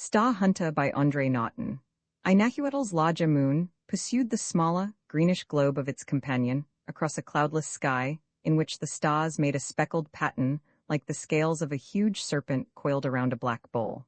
Star Hunter by Andre Norton. Inahuatl's larger moon pursued the smaller, greenish globe of its companion across a cloudless sky in which the stars made a speckled pattern like the scales of a huge serpent coiled around a black bowl.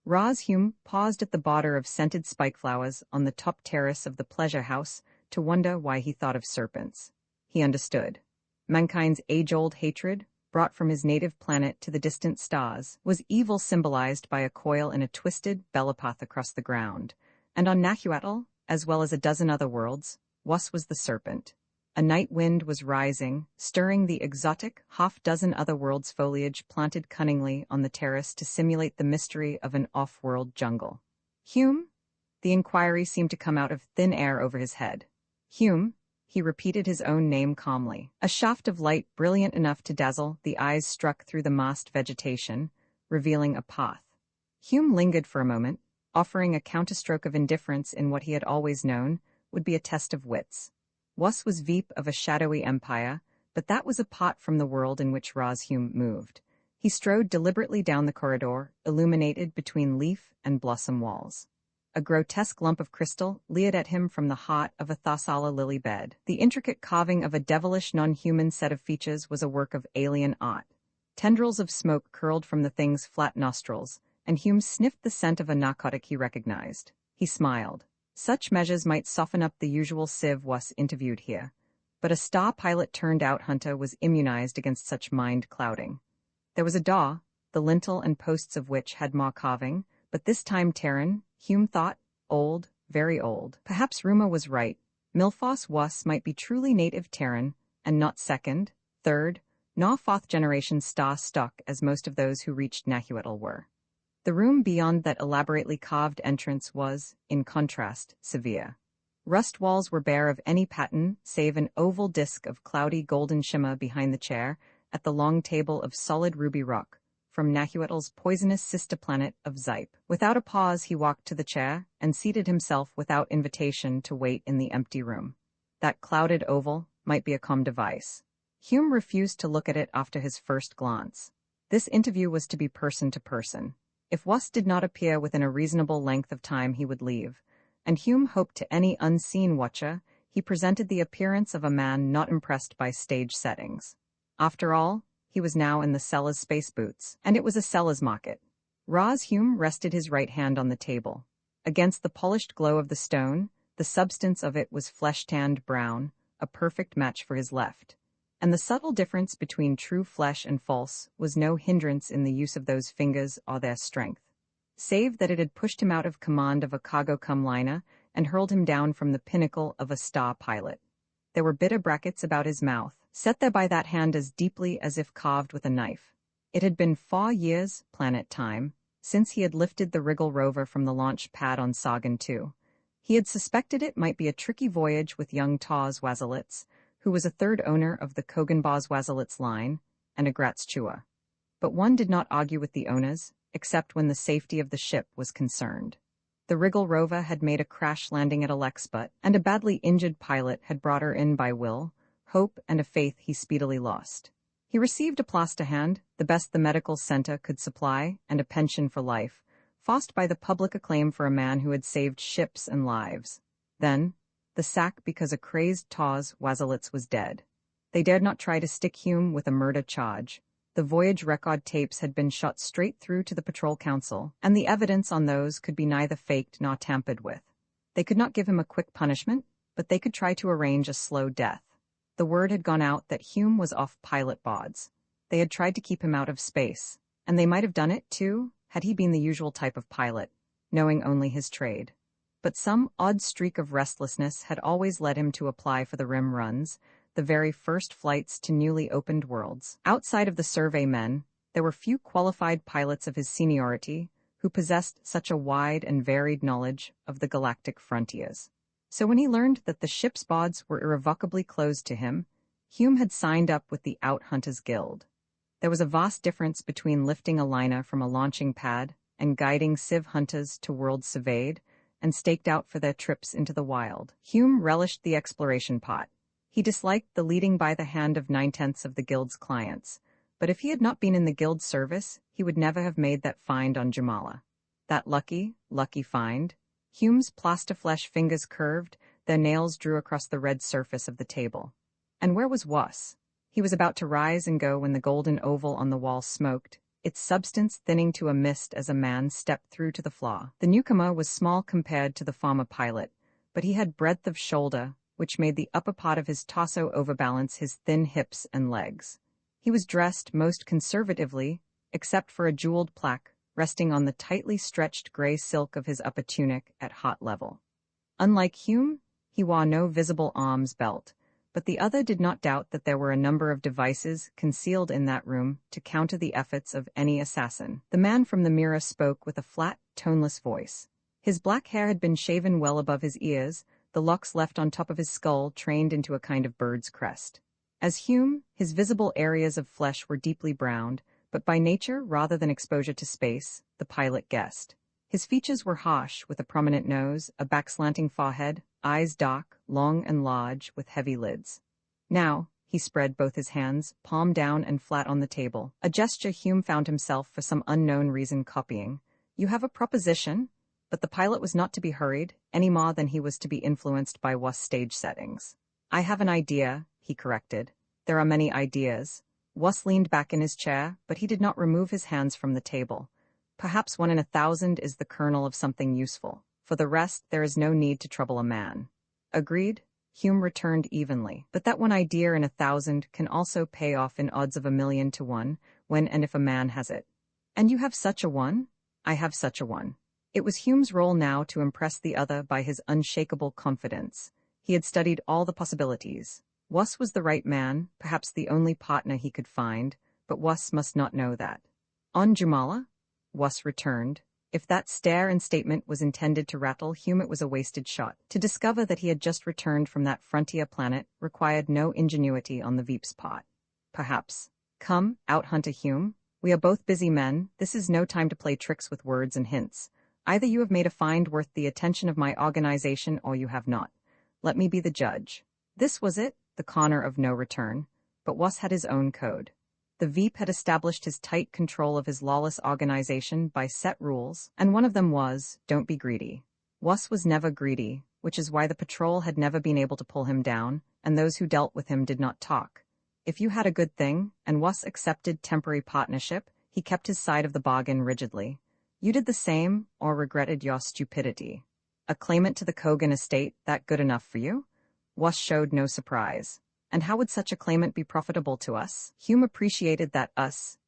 Hume paused at the border of scented spike flowers on the top terrace of the pleasure house to wonder why he thought of serpents. He understood. Mankind's age-old hatred, brought from his native planet to the distant stars, was evil symbolized by a coil in a twisted bellopath across the ground, and on Nahuatl, as well as a dozen other worlds, Was was the serpent. A night wind was rising, stirring the exotic half-dozen other worlds' foliage planted cunningly on the terrace to simulate the mystery of an off-world jungle. Hume? The inquiry seemed to come out of thin air over his head. Hume? He repeated his own name calmly. A shaft of light brilliant enough to dazzle the eyes struck through the massed vegetation, revealing a path. Hume lingered for a moment, offering a counterstroke of indifference in what he had always known would be a test of wits. Was was Veep of a shadowy empire, but that was apart from the world in which Hume moved. He strode deliberately down the corridor, illuminated between leaf and blossom walls. A grotesque lump of crystal leered at him from the heart of a Tharsala lily bed. The intricate carving of a devilish non-human set of features was a work of alien art. Tendrils of smoke curled from the thing's flat nostrils, and Hume sniffed the scent of a narcotic he recognized. He smiled. Such measures might soften up the usual sieve Was interviewed here, but a star pilot-turned-out hunter was immunized against such mind-clouding. There was a door, the lintel and posts of which had more carving, but this time Terran, Hume thought, old, very old. Perhaps Ruma was right. Milfoss Was might be truly native Terran, and not second, third, nor fourth-generation star stock as most of those who reached Nahuatl were. The room beyond that elaborately carved entrance was, in contrast, severe. Rust walls were bare of any pattern save an oval disk of cloudy golden shimmer behind the chair at the long table of solid ruby rock, from Nahuatl's poisonous sister planet of Zype. Without a pause he walked to the chair and seated himself without invitation to wait in the empty room. That clouded oval might be a comm device. Hume refused to look at it after his first glance. This interview was to be person to person. If Was did not appear within a reasonable length of time he would leave, and Hume hoped to any unseen watcher he presented the appearance of a man not impressed by stage settings. After all, he was now in the seller's space boots, and it was a seller's market. Hume rested his right hand on the table. Against the polished glow of the stone, the substance of it was flesh-tanned brown, a perfect match for his left. And the subtle difference between true flesh and false was no hindrance in the use of those fingers or their strength, save that it had pushed him out of command of a cargo liner and hurled him down from the pinnacle of a star pilot. There were bitter brackets about his mouth, set there by that hand as deeply as if carved with a knife. It had been 4 years, planet time, since he had lifted the Wriggle rover from the launch pad on Sargon II. He had suspected it might be a tricky voyage with young Taz Wazalitz, who was a third owner of the Koganbaz Wazalitz line, and a Gratz Chua. But one did not argue with the owners, except when the safety of the ship was concerned. The Wriggle rover had made a crash landing at Alexbut, and a badly injured pilot had brought her in by will, hope, and a faith he speedily lost. He received a plaster hand, the best the medical center could supply, and a pension for life, forced by the public acclaim for a man who had saved ships and lives. Then, the sack because a crazed Taz Wazalitz was dead. They dared not try to stick Hume with a murder charge. The voyage record tapes had been shot straight through to the Patrol Council, and the evidence on those could be neither faked nor tampered with. They could not give him a quick punishment, but they could try to arrange a slow death. The word had gone out that Hume was off pilot bods. They had tried to keep him out of space, and they might have done it, too, had he been the usual type of pilot, knowing only his trade. But some odd streak of restlessness had always led him to apply for the rim runs, the very first flights to newly opened worlds. Outside of the survey men, there were few qualified pilots of his seniority who possessed such a wide and varied knowledge of the galactic frontiers. So when he learned that the ship's bods were irrevocably closed to him, Hume had signed up with the Out Hunters Guild. There was a vast difference between lifting a liner from a launching pad and guiding civ hunters to worlds surveyed and staked out for their trips into the wild. Hume relished the exploration pot. He disliked the leading by the hand of 9/10 of the Guild's clients, but if he had not been in the Guild's service, he would never have made that find on Jamala. That lucky find. Hume's plastiflesh fingers curved, their nails drew across the red surface of the table. And where was Was? He was about to rise and go when the golden oval on the wall smoked, its substance thinning to a mist as a man stepped through to the floor. The newcomer was small compared to the former pilot, but he had breadth of shoulder, which made the upper part of his torso overbalance his thin hips and legs. He was dressed most conservatively, except for a jeweled plaque resting on the tightly stretched gray silk of his upper tunic at heart level. Unlike Hume, he wore no visible arms belt, but the other did not doubt that there were a number of devices concealed in that room to counter the efforts of any assassin. The man from the mirror spoke with a flat, toneless voice. His black hair had been shaven well above his ears, the locks left on top of his skull trained into a kind of bird's crest. As Hume, his visible areas of flesh were deeply browned, but by nature rather than exposure to space, the pilot guessed. His features were harsh, with a prominent nose, a back-slanting forehead, eyes dark, long and large, with heavy lids. Now, he spread both his hands, palm down and flat on the table, a gesture Hume found himself for some unknown reason copying. You have a proposition? But the pilot was not to be hurried, any more than he was to be influenced by Was stage settings. I have an idea, he corrected. There are many ideas. Was leaned back in his chair, but he did not remove his hands from the table. Perhaps 1 in 1,000 is the kernel of something useful. For the rest, there is no need to trouble a man. Agreed? Hume returned evenly. But that one idea in 1,000 can also pay off in odds of 1,000,000 to 1, when and if a man has it. And you have such a one? I have such a one. It was Hume's role now to impress the other by his unshakable confidence. He had studied all the possibilities. Was was the right man, perhaps the only partner he could find, but Was must not know that. On Jumala? Was returned. If that stare and statement was intended to rattle Hume, it was a wasted shot. To discover that he had just returned from that frontier planet required no ingenuity on the Veep's part. Perhaps. Come, out-hunter Hume. We are both busy men, this is no time to play tricks with words and hints. Either you have made a find worth the attention of my organization or you have not. Let me be the judge. This was it, the corner of no return. But Was had his own code. The Veep had established his tight control of his lawless organization by set rules, and one of them was, don't be greedy. Was was never greedy, which is why the patrol had never been able to pull him down, and those who dealt with him did not talk. If you had a good thing, and Was accepted temporary partnership, he kept his side of the bargain rigidly. You did the same, or regretted your stupidity. A claimant to the Kogan estate, that good enough for you? Was showed no surprise. And how would such a claimant be profitable to us? Hume appreciated that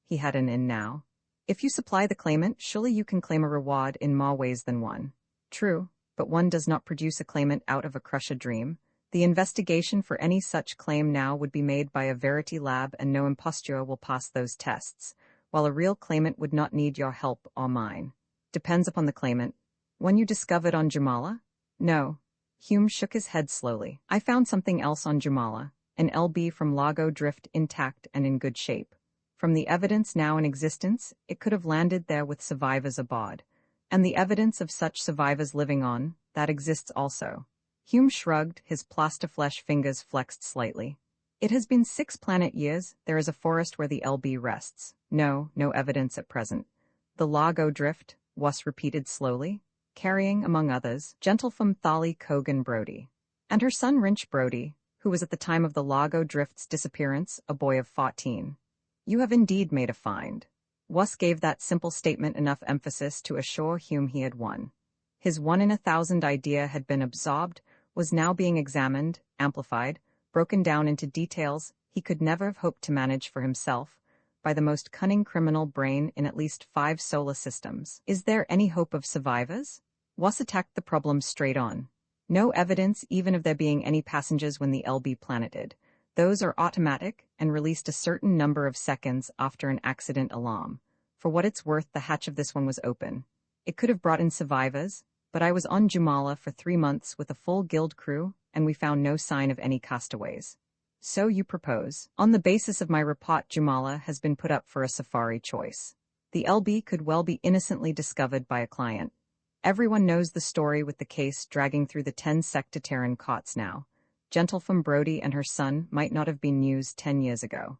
he had an in now. If you supply the claimant, surely you can claim a reward in more ways than one. True, but one does not produce a claimant out of a crushed dream. The investigation for any such claim now would be made by a Verity lab, and no imposture will pass those tests, while a real claimant would not need your help or mine. Depends upon the claimant. One you discovered on Jumala? No. Hume shook his head slowly. I found something else on Jumala, an LB from Lago Drift intact and in good shape. From the evidence now in existence, it could have landed there with survivors aboard. And the evidence of such survivors living on, that exists also. Hume shrugged, his plastiflesh fingers flexed slightly. It has been 6 planet years, there is a forest where the LB rests. No evidence at present. The Lago Drift, Was repeated slowly, carrying, among others, Gentlefemme Thali Kogan Brody. And her son Rinch Brody, who was at the time of the Lago Drift's disappearance, a boy of 14. You have indeed made a find. Was gave that simple statement enough emphasis to assure Hume he had won. His 1 in 1,000 idea had been absorbed, was now being examined, amplified, broken down into details he could never have hoped to manage for himself, by the most cunning criminal brain in at least 5 solar systems. Is there any hope of survivors? Was attacked the problem straight on. No evidence even of there being any passengers when the LB planeted. Those are automatic and released a certain number of seconds after an accident alarm. For what it's worth, the hatch of this one was open. It could have brought in survivors, but I was on Jumala for 3 months with a full guild crew, and we found no sign of any castaways. So you propose. On the basis of my report, Jumala has been put up for a safari choice. The LB could well be innocently discovered by a client. Everyone knows the story with the case dragging through the 10 sectarian courts now. Gentlefemme Brody and her son might not have been news 10 years ago.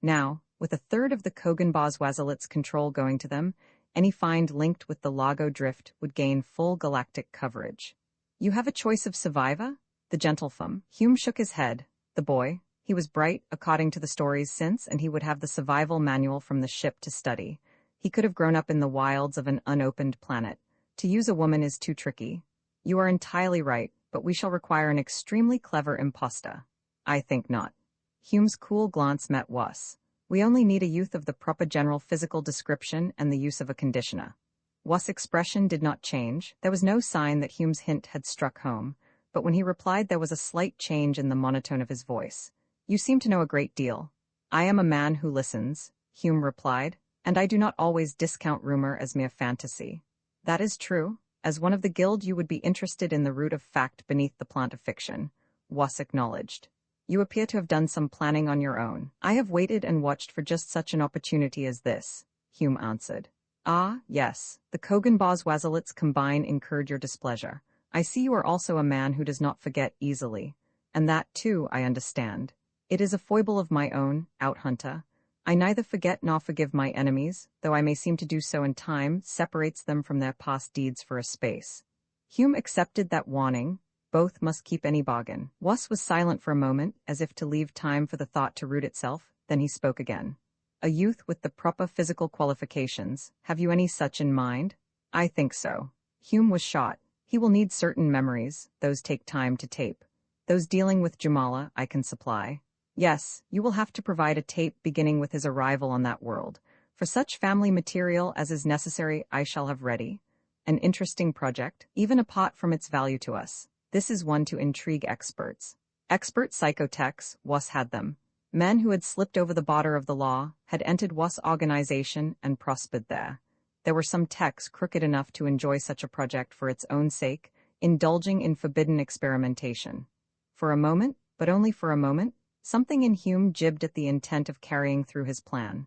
Now, with 1/3 of the Kogan Boswazilit's control going to them, Any find linked with the Lago drift would gain full galactic coverage. You have a choice of survivor? The gentlefum. Hume shook his head. The boy. He was bright, according to the stories since, and he would have the survival manual from the ship to study. He could have grown up in the wilds of an unopened planet. To use a woman is too tricky. You are entirely right, but we shall require an extremely clever impostor. I think not. Hume's cool glance met Was. We only need a youth of the proper general physical description and the use of a conditioner. Was' expression did not change. There was no sign that Hume's hint had struck home, but when he replied there was a slight change in the monotone of his voice. You seem to know a great deal. I am a man who listens, Hume replied, and I do not always discount rumor as mere fantasy. That is true. As one of the guild you would be interested in the root of fact beneath the plant of fiction, Was acknowledged. You appear to have done some planning on your own. I have waited and watched for just such an opportunity as this, Hume answered. Ah, yes, the Kogan-Boswazalits combine incurred your displeasure. I see you are also a man who does not forget easily, and that, too, I understand. It is a foible of my own, Outhunter. I neither forget nor forgive my enemies, though I may seem to do so in time, separates them from their past deeds for a space. Hume accepted that warning. Both must keep any bargain. Was silent for a moment, as if to leave time for the thought to root itself, then he spoke again. A youth with the proper physical qualifications. Have you any such in mind? I think so. Hume was shot. He will need certain memories. Those take time to tape. Those dealing with Jamala I can supply. Yes, you will have to provide a tape beginning with his arrival on that world. For such family material as is necessary I shall have ready. An interesting project, even apart from its value to us. This is one to intrigue experts. Expert psychotechs, Was had them. Men who had slipped over the border of the law, had entered Was organization and prospered there. There were some techs crooked enough to enjoy such a project for its own sake, indulging in forbidden experimentation. For a moment, but only for a moment, something in Hume jibbed at the intent of carrying through his plan.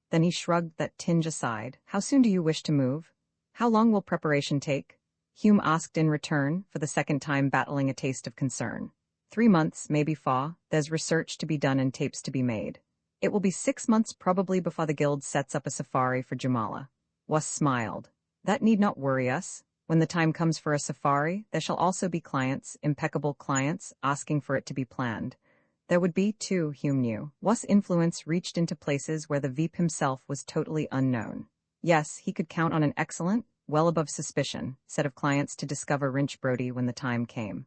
Then he shrugged that tinge aside. How soon do you wish to move? How long will preparation take? Hume asked in return, for the second time battling a taste of concern. 3 months, maybe 4. There's research to be done and tapes to be made. It will be 6 months probably before the guild sets up a safari for Jamala. Was smiled. That need not worry us. When the time comes for a safari, there shall also be clients, impeccable clients, asking for it to be planned. There would be, too, Hume knew. Was' influence reached into places where the Veep himself was totally unknown. Yes, he could count on an excellent, well above suspicion, set of clients to discover Wrinch Brody when the time came.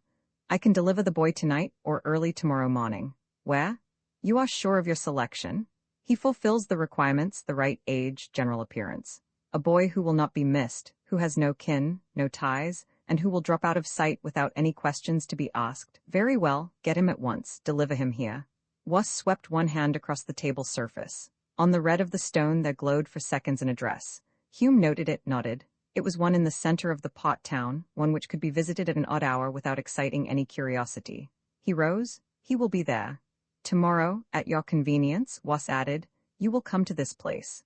I can deliver the boy tonight or early tomorrow morning. Where? You are sure of your selection? He fulfills the requirements, the right age, general appearance. A boy who will not be missed, who has no kin, no ties, and who will drop out of sight without any questions to be asked. Very well, get him at once, deliver him here. Was swept one hand across the table's surface. On the red of the stone there glowed for seconds an address. Hume noted it, nodded. It was one in the center of the pot town, one which could be visited at an odd hour without exciting any curiosity. He rose. He will be there. Tomorrow, at your convenience, Was added, you will come to this place.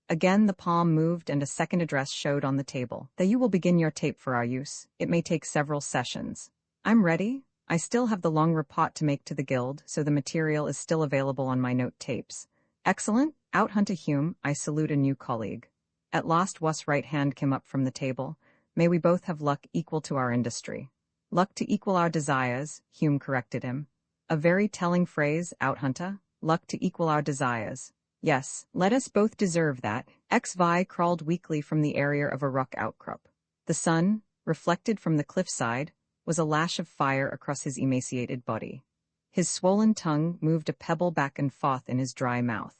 Again the palm moved and a second address showed on the table. There you will begin your tape for our use. It may take several sessions. I'm ready. I still have the long report to make to the guild, so the material is still available on my note tapes. Excellent. Outhunter Hume, I salute a new colleague. At last Was' right hand came up from the table. May we both have luck equal to our industry. Luck to equal our desires, Hume corrected him. A very telling phrase, Outhunter. Luck to equal our desires. Yes, let us both deserve that. Xvi crawled weakly from the area of a rock outcrop. The sun, reflected from the cliffside, was a lash of fire across his emaciated body. His swollen tongue moved a pebble back and forth in his dry mouth.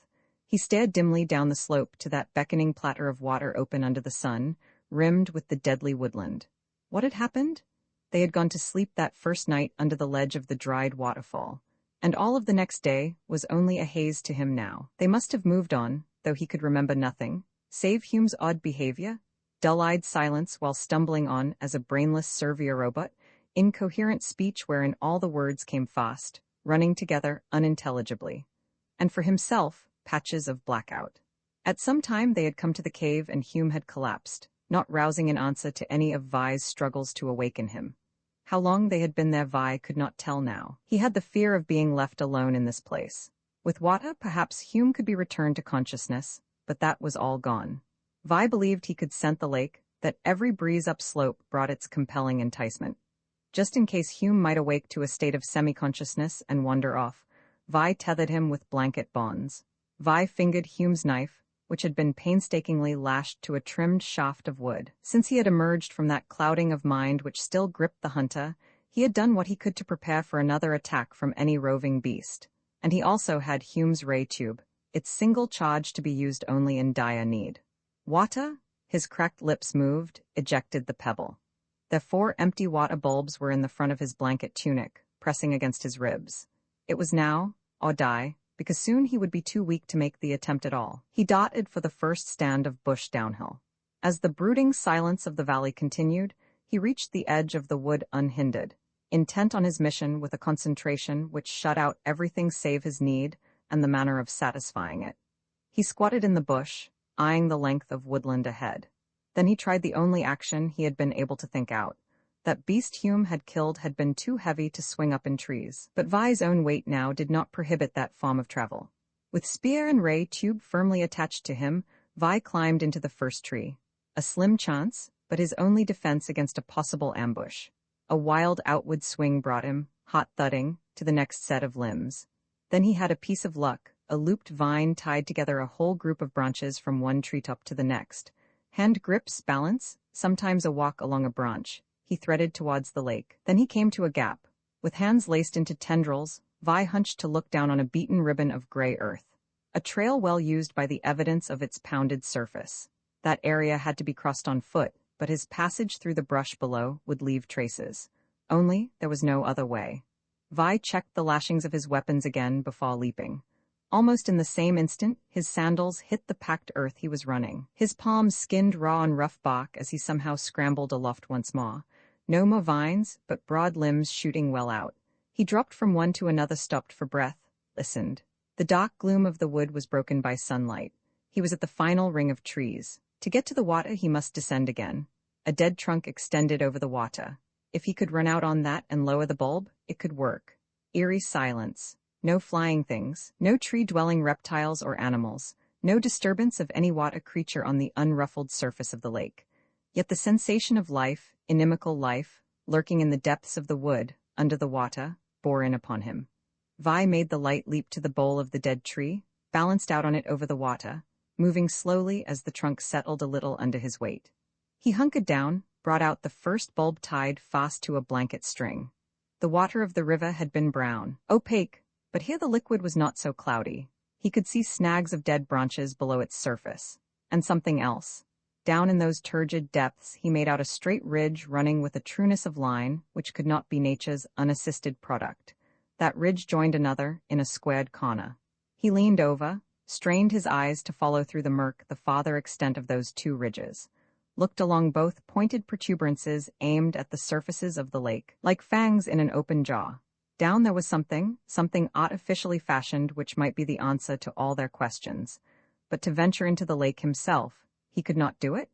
He stared dimly down the slope to that beckoning platter of water open under the sun, rimmed with the deadly woodland. What had happened? They had gone to sleep that first night under the ledge of the dried waterfall, and all of the next day was only a haze to him now. They must have moved on, though he could remember nothing, save Hume's odd behavior, dull-eyed silence while stumbling on as a brainless servier robot, incoherent speech wherein all the words came fast, running together unintelligibly. And for himself, patches of blackout. At some time they had come to the cave and Hume had collapsed, not rousing an answer to any of Vi's struggles to awaken him. How long they had been there Vi could not tell now. He had the fear of being left alone in this place. With Wata, perhaps Hume could be returned to consciousness, but that was all gone. Vi believed he could scent the lake, that every breeze upslope brought its compelling enticement. Just in case Hume might awake to a state of semi-consciousness and wander off, Vi tethered him with blanket bonds. Vi fingered Hume's knife, which had been painstakingly lashed to a trimmed shaft of wood. Since he had emerged from that clouding of mind which still gripped the hunter, he had done what he could to prepare for another attack from any roving beast. And he also had Hume's ray tube, its single charge to be used only in dire need. Water? His cracked lips moved, ejected the pebble. The 4 empty water bulbs were in the front of his blanket tunic, pressing against his ribs. It was now, or die, because soon he would be too weak to make the attempt at all. He darted for the first stand of bush downhill. As the brooding silence of the valley continued, he reached the edge of the wood unhindered, intent on his mission with a concentration which shut out everything save his need and the manner of satisfying it. He squatted in the bush, eyeing the length of woodland ahead. Then he tried the only action he had been able to think out. That beast Hume had killed had been too heavy to swing up in trees, but Vi's own weight now did not prohibit that form of travel. With spear and ray tube firmly attached to him, Vi climbed into the first tree. A slim chance, but his only defense against a possible ambush. A wild outward swing brought him, hot thudding, to the next set of limbs. Then he had a piece of luck. A looped vine tied together a whole group of branches from one treetop to the next. Hand grips, balance, sometimes a walk along a branch. He threaded towards the lake. Then he came to a gap. With hands laced into tendrils, Vi hunched to look down on a beaten ribbon of gray earth. A trail well used by the evidence of its pounded surface. That area had to be crossed on foot, but his passage through the brush below would leave traces. Only, there was no other way. Vi checked the lashings of his weapons again before leaping. Almost in the same instant, his sandals hit the packed earth he was running. His palms skinned raw on rough bark as he somehow scrambled aloft once more. No more vines, but broad limbs shooting well out. He dropped from one to another, stopped for breath, listened. The dark gloom of the wood was broken by sunlight. He was at the final ring of trees. To get to the water, he must descend again. A dead trunk extended over the water. If he could run out on that and lower the bulb, it could work. Eerie silence. No flying things, no tree-dwelling reptiles or animals, no disturbance of any water creature on the unruffled surface of the lake. Yet the sensation of life, inimical life, lurking in the depths of the wood, under the water, bore in upon him. Vi made the light leap to the bole of the dead tree, balanced out on it over the water, moving slowly as the trunk settled a little under his weight. He hunkered down, brought out the first bulb tied fast to a blanket string. The water of the river had been brown, opaque, but here the liquid was not so cloudy. He could see snags of dead branches below its surface. And something else. Down in those turgid depths he made out a straight ridge running with a trueness of line which could not be nature's unassisted product. That ridge joined another in a squared corner. He leaned over, strained his eyes to follow through the murk the farther extent of those 2 ridges. Looked along both pointed protuberances aimed at the surfaces of the lake, like fangs in an open jaw. Down there was something artificially fashioned which might be the answer to all their questions. But to venture into the lake himself, he could not do it?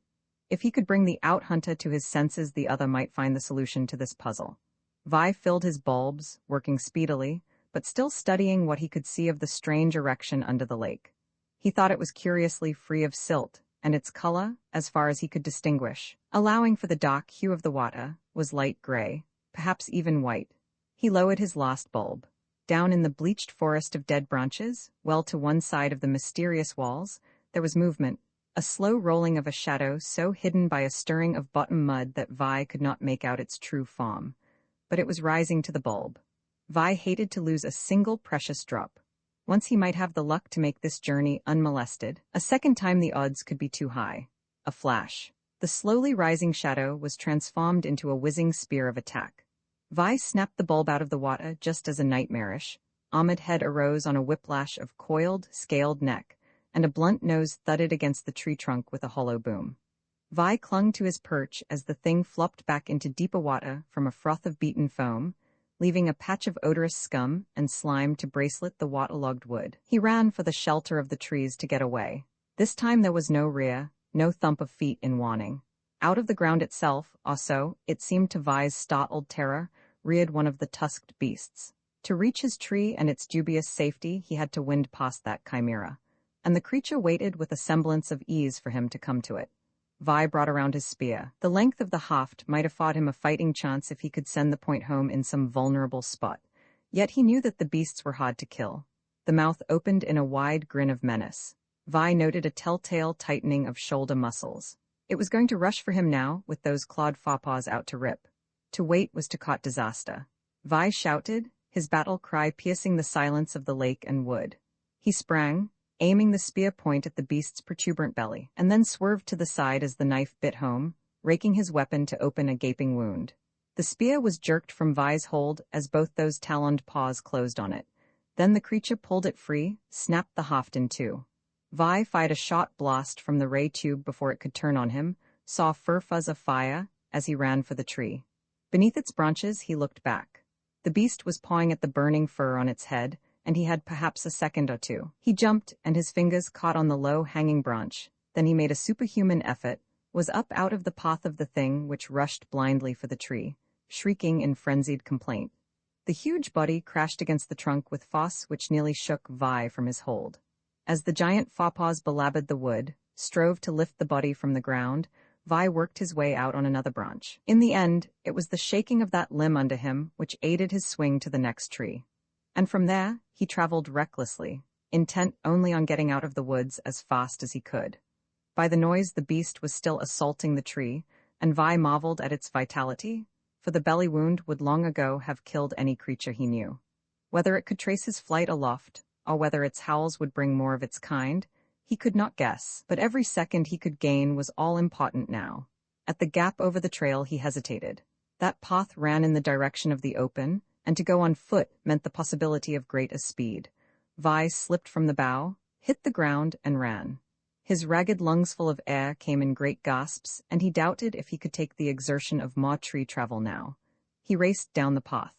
If he could bring the out-hunter to his senses, the other might find the solution to this puzzle. Vi filled his bulbs, working speedily, but still studying what he could see of the strange erection under the lake. He thought it was curiously free of silt, and its color, as far as he could distinguish, allowing for the dark hue of the water, was light gray, perhaps even white. He lowered his last bulb. Down in the bleached forest of dead branches, well to one side of the mysterious walls, there was movement, a slow rolling of a shadow so hidden by a stirring of bottom mud that Vi could not make out its true form. But it was rising to the bulb. Vi hated to lose a single precious drop. Once he might have the luck to make this journey unmolested, a second time the odds could be too high. A flash. The slowly rising shadow was transformed into a whizzing spear of attack. Vi snapped the bulb out of the water just as a nightmarish, armored head arose on a whiplash of coiled, scaled neck, and a blunt nose thudded against the tree trunk with a hollow boom. Vi clung to his perch as the thing flopped back into deeper water from a froth of beaten foam, leaving a patch of odorous scum and slime to bracelet the waterlogged wood. He ran for the shelter of the trees to get away. This time there was no rear, no thump of feet in warning. Out of the ground itself, also, it seemed to Vi's startled terror, reared one of the tusked beasts. To reach his tree and its dubious safety, he had to wind past that chimera. and the creature waited with a semblance of ease for him to come to it. Vi brought around his spear. The length of the haft might have fought him a fighting chance if he could send the point home in some vulnerable spot. Yet he knew that the beasts were hard to kill. The mouth opened in a wide grin of menace. Vi noted a telltale tightening of shoulder muscles. It was going to rush for him now, with those clawed forepaws out to rip. To wait was to court disaster. Vi shouted, his battle cry piercing the silence of the lake and wood. He sprang, aiming the spear point at the beast's protuberant belly, and then swerved to the side as the knife bit home, raking his weapon to open a gaping wound. The spear was jerked from Vi's hold as both those taloned paws closed on it. Then the creature pulled it free, snapped the haft in two. Vi fired a shot blast from the ray tube before it could turn on him, saw fur fuzz of fire as he ran for the tree. Beneath its branches he looked back. The beast was pawing at the burning fur on its head, and he had perhaps a second or two. He jumped, and his fingers caught on the low-hanging branch. Then he made a superhuman effort, was up out of the path of the thing which rushed blindly for the tree, shrieking in frenzied complaint. The huge body crashed against the trunk with force which nearly shook Vi from his hold. As the giant forepaws belabored the wood, strove to lift the body from the ground, Vi worked his way out on another branch. In the end, it was the shaking of that limb under him which aided his swing to the next tree. And from there, he traveled recklessly, intent only on getting out of the woods as fast as he could. By the noise, the beast was still assaulting the tree, and Vi marveled at its vitality, for the belly wound would long ago have killed any creature he knew. Whether it could trace his flight aloft, or whether its howls would bring more of its kind, he could not guess, but every second he could gain was all important now. At the gap over the trail he hesitated. That path ran in the direction of the open, and to go on foot meant the possibility of greater speed. Vi slipped from the bough, hit the ground, and ran. His ragged lungs full of air came in great gasps, and he doubted if he could take the exertion of more tree travel now. He raced down the path.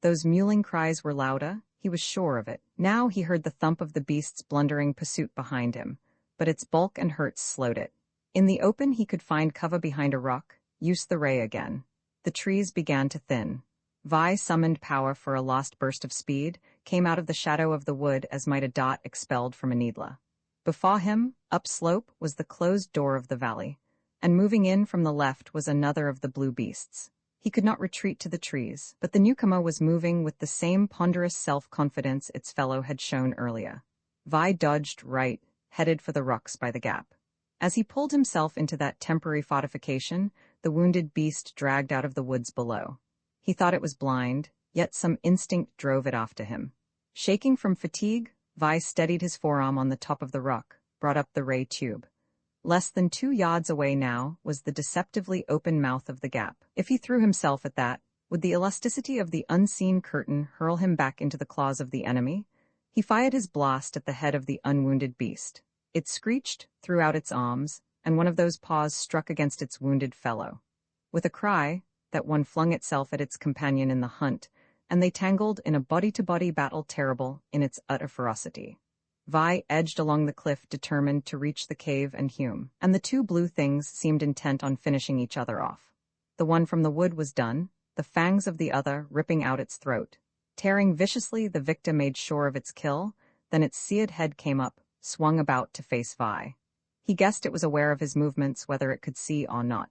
Those mewling cries were louder, he was sure of it. Now he heard the thump of the beast's blundering pursuit behind him, but its bulk and hurts slowed it. In the open he could find cover behind a rock, use the ray again. The trees began to thin. Vi summoned power for a last burst of speed, came out of the shadow of the wood as might a dot expelled from a needler. Before him, upslope, was the closed door of the valley, and moving in from the left was another of the blue beasts. He could not retreat to the trees, but the newcomer was moving with the same ponderous self-confidence its fellow had shown earlier. Vi dodged right, headed for the rocks by the gap. As he pulled himself into that temporary fortification, the wounded beast dragged out of the woods below. He thought it was blind, yet some instinct drove it after him. Shaking from fatigue, Vi steadied his forearm on the top of the rock, brought up the ray tube. Less than 2 yards away now was the deceptively open mouth of the gap. If he threw himself at that, would the elasticity of the unseen curtain hurl him back into the claws of the enemy? He fired his blast at the head of the unwounded beast. It screeched, threw out its arms, and one of those paws struck against its wounded fellow. With a cry, that one flung itself at its companion in the hunt, and they tangled in a body-to-body battle terrible in its utter ferocity. Vi edged along the cliff determined to reach the cave and Hume, and the two blue things seemed intent on finishing each other off. The one from the wood was done, the fangs of the other ripping out its throat. Tearing viciously, the victor made sure of its kill, then its seared head came up, swung about to face Vi. He guessed it was aware of his movements whether it could see or not,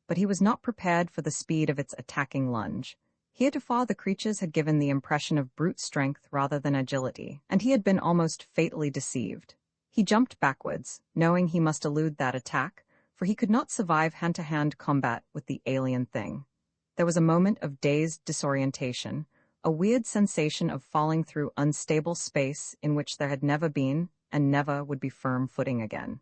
but he was not prepared for the speed of its attacking lunge. Heretofore the creatures had given the impression of brute strength rather than agility, and he had been almost fatally deceived. He jumped backwards, knowing he must elude that attack, for he could not survive hand-to-hand combat with the alien thing. There was a moment of dazed disorientation, a weird sensation of falling through unstable space in which there had never been and never would be firm footing again.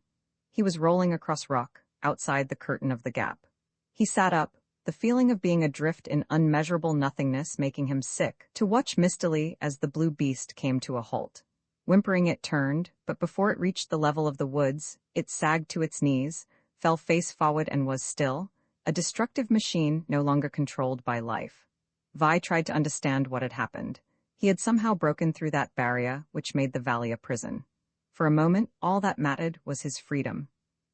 He was rolling across rock, outside the curtain of the gap. He sat up, the feeling of being adrift in unmeasurable nothingness making him sick, to watch mistily as the blue beast came to a halt. Whimpering it turned, but before it reached the level of the woods, it sagged to its knees, fell face forward and was still, a destructive machine no longer controlled by life. Vi tried to understand what had happened. He had somehow broken through that barrier which made the valley a prison. For a moment, all that mattered was his freedom.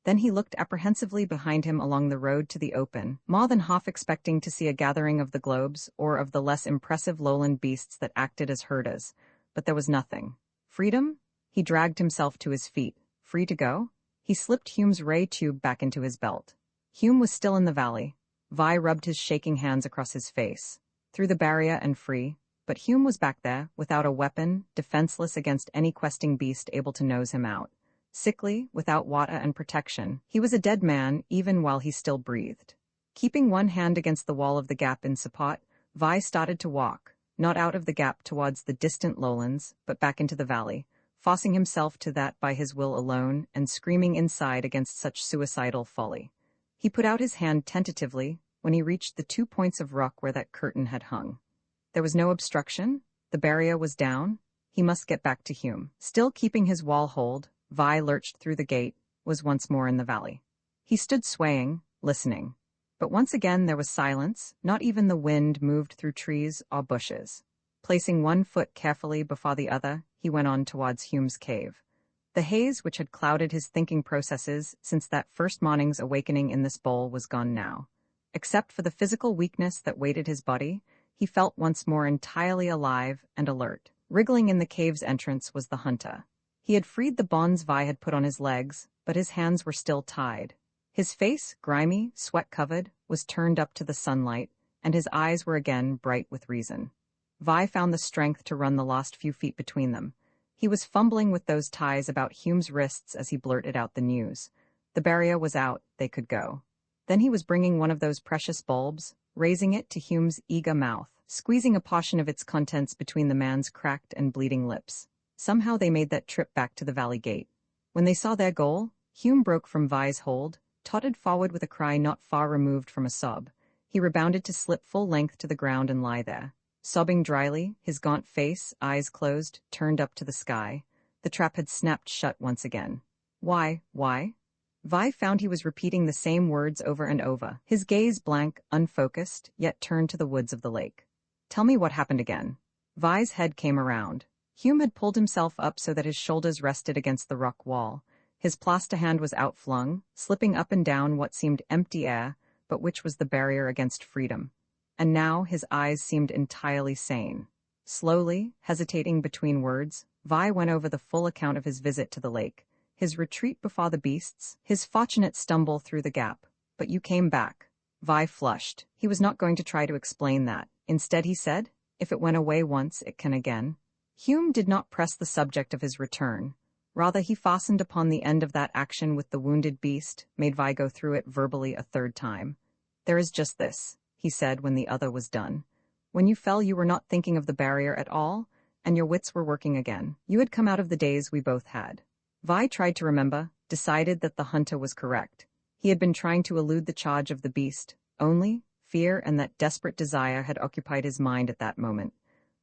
Then he looked apprehensively behind him along the road to the open, more than half expecting to see a gathering of the globes or of the less impressive lowland beasts that acted as herders, but there was nothing. Freedom? He dragged himself to his feet. Free to go? He slipped Hume's ray tube back into his belt. Hume was still in the valley. Vi rubbed his shaking hands across his face. Through the barrier and free, but Hume was back there, without a weapon, defenseless against any questing beast able to nose him out. Sickly, without water and protection, he was a dead man even while he still breathed. Keeping one hand against the wall of the gap in support, Vi started to walk, not out of the gap towards the distant lowlands, but back into the valley, forcing himself to that by his will alone and screaming inside against such suicidal folly. He put out his hand tentatively when he reached the 2 points of rock where that curtain had hung. There was no obstruction. The barrier was down. He must get back to Hume. Still keeping his wall hold, Vi lurched through the gate, was once more in the valley. He stood swaying, listening. But once again there was silence. Not even the wind moved through trees or bushes. Placing one foot carefully before the other, he went on towards Hume's cave. The haze which had clouded his thinking processes since that first morning's awakening in this bowl was gone now. Except for the physical weakness that weighted his body, he felt once more entirely alive and alert. Wriggling in the cave's entrance was the hunter. He had freed the bonds Vi had put on his legs, but his hands were still tied. His face, grimy, sweat-covered, was turned up to the sunlight, and his eyes were again bright with reason. Vi found the strength to run the last few feet between them. He was fumbling with those ties about Hume's wrists as he blurted out the news. The barrier was out, they could go. Then he was bringing one of those precious bulbs, raising it to Hume's eager mouth, squeezing a portion of its contents between the man's cracked and bleeding lips. Somehow they made that trip back to the valley gate. When they saw their goal, Hume broke from Vi's hold, tottered forward with a cry not far removed from a sob. He rebounded to slip full length to the ground and lie there, sobbing dryly, his gaunt face, eyes closed, turned up to the sky. The trap had snapped shut once again. Why? Vi found he was repeating the same words over and over, his gaze blank, unfocused, yet turned to the woods of the lake. Tell me what happened again. Vi's head came around. Hume had pulled himself up so that his shoulders rested against the rock wall. His plaster hand was outflung, slipping up and down what seemed empty air, but which was the barrier against freedom. And now his eyes seemed entirely sane. Slowly, hesitating between words, Vi went over the full account of his visit to the lake, his retreat before the beasts, his fortunate stumble through the gap. But you came back. Vi flushed. He was not going to try to explain that. Instead he said, if it went away once, it can again. Hume did not press the subject of his return. Rather, he fastened upon the end of that action with the wounded beast, made Vi go through it verbally a third time. There is just this, he said when the other was done. When you fell, you were not thinking of the barrier at all, and your wits were working again. You had come out of the daze we both had. Vi tried to remember, decided that the hunter was correct. He had been trying to elude the charge of the beast. Only fear and that desperate desire had occupied his mind at that moment.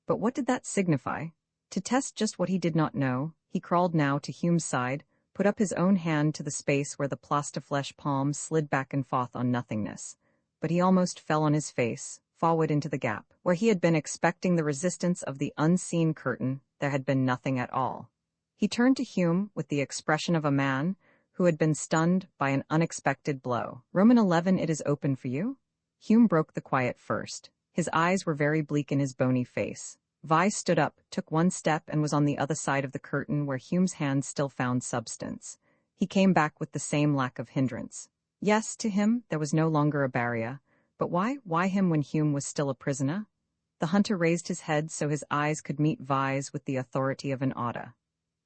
But what did that signify? To test just what he did not know, he crawled now to Hume's side, put up his own hand to the space where the plaster-flesh palm slid back and forth on nothingness. But he almost fell on his face, forward into the gap. Where he had been expecting the resistance of the unseen curtain, there had been nothing at all. He turned to Hume with the expression of a man who had been stunned by an unexpected blow. Roman 11, it is open for you? Hume broke the quiet first. His eyes were very bleak in his bony face. Vi stood up, took one step, and was on the other side of the curtain where Hume's hand still found substance. He came back with the same lack of hindrance. Yes, to him, there was no longer a barrier. But why? Why him when Hume was still a prisoner? The hunter raised his head so his eyes could meet Vi's with the authority of an order.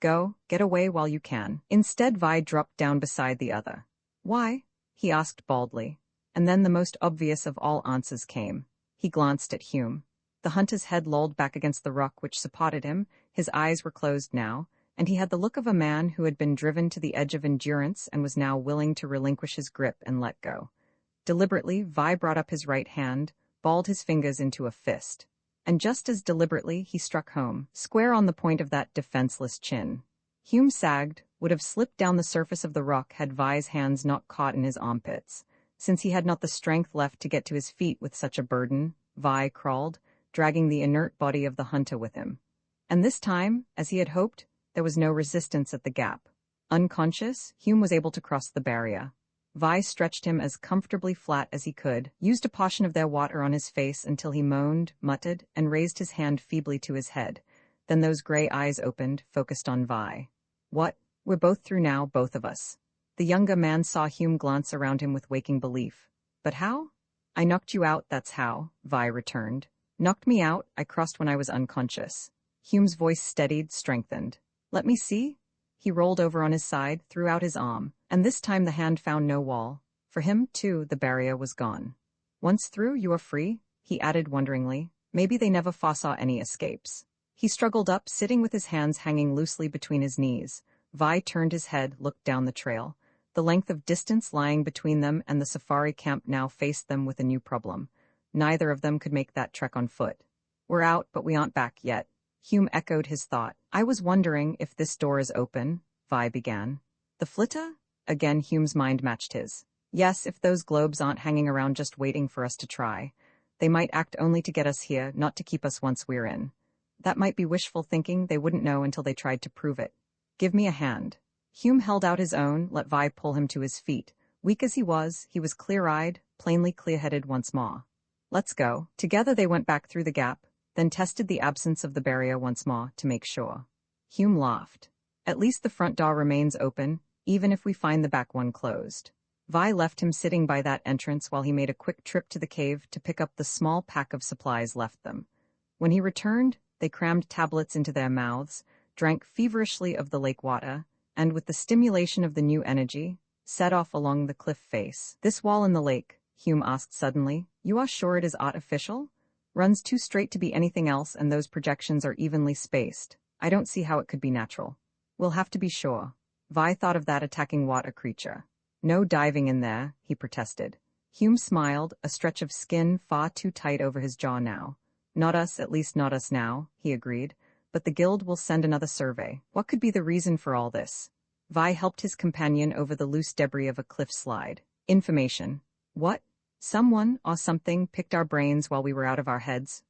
Go, get away while you can. Instead, Vi dropped down beside the other. Why? He asked baldly. And then the most obvious of all answers came. He glanced at Hume. The hunter's head lolled back against the rock which supported him, his eyes were closed now, and he had the look of a man who had been driven to the edge of endurance and was now willing to relinquish his grip and let go. Deliberately, Vi brought up his right hand, balled his fingers into a fist. And just as deliberately, he struck home, square on the point of that defenseless chin. Hume sagged, would have slipped down the surface of the rock had Vi's hands not caught in his armpits. Since he had not the strength left to get to his feet with such a burden, Vi crawled, dragging the inert body of the hunter with him. And this time, as he had hoped, there was no resistance at the gap. Unconscious, Hume was able to cross the barrier. Vi stretched him as comfortably flat as he could, used a portion of their water on his face until he moaned, muttered, and raised his hand feebly to his head. Then those gray eyes opened, focused on Vi. What? We're both through now, both of us. The younger man saw Hume glance around him with waking belief. But how? I knocked you out, that's how, Vi returned. Knocked me out, I crossed when I was unconscious. Hume's voice steadied, strengthened. Let me see? He rolled over on his side, threw out his arm, and this time the hand found no wall. For him, too, the barrier was gone. Once through, you are free, he added wonderingly. Maybe they never foresaw any escapes. He struggled up, sitting with his hands hanging loosely between his knees. Vi turned his head, looked down the trail. The length of distance lying between them and the safari camp now faced them with a new problem. Neither of them could make that trek on foot. We're out, but we aren't back yet. Hume echoed his thought. I was wondering if this door is open, Vi began. The flitter? Again Hume's mind matched his. Yes, if those globes aren't hanging around just waiting for us to try. They might act only to get us here, not to keep us once we're in. That might be wishful thinking, they wouldn't know until they tried to prove it. Give me a hand. Hume held out his own, let Vi pull him to his feet. Weak as he was clear-eyed, plainly clear-headed once more. Let's go. Together they went back through the gap, then tested the absence of the barrier once more to make sure. Hume laughed. At least the front door remains open, even if we find the back one closed. Vi left him sitting by that entrance while he made a quick trip to the cave to pick up the small pack of supplies left them. When he returned, they crammed tablets into their mouths, drank feverishly of the lake water, and with the stimulation of the new energy, set off along the cliff face. This wall in the lake, Hume asked suddenly, you are sure it is artificial? Runs too straight to be anything else, and those projections are evenly spaced. I don't see how it could be natural. We'll have to be sure. Vi thought of that attacking water creature. No diving in there, he protested. Hume smiled, a stretch of skin far too tight over his jaw now. Not us, at least not us now, he agreed. But the guild will send another survey. What could be the reason for all this? Vi helped his companion over the loose debris of a cliff slide. Information. What? Someone, or something, picked our brains while we were out of our heads.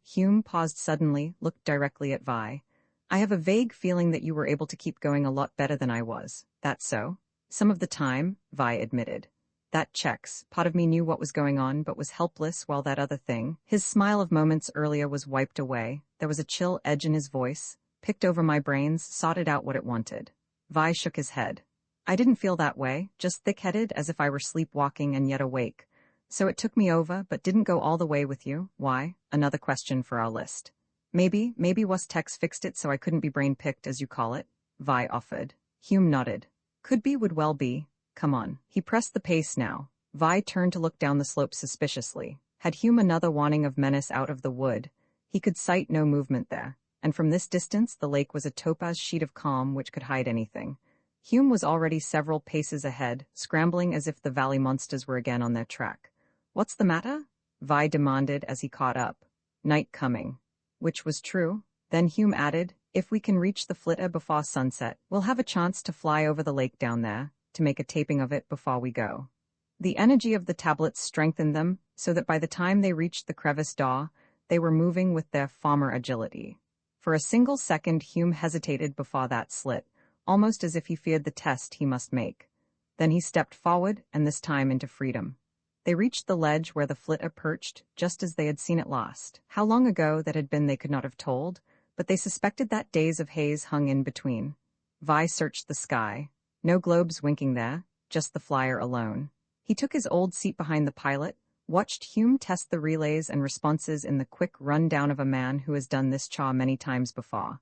Hume paused suddenly, looked directly at Vi. I have a vague feeling that you were able to keep going a lot better than I was. That's so? Some of the time, Vi admitted. That checks. Part of me knew what was going on, but was helpless while that other thing. His smile of moments earlier was wiped away. There was a chill edge in his voice. Picked over my brains, sorted out what it wanted. Vi shook his head. I didn't feel that way, just thick-headed as if I were sleepwalking and yet awake. So it took me over, but didn't go all the way with you. Why? Another question for our list. Maybe was Tex fixed it so I couldn't be brain-picked, as you call it? Vi offered. Hume nodded. Could be, would well be. Come on. He pressed the pace now. Vi turned to look down the slope suspiciously. Had Hume another warning of menace out of the wood? He could sight no movement there, and from this distance the lake was a topaz sheet of calm which could hide anything. Hume was already several paces ahead, scrambling as if the valley monsters were again on their track. What's the matter? Vi demanded as he caught up. Night coming. Which was true. Then Hume added, if we can reach the flitter before sunset, we'll have a chance to fly over the lake down there, to make a taping of it before we go. The energy of the tablets strengthened them, so that by the time they reached the crevice door, they were moving with their former agility. For a single second Hume hesitated before that slit, almost as if he feared the test he must make. Then he stepped forward, and this time into freedom. They reached the ledge where the flitter perched, just as they had seen it last. How long ago that had been they could not have told, but they suspected that days of haze hung in between. Vi searched the sky. No globes winking there, just the flyer alone. He took his old seat behind the pilot, watched Hume test the relays and responses in the quick rundown of a man who has done this chore many times before.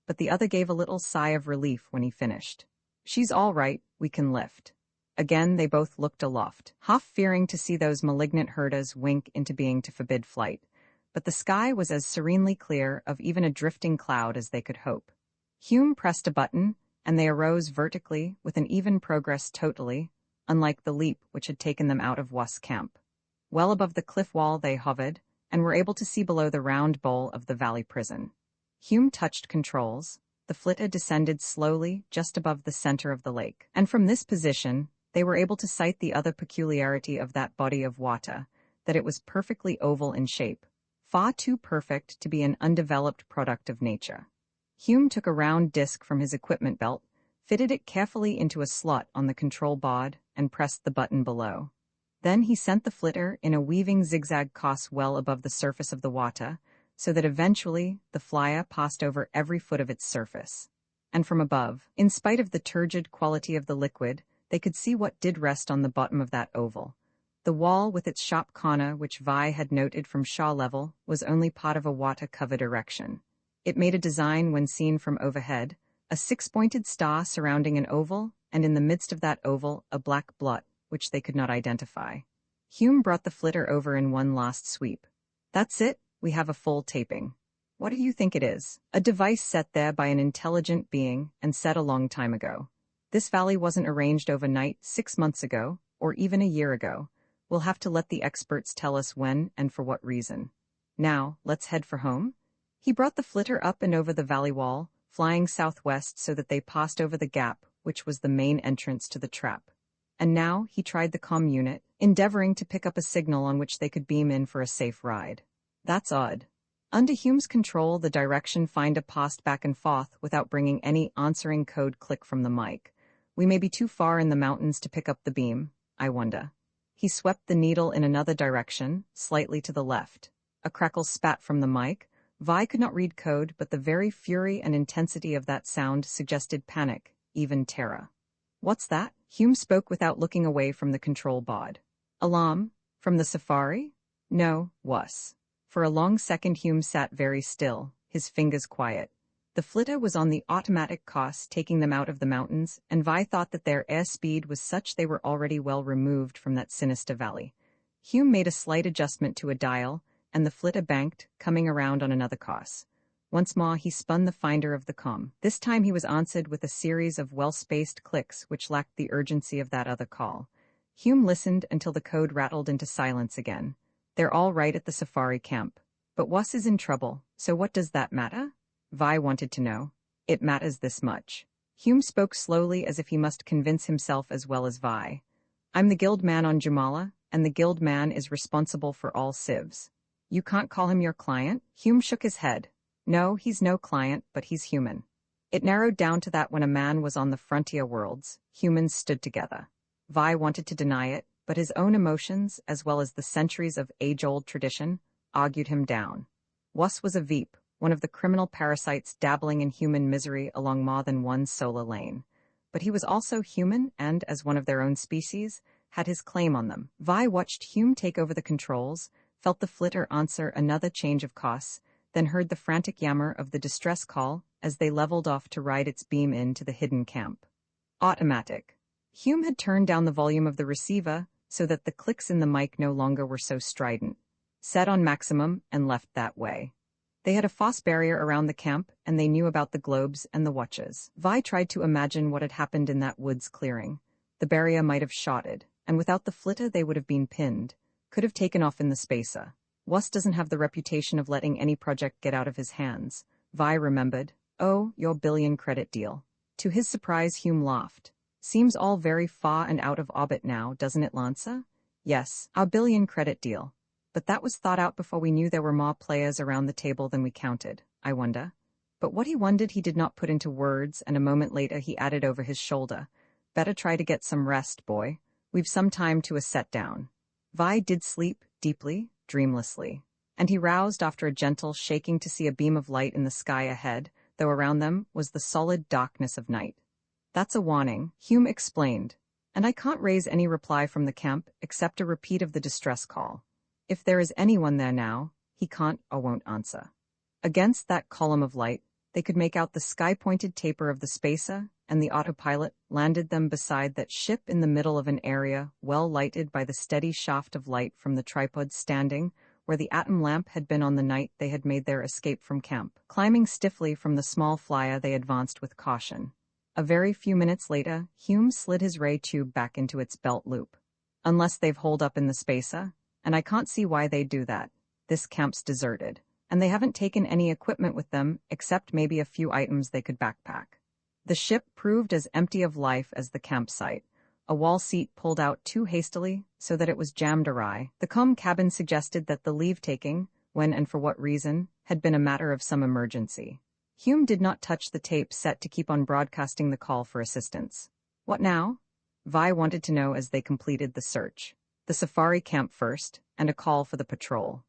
But the other gave a little sigh of relief when he finished. She's all right, we can lift. Again they both looked aloft, half fearing to see those malignant herders wink into being to forbid flight. But the sky was as serenely clear of even a drifting cloud as they could hope. Hume pressed a button, and they arose vertically with an even progress totally, unlike the leap which had taken them out of Wass camp. Well above the cliff wall they hovered, and were able to see below the round bowl of the valley prison. Hume touched controls. The flitter descended slowly just above the center of the lake, and from this position, they were able to sight the other peculiarity of that body of water, that it was perfectly oval in shape, far too perfect to be an undeveloped product of nature. Hume took a round disc from his equipment belt, fitted it carefully into a slot on the control board, and pressed the button below. Then he sent the flitter in a weaving zigzag course well above the surface of the water, so that eventually the flyer passed over every foot of its surface. and from above, in spite of the turgid quality of the liquid, they could see what did rest on the bottom of that oval. The wall with its sharp corner, which Vi had noted from Shaw level, was only part of a water-covered erection. It made a design when seen from overhead, a six-pointed star surrounding an oval, and in the midst of that oval, a black blot, which they could not identify. Hume brought the flitter over in one last sweep. That's it, we have a full taping. What do you think it is? A device set there by an intelligent being and set a long time ago. This valley wasn't arranged overnight 6 months ago, or even a year ago. We'll have to let the experts tell us when and for what reason. Now, let's head for home. He brought the flitter up and over the valley wall, flying southwest so that they passed over the gap, which was the main entrance to the trap. And now he tried the comm unit, endeavoring to pick up a signal on which they could beam in for a safe ride. That's odd. Under Hume's control, the direction finder passed back and forth without bringing any answering code click from the mic. We may be too far in the mountains to pick up the beam, I wonder. He swept the needle in another direction, slightly to the left. A crackle spat from the mic. Vi could not read code, but the very fury and intensity of that sound suggested panic, even terror. What's that? Hume spoke without looking away from the control board. Alarm? From the safari? No, wuss. For a long second Hume sat very still, his fingers quiet. The flitter was on the automatic course taking them out of the mountains, and Vi thought that their airspeed was such they were already well removed from that sinister valley. Hume made a slight adjustment to a dial, and the flitter banked, coming around on another course. Once more he spun the finder of the comm. This time he was answered with a series of well-spaced clicks which lacked the urgency of that other call. Hume listened until the code rattled into silence again. They're all right at the safari camp. But Wuss is in trouble, so what does that matter? Vi wanted to know. It matters this much. Hume spoke slowly as if he must convince himself as well as Vi. I'm the guild man on Jumala, and the guild man is responsible for all civs. You can't call him your client? Hume shook his head. No, he's no client, but he's human. It narrowed down to that when a man was on the frontier worlds, humans stood together. Vi wanted to deny it, but his own emotions, as well as the centuries of age-old tradition, argued him down. Wuss was a Veep, one of the criminal parasites dabbling in human misery along more than one solar lane. But he was also human and, as one of their own species, had his claim on them. Vi watched Hume take over the controls, felt the flitter answer another change of course, then heard the frantic yammer of the distress call as they leveled off to ride its beam into the hidden camp. Automatic. Hume had turned down the volume of the receiver so that the clicks in the mic no longer were so strident. Set on maximum and left that way. They had a false barrier around the camp, and they knew about the globes and the watches. Vi tried to imagine what had happened in that woods clearing. The barrier might have shotted, and without the flitter they would have been pinned. Could have taken off in the spacer. Wuss doesn't have the reputation of letting any project get out of his hands. Vi remembered. Oh, your billion credit deal. To his surprise, Hume laughed. Seems all very far and out of orbit now, doesn't it, Lancer? Yes, our billion credit deal. But that was thought out before we knew there were more players around the table than we counted, I wonder. But what he wondered he did not put into words, and a moment later he added over his shoulder. Better try to get some rest, boy. We've some time to a set down. Vi did sleep, deeply, dreamlessly. And he roused after a gentle shaking to see a beam of light in the sky ahead, though around them was the solid darkness of night. That's a warning, Hume explained. And I can't raise any reply from the camp except a repeat of the distress call. If there is anyone there now, he can't or won't answer. Against that column of light, they could make out the sky-pointed taper of the spacer, and the autopilot landed them beside that ship in the middle of an area well lighted by the steady shaft of light from the tripod standing where the atom lamp had been on the night they had made their escape from camp. Climbing stiffly from the small flyer, they advanced with caution. A very few minutes later, Hume slid his ray tube back into its belt loop. Unless they've holed up in the spacer, and I can't see why they'd do that. This camp's deserted, and they haven't taken any equipment with them except maybe a few items they could backpack. The ship proved as empty of life as the campsite. A wall seat pulled out too hastily so that it was jammed awry. The comm cabin suggested that the leave-taking, when and for what reason, had been a matter of some emergency. Hume did not touch the tape set to keep on broadcasting the call for assistance. What now? Vi wanted to know as they completed the search. The safari camp first, and a call for the patrol.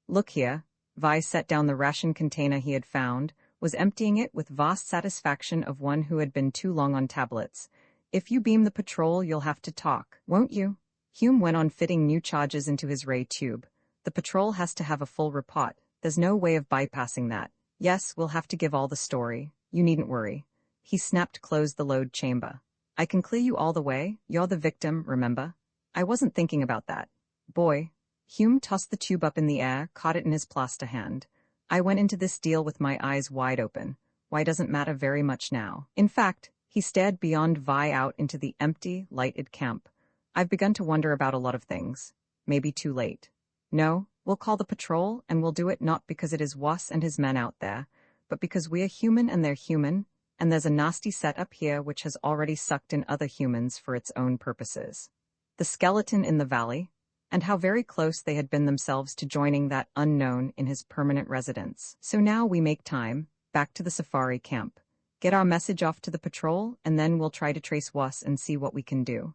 Look here. Vi set down the ration container he had found, was emptying it with vast satisfaction of one who had been too long on tablets. "If you beam the patrol, you'll have to talk, won't you?" Hume went on fitting new charges into his ray tube. "The patrol has to have a full report. There's no way of bypassing that. Yes, we'll have to give all the story. You needn't worry." He snapped closed the load chamber. "I can clear you all the way. You're the victim, remember?" "I wasn't thinking about that. Boy." Hume tossed the tube up in the air, caught it in his plaster hand. "I went into this deal with my eyes wide open. Why doesn't matter very much now. In fact," he stared beyond Vi out into the empty, lighted camp. "I've begun to wonder about a lot of things. Maybe too late. No, we'll call the patrol, and we'll do it not because it is Wass and his men out there, but because we are human and they're human, and there's a nasty setup here which has already sucked in other humans for its own purposes." The skeleton in the valley, and how very close they had been themselves to joining that unknown in his permanent residence. "So now we make time, back to the safari camp. Get our message off to the patrol, and then we'll try to trace Wass and see what we can do.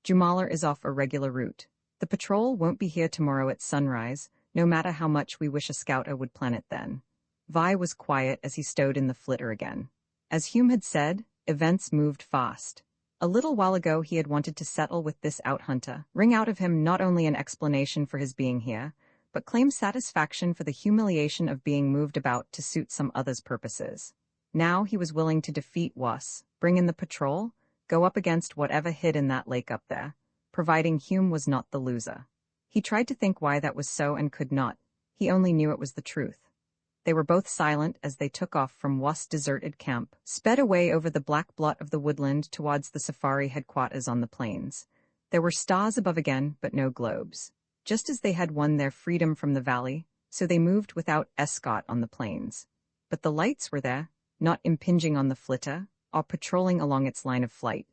Jumala is off a regular route. The patrol won't be here tomorrow at sunrise, no matter how much we wish a scouter would plan it then." Vi was quiet as he stowed in the flitter again. As Hume had said, events moved fast. A little while ago he had wanted to settle with this out-hunter, wring out of him not only an explanation for his being here, but claim satisfaction for the humiliation of being moved about to suit some other's purposes. Now he was willing to defeat Wass, bring in the patrol, go up against whatever hid in that lake up there, providing Hume was not the loser. He tried to think why that was so and could not. He only knew it was the truth. They were both silent as they took off from Wass' deserted camp, sped away over the black blot of the woodland towards the safari headquarters on the plains. There were stars above again, but no globes. Just as they had won their freedom from the valley, so they moved without escort on the plains. But the lights were there, not impinging on the flitter, or patrolling along its line of flight.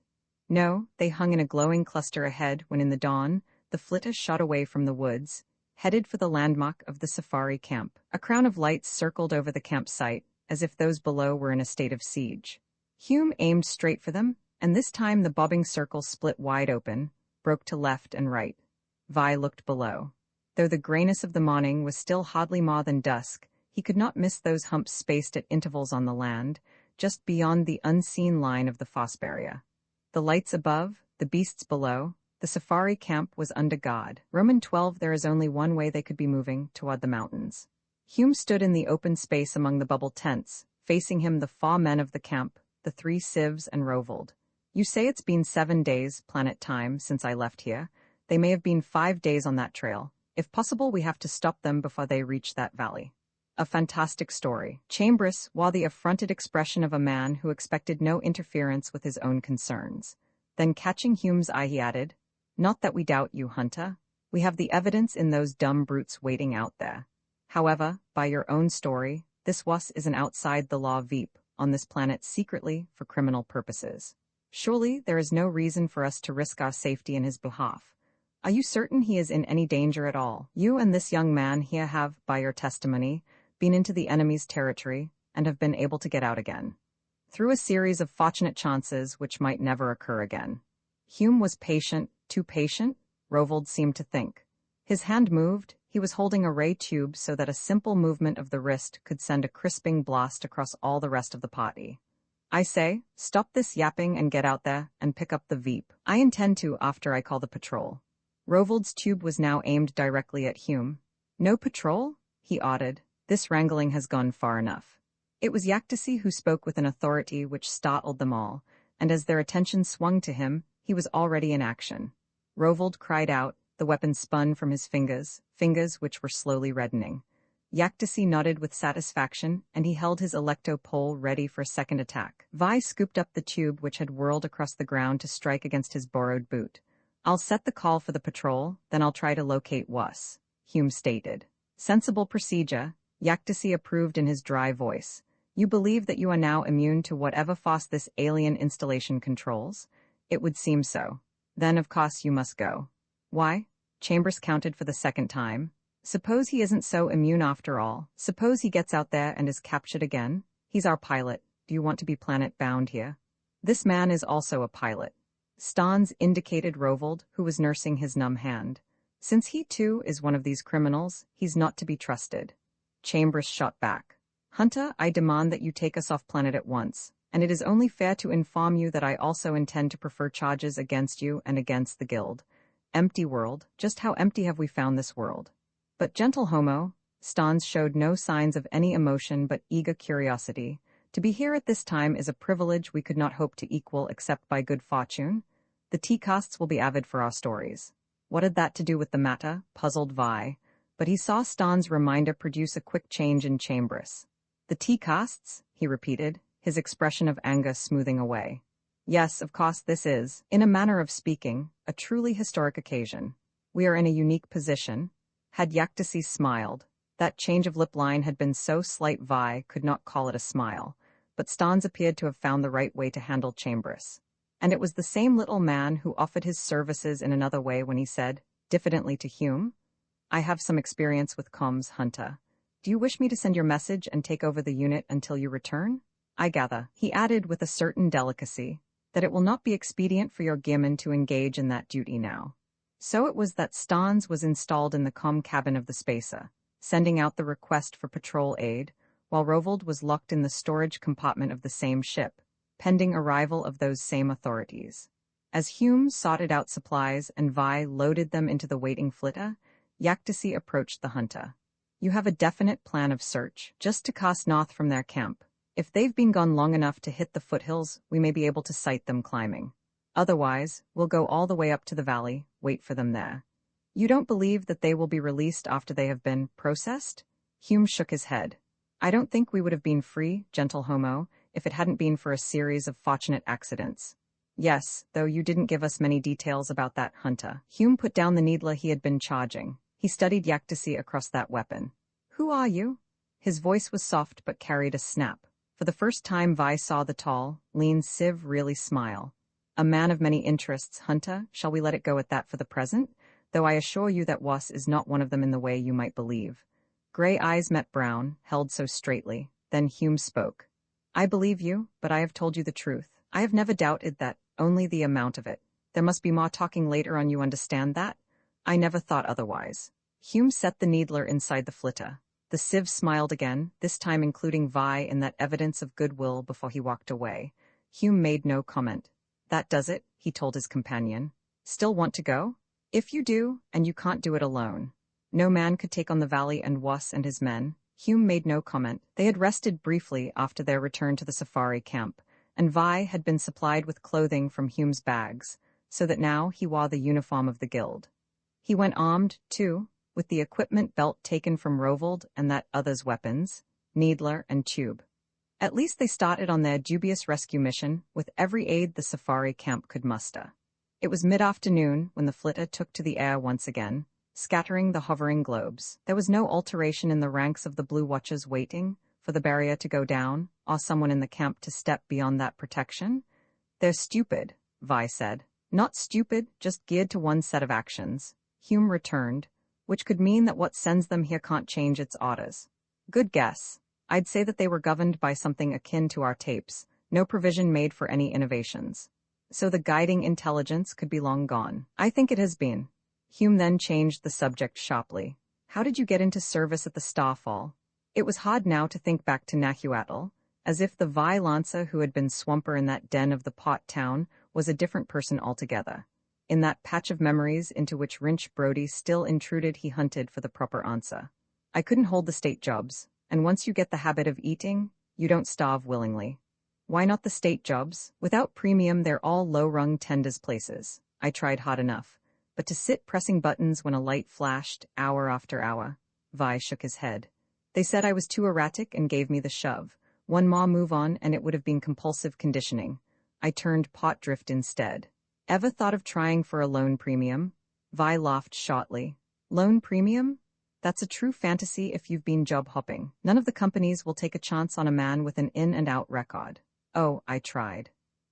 No, they hung in a glowing cluster ahead when in the dawn, the flitter shot away from the woods, headed for the landmark of the safari camp. A crown of lights circled over the campsite, as if those below were in a state of siege. Hume aimed straight for them, and this time the bobbing circle split wide open, broke to left and right. Vi looked below. Though the grayness of the morning was still hardly more than dusk, he could not miss those humps spaced at intervals on the land, just beyond the unseen line of the foss barrier. The lights above, the beasts below, the safari camp was under guard. Roman 12 There is only one way they could be moving, toward the mountains. Hume stood in the open space among the bubble tents, facing him the 4 men of the camp, the 3 civs and Rovold. "You say it's been 7 days, planet time, since I left here. They may have been 5 days on that trail. If possible, we have to stop them before they reach that valley." A fantastic story. Chambers wore the affronted expression of a man who expected no interference with his own concerns. Then catching Hume's eye he added, "Not that we doubt you, Hunter. We have the evidence in those dumb brutes waiting out there. However, by your own story, this Wass is an outside-the-law Veep, on this planet secretly for criminal purposes. Surely there is no reason for us to risk our safety in his behalf. Are you certain he is in any danger at all? You and this young man here have, by your testimony, been into the enemy's territory and have been able to get out again, through a series of fortunate chances which might never occur again." Hume was patient, too patient, Rovold seemed to think. His hand moved, he was holding a ray tube so that a simple movement of the wrist could send a crisping blast across all the rest of the party. "I say, stop this yapping and get out there and pick up the Veep. I intend to after I call the patrol." Rovold's tube was now aimed directly at Hume. "No patrol?" he auded. "This wrangling has gone far enough." It was Yaktasi who spoke with an authority which startled them all, and as their attention swung to him, he was already in action. Rovold cried out, the weapon spun from his fingers which were slowly reddening. Yaktasi nodded with satisfaction, and he held his electo pole ready for a second attack. Vi scooped up the tube which had whirled across the ground to strike against his borrowed boot. "I'll set the call for the patrol, then I'll try to locate Wass," Hume stated. "Sensible procedure," Yaktasi approved in his dry voice. "You believe that you are now immune to whatever force this alien installation controls? It would seem so. Then, of course, you must go." "Why?" Chambers counted for the second time. "Suppose he isn't so immune after all. Suppose he gets out there and is captured again? He's our pilot. Do you want to be planet-bound here?" "This man is also a pilot." Stans indicated Rovold, who was nursing his numb hand. "Since he, too, is one of these criminals, he's not to be trusted." Chambers shot back. Hunter, I demand that you take us off planet at once, and it is only fair to inform you that I also intend to prefer charges against you and against the guild. Empty world, just how empty have we found this world? But gentle homo, Stans showed no signs of any emotion but eager curiosity. To be here at this time is a privilege we could not hope to equal except by good fortune. The tea-casts will be avid for our stories. What had that to do with the matter? Puzzled Vi. But he saw Stans' reminder produce a quick change in Chambers. The tea-casts, he repeated, his expression of anger smoothing away. Yes, of course this is, in a manner of speaking, a truly historic occasion. We are in a unique position. Had Yaktasi smiled. That change of lip line had been so slight Vi could not call it a smile, but Stans appeared to have found the right way to handle Chambers. And it was the same little man who offered his services in another way when he said, diffidently to Hume, I have some experience with comms, Hunter. Do you wish me to send your message and take over the unit until you return? I gather, he added with a certain delicacy, that it will not be expedient for your gearman to engage in that duty now. So it was that Stans was installed in the comm cabin of the Spacer, sending out the request for patrol aid, while Rovold was locked in the storage compartment of the same ship, pending arrival of those same authorities. As Hume sorted out supplies and Vi loaded them into the waiting flitter, Yaktasi approached the Hunter. You have a definite plan of search, just to cast north from their camp. If they've been gone long enough to hit the foothills, we may be able to sight them climbing. Otherwise, we'll go all the way up to the valley, wait for them there. You don't believe that they will be released after they have been processed? Hume shook his head. I don't think we would have been free, gentle homo, if it hadn't been for a series of fortunate accidents. Yes, though you didn't give us many details about that, Hunter. Hume put down the needler he had been charging. He studied Yaktasi across that weapon. Who are you? His voice was soft but carried a snap. For the first time Vi saw the tall, lean Civ really smile. A man of many interests, Hunter, shall we let it go at that for the present? Though I assure you that Was is not one of them in the way you might believe. Gray eyes met brown, held so straightly. Then Hume spoke. I believe you, but I have told you the truth. I have never doubted that, only the amount of it. There must be more talking later on, you understand that? I never thought otherwise. Hume set the needler inside the flitter. The Civ smiled again, this time including Vi in that evidence of goodwill before he walked away. Hume made no comment. That does it, he told his companion. Still want to go? If you do, and you can't do it alone. No man could take on the valley and Was and his men. Hume made no comment. They had rested briefly after their return to the safari camp, and Vi had been supplied with clothing from Hume's bags, so that now he wore the uniform of the guild. He went armed, too, with the equipment belt taken from Rovold and that other's weapons, needler and tube. At least they started on their dubious rescue mission with every aid the safari camp could muster. It was mid-afternoon when the flitter took to the air once again, scattering the hovering globes. There was no alteration in the ranks of the Blue Watchers waiting for the barrier to go down, or someone in the camp to step beyond that protection. They're stupid, Vi said. Not stupid, just geared to one set of actions. Hume returned, which could mean that what sends them here can't change its orders. Good guess. I'd say that they were governed by something akin to our tapes, no provision made for any innovations. So the guiding intelligence could be long gone. I think it has been. Hume then changed the subject sharply. How did you get into service at the Starfall? It was hard now to think back to Nahuatl, as if the Vi Lancer who had been swamper in that den of the pot town was a different person altogether. In that patch of memories into which Wrinch Brody still intruded, he hunted for the proper answer. I couldn't hold the state jobs, and once you get the habit of eating, you don't starve willingly. Why not the state jobs? Without premium, they're all low-rung tendas places. I tried hard enough. But to sit pressing buttons when a light flashed, hour after hour. Vi shook his head. They said I was too erratic and gave me the shove. One more move on and it would have been compulsive conditioning. I turned pot drift instead. Ever thought of trying for a loan premium? Vi laughed shortly. Loan premium? That's a true fantasy if you've been job hopping. None of the companies will take a chance on a man with an in-and-out record. Oh, I tried.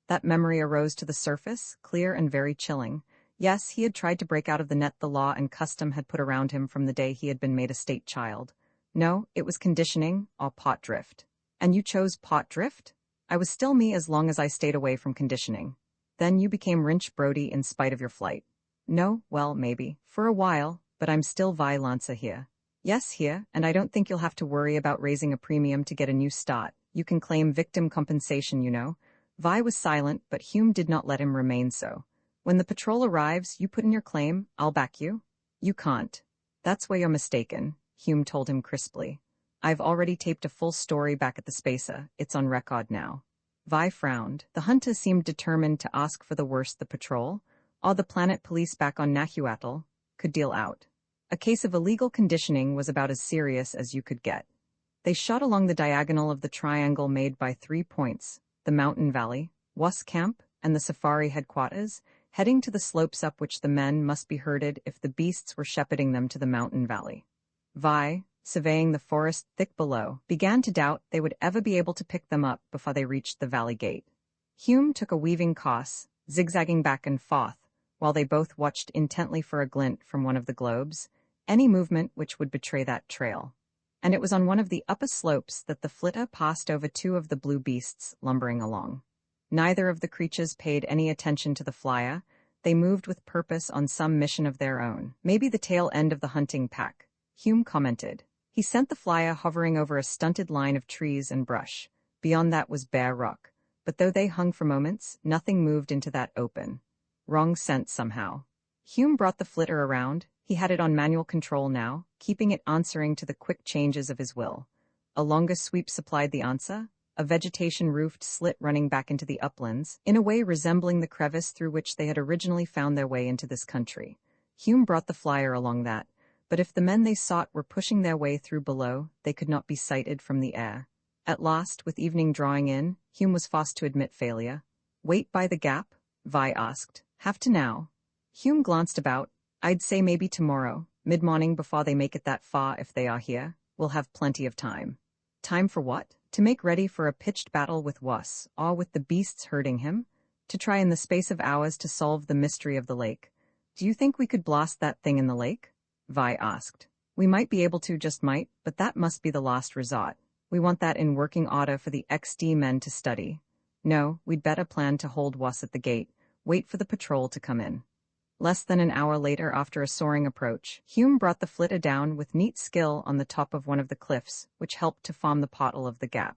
That memory arose to the surface, clear and very chilling. Yes, he had tried to break out of the net the law and custom had put around him from the day he had been made a state child. No, it was conditioning, or pot drift. And you chose pot drift? I was still me as long as I stayed away from conditioning. Then you became Wrinch Brody in spite of your flight. No, well, maybe. For a while, but I'm still Vi Lancer here. Yes, here, and I don't think you'll have to worry about raising a premium to get a new start. You can claim victim compensation, you know. Vi was silent, but Hume did not let him remain so. When the patrol arrives, you put in your claim, I'll back you. You can't. That's where you're mistaken, Hume told him crisply. I've already taped a full story back at the Spacer. It's on record now. Vi frowned. The hunter seemed determined to ask for the worst the patrol, or the planet police back on Nahuatl, could deal out. A case of illegal conditioning was about as serious as you could get. They shot along the diagonal of the triangle made by 3 points, the mountain valley, Was Camp, and the safari headquarters, heading to the slopes up which the men must be herded if the beasts were shepherding them to the mountain valley. Vi, surveying the forest thick below, began to doubt they would ever be able to pick them up before they reached the valley gate. Hume took a weaving course, zigzagging back and forth, while they both watched intently for a glint from one of the globes, any movement which would betray that trail. And it was on one of the upper slopes that the flitter passed over 2 of the blue beasts lumbering along. Neither of the creatures paid any attention to the flyer. They moved with purpose on some mission of their own. Maybe the tail end of the hunting pack, Hume commented. He sent the flyer hovering over a stunted line of trees and brush. Beyond that was bare rock. But though they hung for moments, nothing moved into that open. Wrong scent somehow. Hume brought the flitter around. He had it on manual control now, keeping it answering to the quick changes of his will. A longer sweep supplied the answer, a vegetation-roofed slit running back into the uplands, in a way resembling the crevice through which they had originally found their way into this country. Hume brought the flyer along that, but if the men they sought were pushing their way through below, they could not be sighted from the air. At last, with evening drawing in, Hume was forced to admit failure. Wait by the gap? Vi asked. Have to now. Hume glanced about. I'd say maybe tomorrow, mid-morning before they make it that far if they are here. We'll have plenty of time. Time for what? To make ready for a pitched battle with Was, or with the beasts herding him? To try in the space of hours to solve the mystery of the lake. Do you think we could blast that thing in the lake? Vi asked. We might be able to, just might, but that must be the last resort. We want that in working order for the XD men to study. No, we'd better plan to hold Was at the gate, wait for the patrol to come in. Less than an hour later, after a soaring approach, Hume brought the flitter down with neat skill on the top of one of the cliffs, which helped to form the portal of the gap.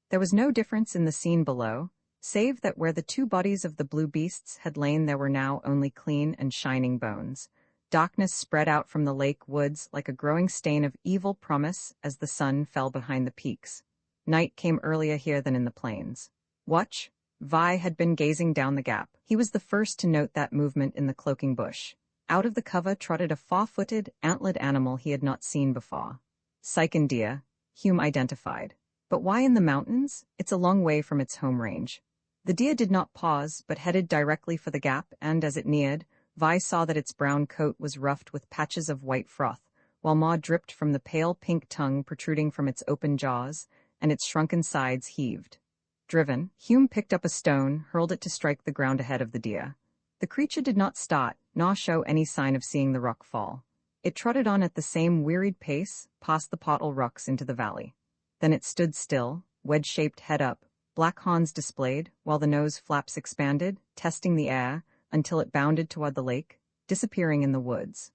There was no difference in the scene below, save that where the 2 bodies of the blue beasts had lain there were now only clean and shining bones. Darkness spread out from the lake woods like a growing stain of evil promise as the sun fell behind the peaks. Night came earlier here than in the plains. Watch. Vi had been gazing down the gap. He was the first to note that movement in the cloaking bush. Out of the cover trotted a 4-footed, antlered animal he had not seen before. Sycan deer, Hume identified. But why in the mountains? It's a long way from its home range. The deer did not pause, but headed directly for the gap, and as it neared, Vi saw that its brown coat was ruffed with patches of white froth, while maw dripped from the pale pink tongue protruding from its open jaws, and its shrunken sides heaved. Driven, Hume picked up a stone, hurled it to strike the ground ahead of the deer. The creature did not start, nor show any sign of seeing the rock fall. It trotted on at the same wearied pace, past the pottle rocks into the valley. Then it stood still, wedge-shaped head up, black horns displayed, while the nose flaps expanded, testing the air, until it bounded toward the lake, disappearing in the woods.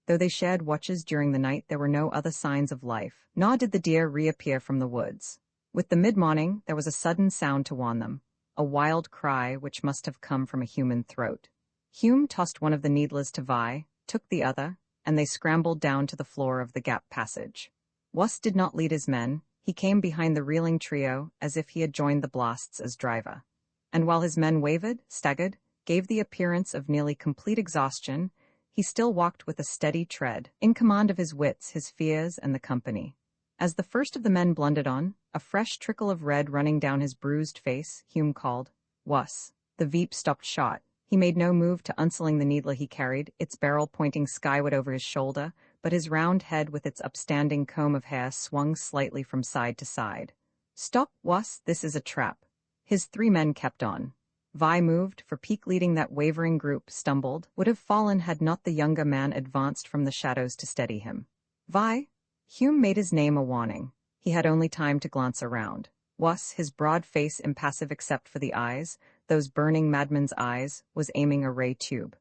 Though they shared watches during the night, there were no other signs of life, nor did the deer reappear from the woods. With the mid-morning, there was a sudden sound to warn them, a wild cry which must have come from a human throat. Hume tossed one of the needlers to Vi, took the other, and they scrambled down to the floor of the gap passage. Was did not lead his men. He came behind the reeling trio as if he had joined the blasts as driver. And while his men wavered, staggered, gave the appearance of nearly complete exhaustion, he still walked with a steady tread, in command of his wits, his fears, and the company. As the first of the men blundered on, a fresh trickle of red running down his bruised face, Hume called, "Was." The Veep stopped short. He made no move to unseling the needler he carried, its barrel pointing skyward over his shoulder, but his round head with its upstanding comb of hair swung slightly from side to side. "Stop, Was, this is a trap." His 3 men kept on. Vi moved, for Peak leading that wavering group, stumbled, would have fallen had not the younger man advanced from the shadows to steady him. "Vi?" Hume made his name a warning. He had only time to glance around. Was, his broad face impassive except for the eyes, those burning madman's eyes, was aiming a ray tube.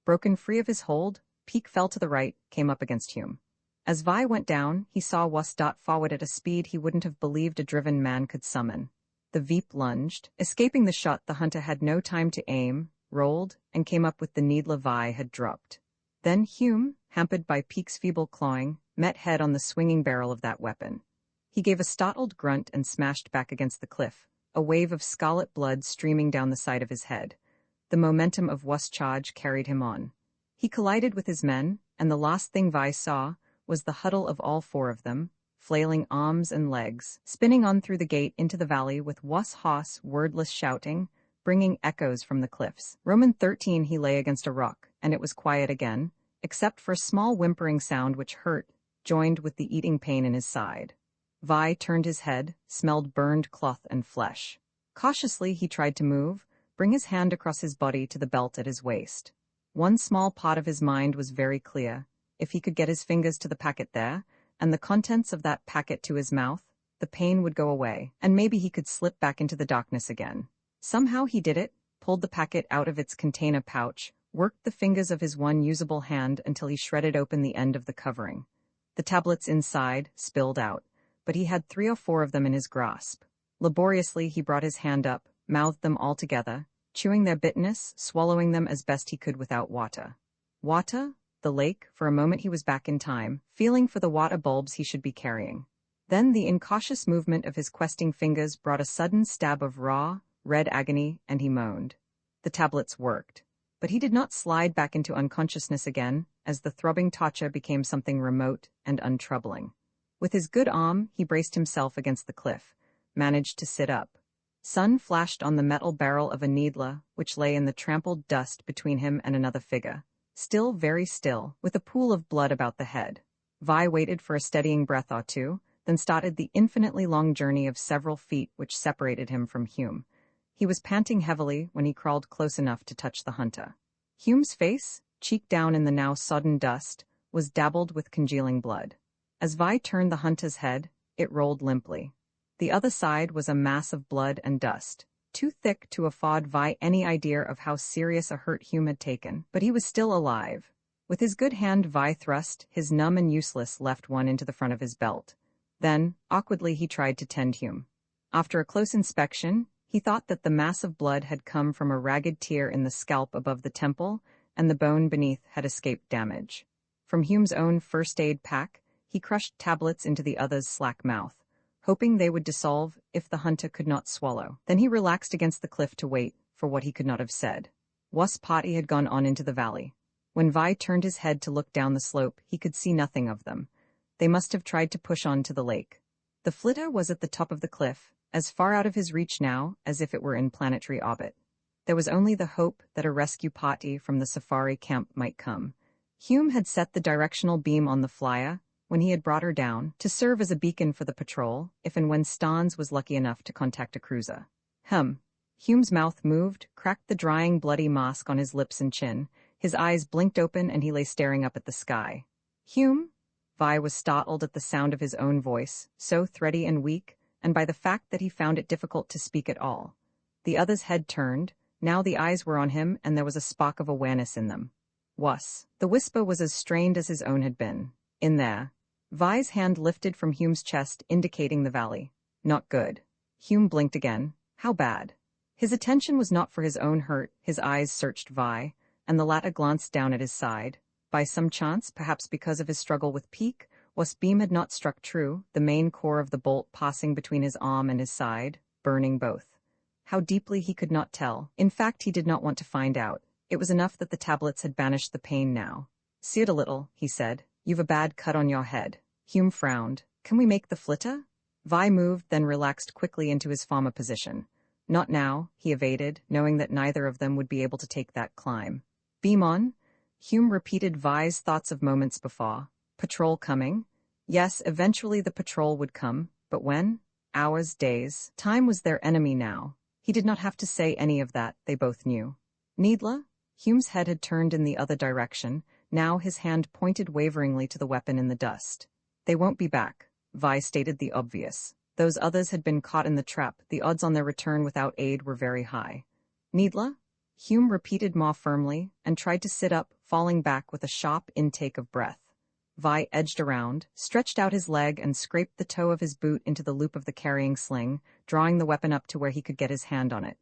Broken free of his hold, Peak fell to the right, came up against Hume. As Vi went down, he saw Was dot forward at a speed he wouldn't have believed a driven man could summon. The Veep lunged. Escaping the shot, the hunter had no time to aim, rolled, and came up with the needler Vi had dropped. Then Hume, hampered by Peake's feeble clawing, met head on the swinging barrel of that weapon. He gave a startled grunt and smashed back against the cliff, a wave of scarlet blood streaming down the side of his head. The momentum of Was' charge carried him on. He collided with his men, and the last thing Vi saw was the huddle of all four of them, flailing arms and legs, spinning on through the gate into the valley with Was Hoss wordless shouting, bringing echoes from the cliffs. Roman 13 he lay against a rock, and it was quiet again, except for a small whimpering sound which hurt, joined with the eating pain in his side. Vi turned his head, smelled burned cloth and flesh. Cautiously he tried to move, bring his hand across his body to the belt at his waist. One small part of his mind was very clear. If he could get his fingers to the packet there, and the contents of that packet to his mouth, the pain would go away, and maybe he could slip back into the darkness again. Somehow he did it, pulled the packet out of its container pouch, worked the fingers of his one usable hand until he shredded open the end of the covering. The tablets inside spilled out, but he had 3 or 4 of them in his grasp. Laboriously he brought his hand up, mouthed them all together, chewing their bitterness, swallowing them as best he could without water. Water? The lake? For a moment he was back in time, feeling for the water bulbs he should be carrying. Then the incautious movement of his questing fingers brought a sudden stab of raw, red agony, and he moaned. The tablets worked. But he did not slide back into unconsciousness again, as the throbbing torture became something remote and untroubling. With his good arm, he braced himself against the cliff, managed to sit up. Sun flashed on the metal barrel of a needler, which lay in the trampled dust between him and another figure, still very still, with a pool of blood about the head. Vi waited for a steadying breath or two, then started the infinitely long journey of several feet which separated him from Hume. He was panting heavily when he crawled close enough to touch the hunter. Hume's face, cheek down in the now sodden dust, was dabbled with congealing blood. As Vi turned the hunter's head, it rolled limply. The other side was a mass of blood and dust, too thick to afford Vi any idea of how serious a hurt Hume had taken, but he was still alive. With his good hand Vi thrust his numb and useless left one into the front of his belt. Then, awkwardly he tried to tend Hume. After a close inspection, he thought that the mass of blood had come from a ragged tear in the scalp above the temple, and the bone beneath had escaped damage. From Hume's own first aid pack, he crushed tablets into the other's slack mouth, hoping they would dissolve if the hunter could not swallow. Then he relaxed against the cliff to wait for what he could not have said. Was' party had gone on into the valley. When Vi turned his head to look down the slope, he could see nothing of them. They must have tried to push on to the lake. The flitter was at the top of the cliff, as far out of his reach now as if it were in planetary orbit. There was only the hope that a rescue party from the safari camp might come. Hume had set the directional beam on the flyer, when he had brought her down, to serve as a beacon for the patrol, if and when Stans was lucky enough to contact a cruiser. Hume's mouth moved, cracked the drying bloody mask on his lips and chin, his eyes blinked open and he lay staring up at the sky. Hume? Vi was startled at the sound of his own voice, so thready and weak, and by the fact that he found it difficult to speak at all. The other's head turned, now the eyes were on him and there was a spark of awareness in them. Was. The whisper was as strained as his own had been. In there. Vi's hand lifted from Hume's chest, indicating the valley. Not good. Hume blinked again. How bad? His attention was not for his own hurt, his eyes searched Vi, and the latter glanced down at his side. By some chance, perhaps because of his struggle with Peake, Was' beam had not struck true, the main core of the bolt passing between his arm and his side, burning both. How deeply he could not tell. In fact, he did not want to find out. It was enough that the tablets had banished the pain now. See it a little, he said. You've a bad cut on your head. Hume frowned. Can we make the flitter? Vi moved, then relaxed quickly into his former position. Not now, he evaded, knowing that neither of them would be able to take that climb. Beam on? Hume repeated Vi's thoughts of moments before. Patrol coming? Yes, eventually the patrol would come, but when? Hours, days. Time was their enemy now. He did not have to say any of that, they both knew. Needler? Hume's head had turned in the other direction, now his hand pointed waveringly to the weapon in the dust. They won't be back, Vi stated the obvious. Those others had been caught in the trap, the odds on their return without aid were very high. Needler? Hume repeated more firmly, and tried to sit up, falling back with a sharp intake of breath. Vi edged around, stretched out his leg and scraped the toe of his boot into the loop of the carrying sling, drawing the weapon up to where he could get his hand on it.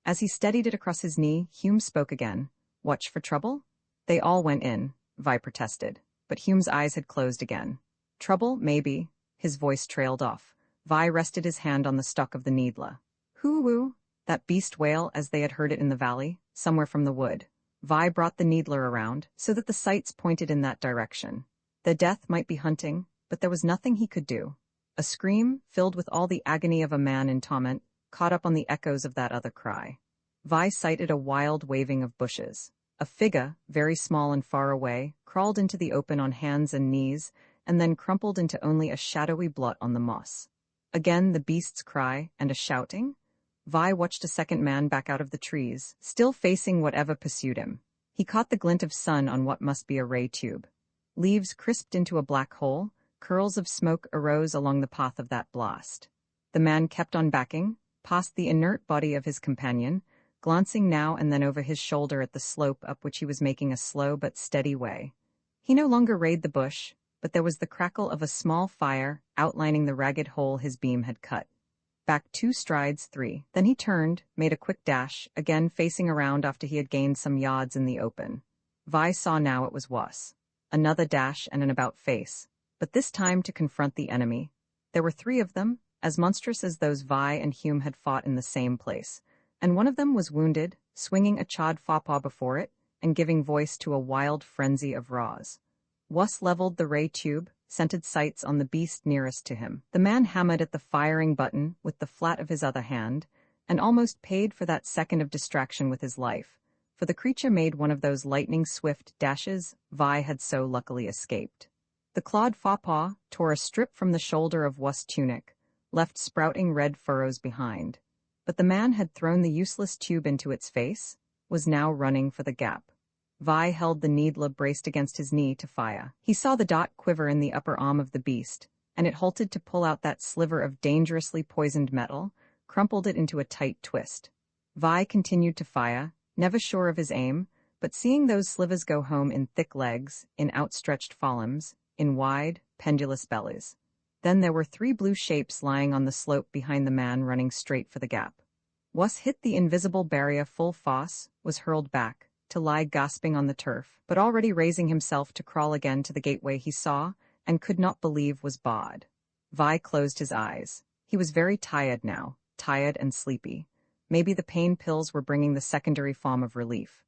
As he steadied it across his knee, Hume spoke again. "Watch for trouble?" "They all went in," Vi protested, but Hume's eyes had closed again. "Trouble, maybe." His voice trailed off. Vi rested his hand on the stock of the needler. "Hoo-woo," that beast wail as they had heard it in the valley, somewhere from the wood. Vi brought the needler around, so that the sights pointed in that direction. The death might be hunting, but there was nothing he could do. A scream, filled with all the agony of a man in torment, caught up on the echoes of that other cry. Vi sighted a wild waving of bushes. A figure, very small and far away, crawled into the open on hands and knees, and then crumpled into only a shadowy blot on the moss. Again the beast's cry, and a shouting? Vi watched a second man back out of the trees, still facing whatever pursued him. He caught the glint of sun on what must be a ray tube. Leaves crisped into a black hole, curls of smoke arose along the path of that blast. The man kept on backing, past the inert body of his companion, glancing now and then over his shoulder at the slope up which he was making a slow but steady way. He no longer rayed the bush, but there was the crackle of a small fire outlining the ragged hole his beam had cut. Back 2 strides, 3. Then he turned, made a quick dash, again facing around after he had gained some yards in the open. Vi saw now it was Was. Another dash and an about-face, but this time to confront the enemy. There were 3 of them, as monstrous as those Vi and Hume had fought in the same place, and one of them was wounded, swinging a charred faux-pas before it, and giving voice to a wild frenzy of roars. Was leveled the ray tube, scented sights on the beast nearest to him. The man hammered at the firing button with the flat of his other hand, and almost paid for that second of distraction with his life, for the creature made one of those lightning-swift dashes Vi had so luckily escaped. The clawed faux-pas tore a strip from the shoulder of Was' tunic, left sprouting red furrows behind. But the man had thrown the useless tube into its face, was now running for the gap. Vi held the needler braced against his knee to fire. He saw the dot quiver in the upper arm of the beast, and it halted to pull out that sliver of dangerously poisoned metal, crumpled it into a tight twist. Vi continued to fire, never sure of his aim, but seeing those slivers go home in thick legs, in outstretched falums, in wide, pendulous bellies. Then there were 3 blue shapes lying on the slope behind the man running straight for the gap. Was hit the invisible barrier full force, was hurled back, to lie gasping on the turf, but already raising himself to crawl again to the gateway he saw, and could not believe was barred. Vi closed his eyes. He was very tired now, tired and sleepy. Maybe the pain pills were bringing the secondary form of relief.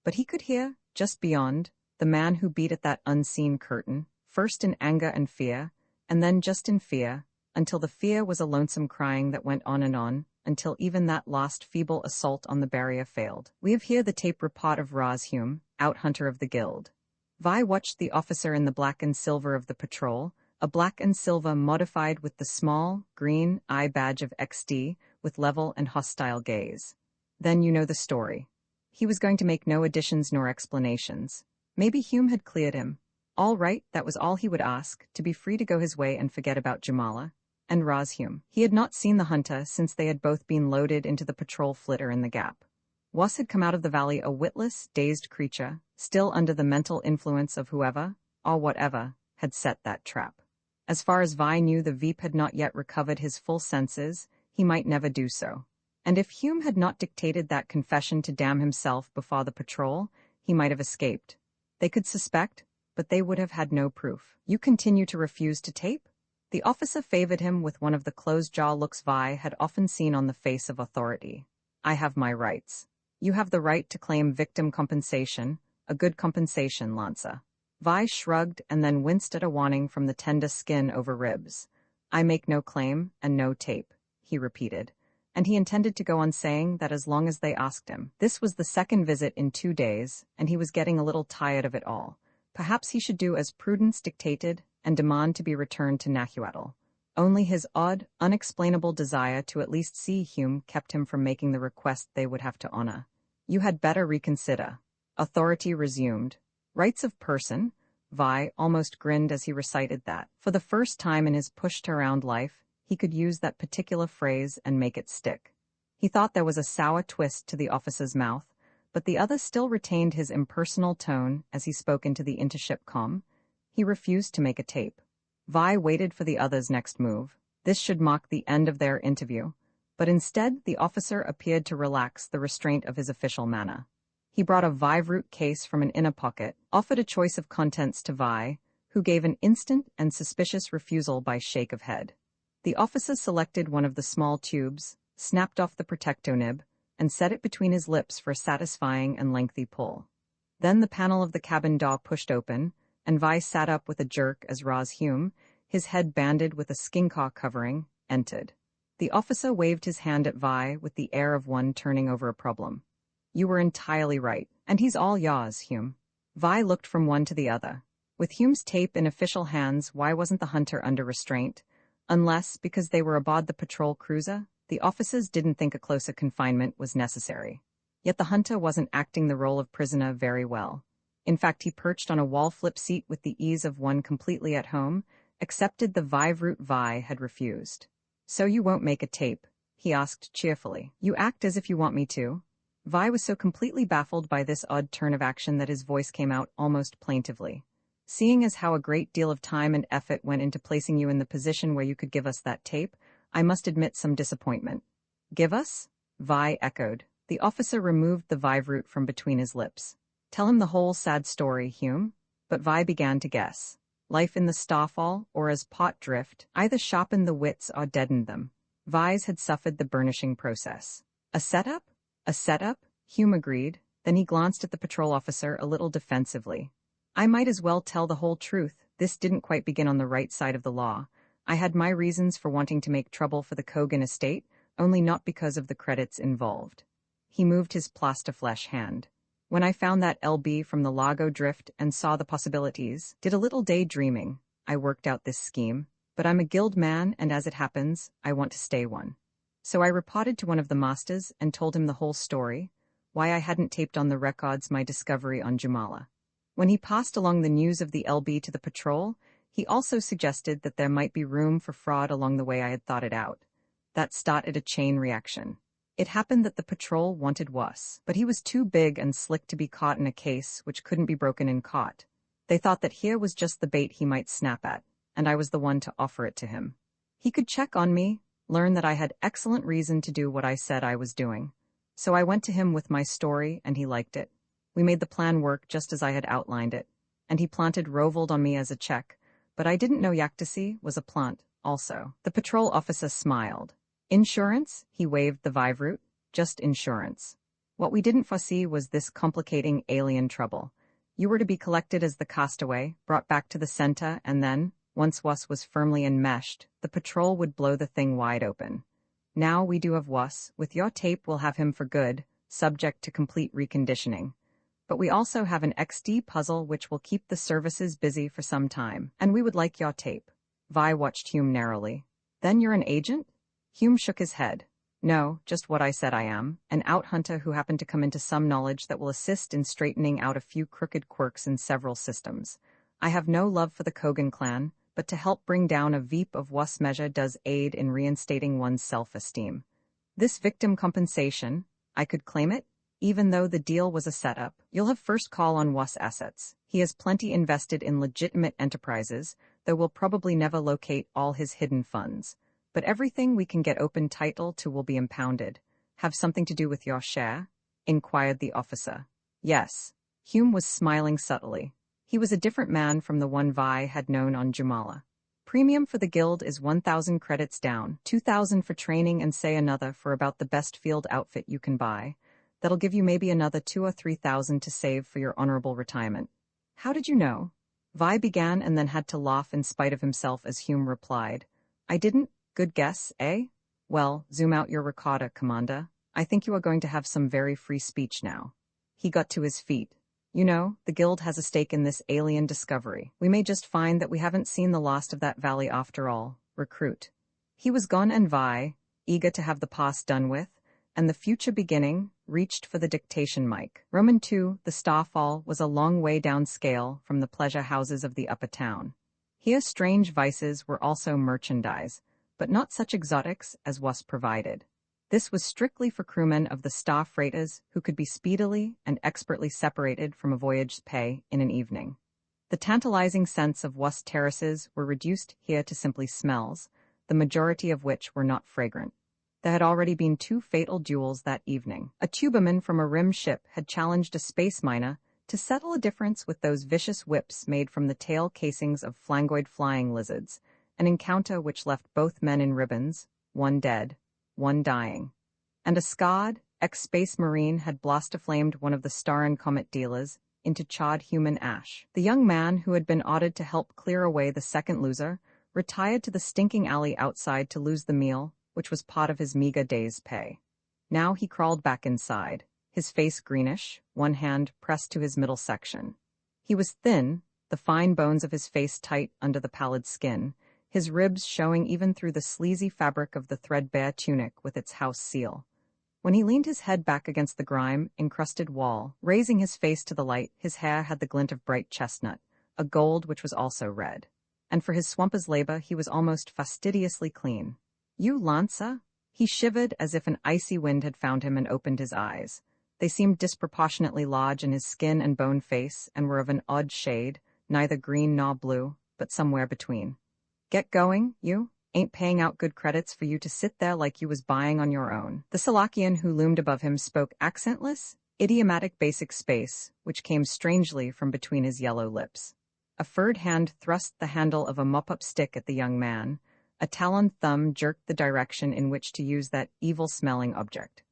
But he could hear, just beyond, the man who beat at that unseen curtain, first in anger and fear, and then just in fear, until the fear was a lonesome crying that went on, until even that last feeble assault on the barrier failed. We have here the tape report of Roz Hume, out-hunter of the guild. Vi watched the officer in the black and silver of the patrol, a black and silver modified with the small, green eye badge of XD, with level and hostile gaze. Then you know the story. He was going to make no additions nor explanations. Maybe Hume had cleared him. All right, that was all he would ask, to be free to go his way and forget about Jamala and Roz Hume. He had not seen the hunter since they had both been loaded into the patrol flitter in the gap. Was had come out of the valley a witless, dazed creature, still under the mental influence of whoever, or whatever, had set that trap. As far as Vi knew, the Veep had not yet recovered his full senses, he might never do so. And if Hume had not dictated that confession to damn himself before the patrol, he might have escaped. They could suspect, but they would have had no proof. You continue to refuse to tape? The officer favored him with one of the closed-jaw looks Vi had often seen on the face of authority. I have my rights. You have the right to claim victim compensation, a good compensation, Lanza. Vi shrugged and then winced at a warning from the tender skin over ribs. I make no claim and no tape, he repeated, and he intended to go on saying that as long as they asked him. This was the second visit in 2 days, and he was getting a little tired of it all. Perhaps he should do as prudence dictated and demand to be returned to Nahuatl. Only his odd, unexplainable desire to at least see Hume kept him from making the request they would have to honor. You had better reconsider. Authority resumed. Rights of person? Vi almost grinned as he recited that. For the first time in his pushed-around life, he could use that particular phrase and make it stick. He thought there was a sour twist to the officer's mouth, but the other still retained his impersonal tone as he spoke into the intership comm. He refused to make a tape. Vi waited for the other's next move. This should mark the end of their interview. But instead, the officer appeared to relax the restraint of his official manner. He brought a Vivroot case from an inner pocket, offered a choice of contents to Vi, who gave an instant and suspicious refusal by shake of head. The officer selected one of the small tubes, snapped off the protecto nib, and set it between his lips for a satisfying and lengthy pull. Then the panel of the cabin door pushed open, and Vi sat up with a jerk as Roz Hume, his head banded with a skin-caw covering, entered. The officer waved his hand at Vi with the air of one turning over a problem. "You were entirely right, and he's all yours, Hume." Vi looked from one to the other. With Hume's tape in official hands, why wasn't the hunter under restraint? Unless, because they were aboard the patrol cruiser, the officers didn't think a closer confinement was necessary. Yet the hunter wasn't acting the role of prisoner very well. In fact, he perched on a wall-flip seat with the ease of one completely at home, accepted the Vivroot Vi had refused. "So you won't make a tape?" he asked cheerfully. "You act as if you want me to." Vi was so completely baffled by this odd turn of action that his voice came out almost plaintively. "Seeing as how a great deal of time and effort went into placing you in the position where you could give us that tape, I must admit some disappointment." "Give us?" Vi echoed. The officer removed the Vivroot from between his lips. "Tell him the whole sad story, Hume." But Vi began to guess. Life in the starfall, or as pot drift, either sharpened the wits or deadened them. Vi's had suffered the burnishing process. "A setup?" "A setup," Hume agreed. Then he glanced at the patrol officer a little defensively. "I might as well tell the whole truth. This didn't quite begin on the right side of the law. I had my reasons for wanting to make trouble for the Kogan estate, only not because of the credits involved." He moved his plaster-flesh hand. "When I found that LB from the Lago Drift and saw the possibilities, did a little daydreaming, I worked out this scheme. But I'm a guild man, and as it happens, I want to stay one. So I reported to one of the masters and told him the whole story, why I hadn't taped on the records my discovery on Jumala. When he passed along the news of the LB to the patrol, he also suggested that there might be room for fraud along the way I had thought it out. That started a chain reaction. It happened that the patrol wanted Was, but he was too big and slick to be caught in a case which couldn't be broken and caught. They thought that here was just the bait he might snap at, and I was the one to offer it to him. He could check on me, learn that I had excellent reason to do what I said I was doing. So I went to him with my story, and he liked it. We made the plan work just as I had outlined it, and he planted Rovold on me as a check, but I didn't know Yaktasi was a plant, also." The patrol officer smiled. "Insurance?" He waved the Vivroot. "Just insurance. What we didn't foresee was this complicating alien trouble. You were to be collected as the castaway, brought back to the center, and then, once Was was firmly enmeshed, the patrol would blow the thing wide open. Now we do have Was. With your tape we'll have him for good, subject to complete reconditioning. But we also have an XD puzzle which will keep the services busy for some time, and we would like your tape." Vi watched Hume narrowly. "Then you're an agent?" Hume shook his head. "No, just what I said I am, an out-hunter who happened to come into some knowledge that will assist in straightening out a few crooked quirks in several systems. I have no love for the Kogan clan, but to help bring down a veep of Was measure does aid in reinstating one's self-esteem. This victim compensation, I could claim it, even though the deal was a setup. You'll have first call on Was assets. He has plenty invested in legitimate enterprises, though we'll probably never locate all his hidden funds. But everything we can get open title to will be impounded. Have something to do with your share?" inquired the officer. "Yes." Hume was smiling subtly. He was a different man from the one Vi had known on Jumala. "Premium for the guild is 1,000 credits down, 2,000 for training, and say another for about the best field outfit you can buy. That'll give you maybe another 2,000 or 3,000 to save for your honorable retirement." "How did you know?" Vi began and then had to laugh in spite of himself as Hume replied. "I didn't. Good guess, eh? Well, zoom out your recorder, Commander. I think you are going to have some very free speech now." He got to his feet. "You know, the guild has a stake in this alien discovery. We may just find that we haven't seen the last of that valley after all. Recruit." He was gone, and Vi, eager to have the past done with, and the future beginning, reached for the dictation mic. Roman II, the Starfall, was a long way down scale from the pleasure houses of the upper town. Here strange vices were also merchandise, but not such exotics as was provided. This was strictly for crewmen of the star freighters who could be speedily and expertly separated from a voyage's pay in an evening. The tantalizing scents of West terraces were reduced here to simply smells, the majority of which were not fragrant. There had already been 2 fatal duels that evening. A tuberman from a rim ship had challenged a space miner to settle a difference with those vicious whips made from the tail casings of flangoid flying lizards, an encounter which left both men in ribbons, one dead, one dying. And a scarred, ex-space marine had blast-flamed one of the Star and Comet dealers into charred human ash. The young man who had been ordered to help clear away the second loser retired to the stinking alley outside to lose the meal, which was part of his meager day's pay. Now he crawled back inside, his face greenish, one hand pressed to his middle section. He was thin, the fine bones of his face tight under the pallid skin, his ribs showing even through the sleazy fabric of the threadbare tunic with its house seal. When he leaned his head back against the grime-encrusted wall, raising his face to the light, his hair had the glint of bright chestnut, a gold which was also red. And for his swamper's labor he was almost fastidiously clean. "You, Lancer?" He shivered as if an icy wind had found him and opened his eyes. They seemed disproportionately large in his skin and bone face and were of an odd shade, neither green nor blue, but somewhere between. "Get going, you? Ain't paying out good credits for you to sit there like you was buying on your own." The Salakian who loomed above him spoke accentless, idiomatic basic space, which came strangely from between his yellow lips. A furred hand thrust the handle of a mop-up stick at the young man. A taloned thumb jerked the direction in which to use that evil-smelling object.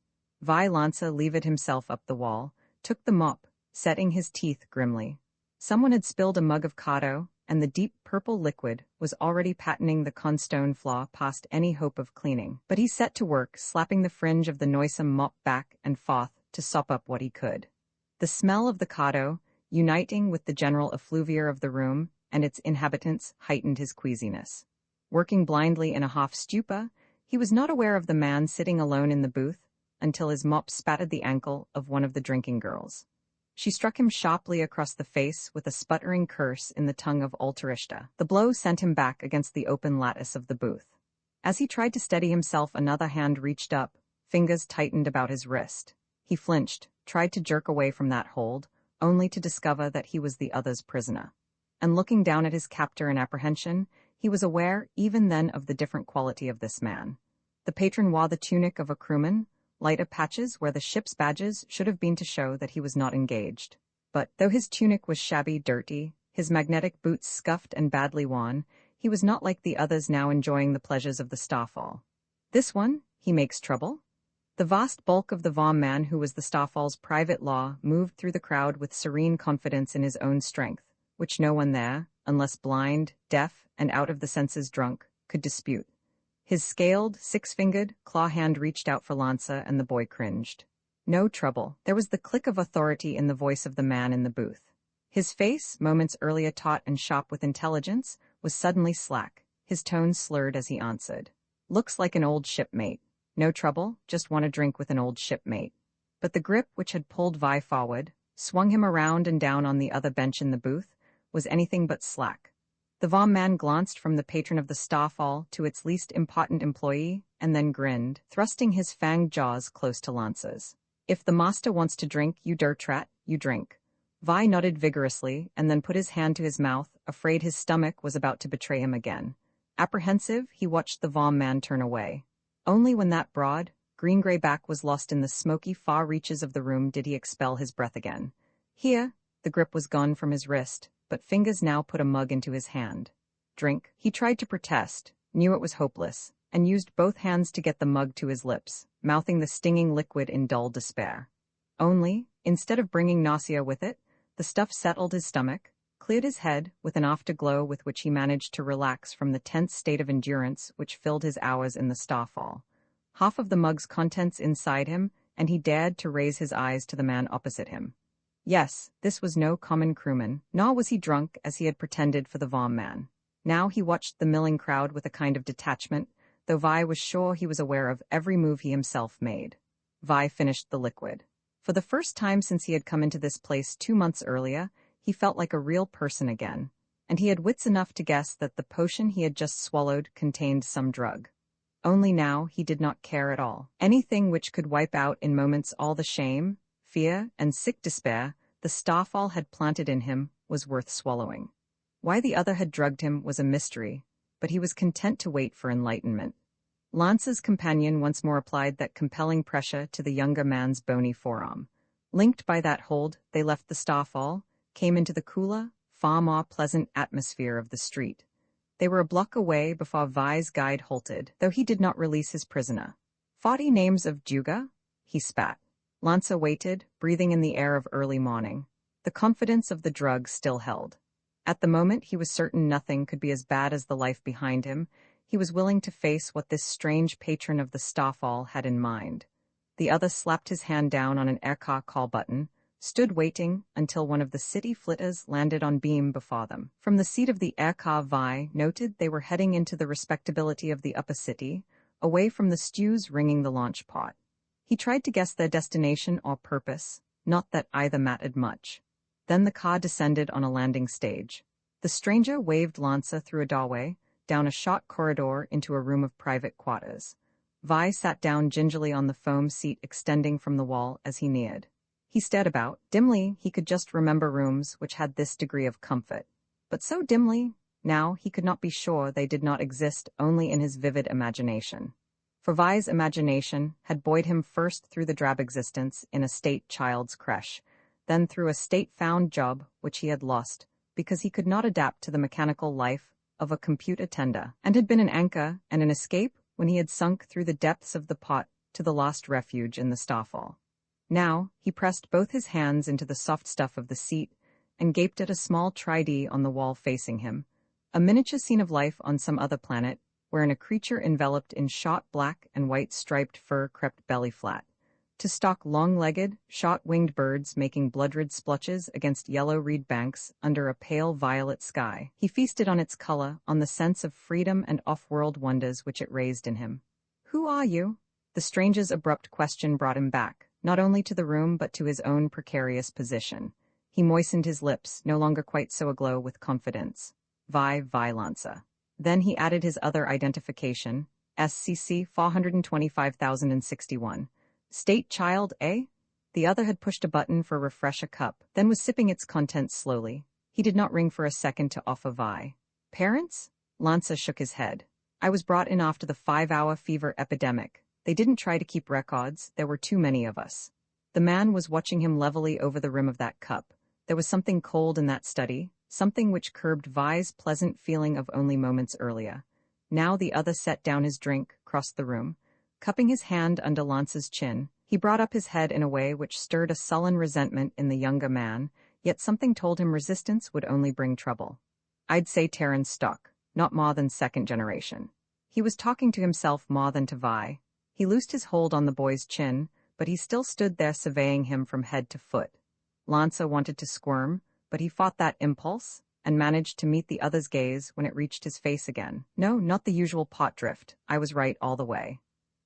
Vi Lancer levered himself up the wall, took the mop, setting his teeth grimly. Someone had spilled a mug of Kato, and the deep purple liquid was already pattening the constone floor past any hope of cleaning. But he set to work, slapping the fringe of the noisome mop back and forth to sop up what he could. The smell of the Kato, uniting with the general effluvia of the room and its inhabitants, heightened his queasiness. Working blindly in a half-stupor, he was not aware of the man sitting alone in the booth until his mop spattered the ankle of one of the drinking girls. She struck him sharply across the face with a sputtering curse in the tongue of Alterishta. The blow sent him back against the open lattice of the booth. As he tried to steady himself, another hand reached up, fingers tightened about his wrist. He flinched, tried to jerk away from that hold, only to discover that he was the other's prisoner. And looking down at his captor in apprehension, he was aware even then of the different quality of this man. The patron wore the tunic of a crewman, lighter patches where the ship's badges should have been to show that he was not engaged. But, though his tunic was shabby, dirty, his magnetic boots scuffed and badly worn, he was not like the others now enjoying the pleasures of the starfall. This one, he makes trouble? The vast bulk of the Vom man who was the starfall's private law moved through the crowd with serene confidence in his own strength, which no one there, unless blind, deaf, and out of the senses drunk, could dispute. His scaled, six-fingered, claw hand reached out for Lancer, and the boy cringed. No trouble. There was the click of authority in the voice of the man in the booth. His face, moments earlier taut and sharp with intelligence, was suddenly slack, his tone slurred as he answered. "Looks like an old shipmate. No trouble, just want a drink with an old shipmate." But the grip which had pulled Vi forward, swung him around and down on the other bench in the booth, was anything but slack. The Vom man glanced from the patron of the starfall to its least important employee, and then grinned, thrusting his fanged jaws close to Lancer's. "If the master wants to drink, you dirtrat, you drink." Vi nodded vigorously, and then put his hand to his mouth, afraid his stomach was about to betray him again. Apprehensive, he watched the Vom man turn away. Only when that broad, green-gray back was lost in the smoky far reaches of the room did he expel his breath again. Here, the grip was gone from his wrist, but fingers now put a mug into his hand. "Drink." He tried to protest, knew it was hopeless, and used both hands to get the mug to his lips, mouthing the stinging liquid in dull despair. Only, instead of bringing nausea with it, the stuff settled his stomach, cleared his head with an afterglow with which he managed to relax from the tense state of endurance which filled his hours in the starfall. Half of the mug's contents inside him, and he dared to raise his eyes to the man opposite him. Yes, this was no common crewman, nor was he drunk as he had pretended for the Vom man. Now he watched the milling crowd with a kind of detachment, though Vi was sure he was aware of every move he himself made. Vi finished the liquid. For the first time since he had come into this place 2 months earlier, he felt like a real person again, and he had wits enough to guess that the potion he had just swallowed contained some drug. Only now he did not care at all. Anything which could wipe out in moments all the shame, fear, and sick despair the starfall had planted in him was worth swallowing. Why the other had drugged him was a mystery, but he was content to wait for enlightenment. Lance's companion once more applied that compelling pressure to the younger man's bony forearm. Linked by that hold, they left the starfall, came into the cooler, far more pleasant atmosphere of the street. They were a block away before Vi's guide halted, though he did not release his prisoner. 40 names of Juga? He spat. Lance waited, breathing in the air of early morning. The confidence of the drug still held. At the moment he was certain nothing could be as bad as the life behind him. He was willing to face what this strange patron of the starfall had in mind. The other slapped his hand down on an aircar call button, stood waiting until one of the city flitters landed on beam before them. From the seat of the aircar, Vi noted they were heading into the respectability of the upper city, away from the stews ringing the launch pot. He tried to guess their destination or purpose, not that either mattered much. Then the car descended on a landing stage. The stranger waved Lance through a doorway, down a short corridor into a room of private quarters. Vi sat down gingerly on the foam seat extending from the wall as he neared. He stared about. Dimly, he could just remember rooms which had this degree of comfort. But so dimly, now he could not be sure they did not exist only in his vivid imagination. For Vi's imagination had buoyed him first through the drab existence in a state child's creche, then through a state-found job which he had lost because he could not adapt to the mechanical life of a compute attender, and had been an anchor and an escape when he had sunk through the depths of the pot to the lost refuge in the starfall. Now, he pressed both his hands into the soft stuff of the seat and gaped at a small 3D on the wall facing him, a miniature scene of life on some other planet, wherein a creature enveloped in shot black and white striped fur crept belly flat to stalk long-legged, short-winged birds making blood-red splotches against yellow reed banks under a pale violet sky. He feasted on its color, on the sense of freedom and off-world wonders which it raised in him. "Who are you?" The stranger's abrupt question brought him back, not only to the room but to his own precarious position. He moistened his lips, no longer quite so aglow with confidence. Vi Lance. Then he added his other identification, SCC 425,061. State child, eh? The other had pushed a button for refresh a cup, then was sipping its contents slowly. He did not ring for a second to offer Vi. Parents? Lance shook his head. I was brought in after the 5-hour fever epidemic. They didn't try to keep records, there were too many of us. The man was watching him levelly over the rim of that cup. There was something cold in that study, something which curbed Vi's pleasant feeling of only moments earlier. Now the other set down his drink, crossed the room. Cupping his hand under Lance's chin, he brought up his head in a way which stirred a sullen resentment in the younger man, yet something told him resistance would only bring trouble. I'd say Terran's stock, not more than second generation. He was talking to himself more than to Vi. He loosed his hold on the boy's chin, but he still stood there surveying him from head to foot. Lance wanted to squirm, but he fought that impulse, and managed to meet the other's gaze when it reached his face again. No, not the usual pot drift. I was right all the way.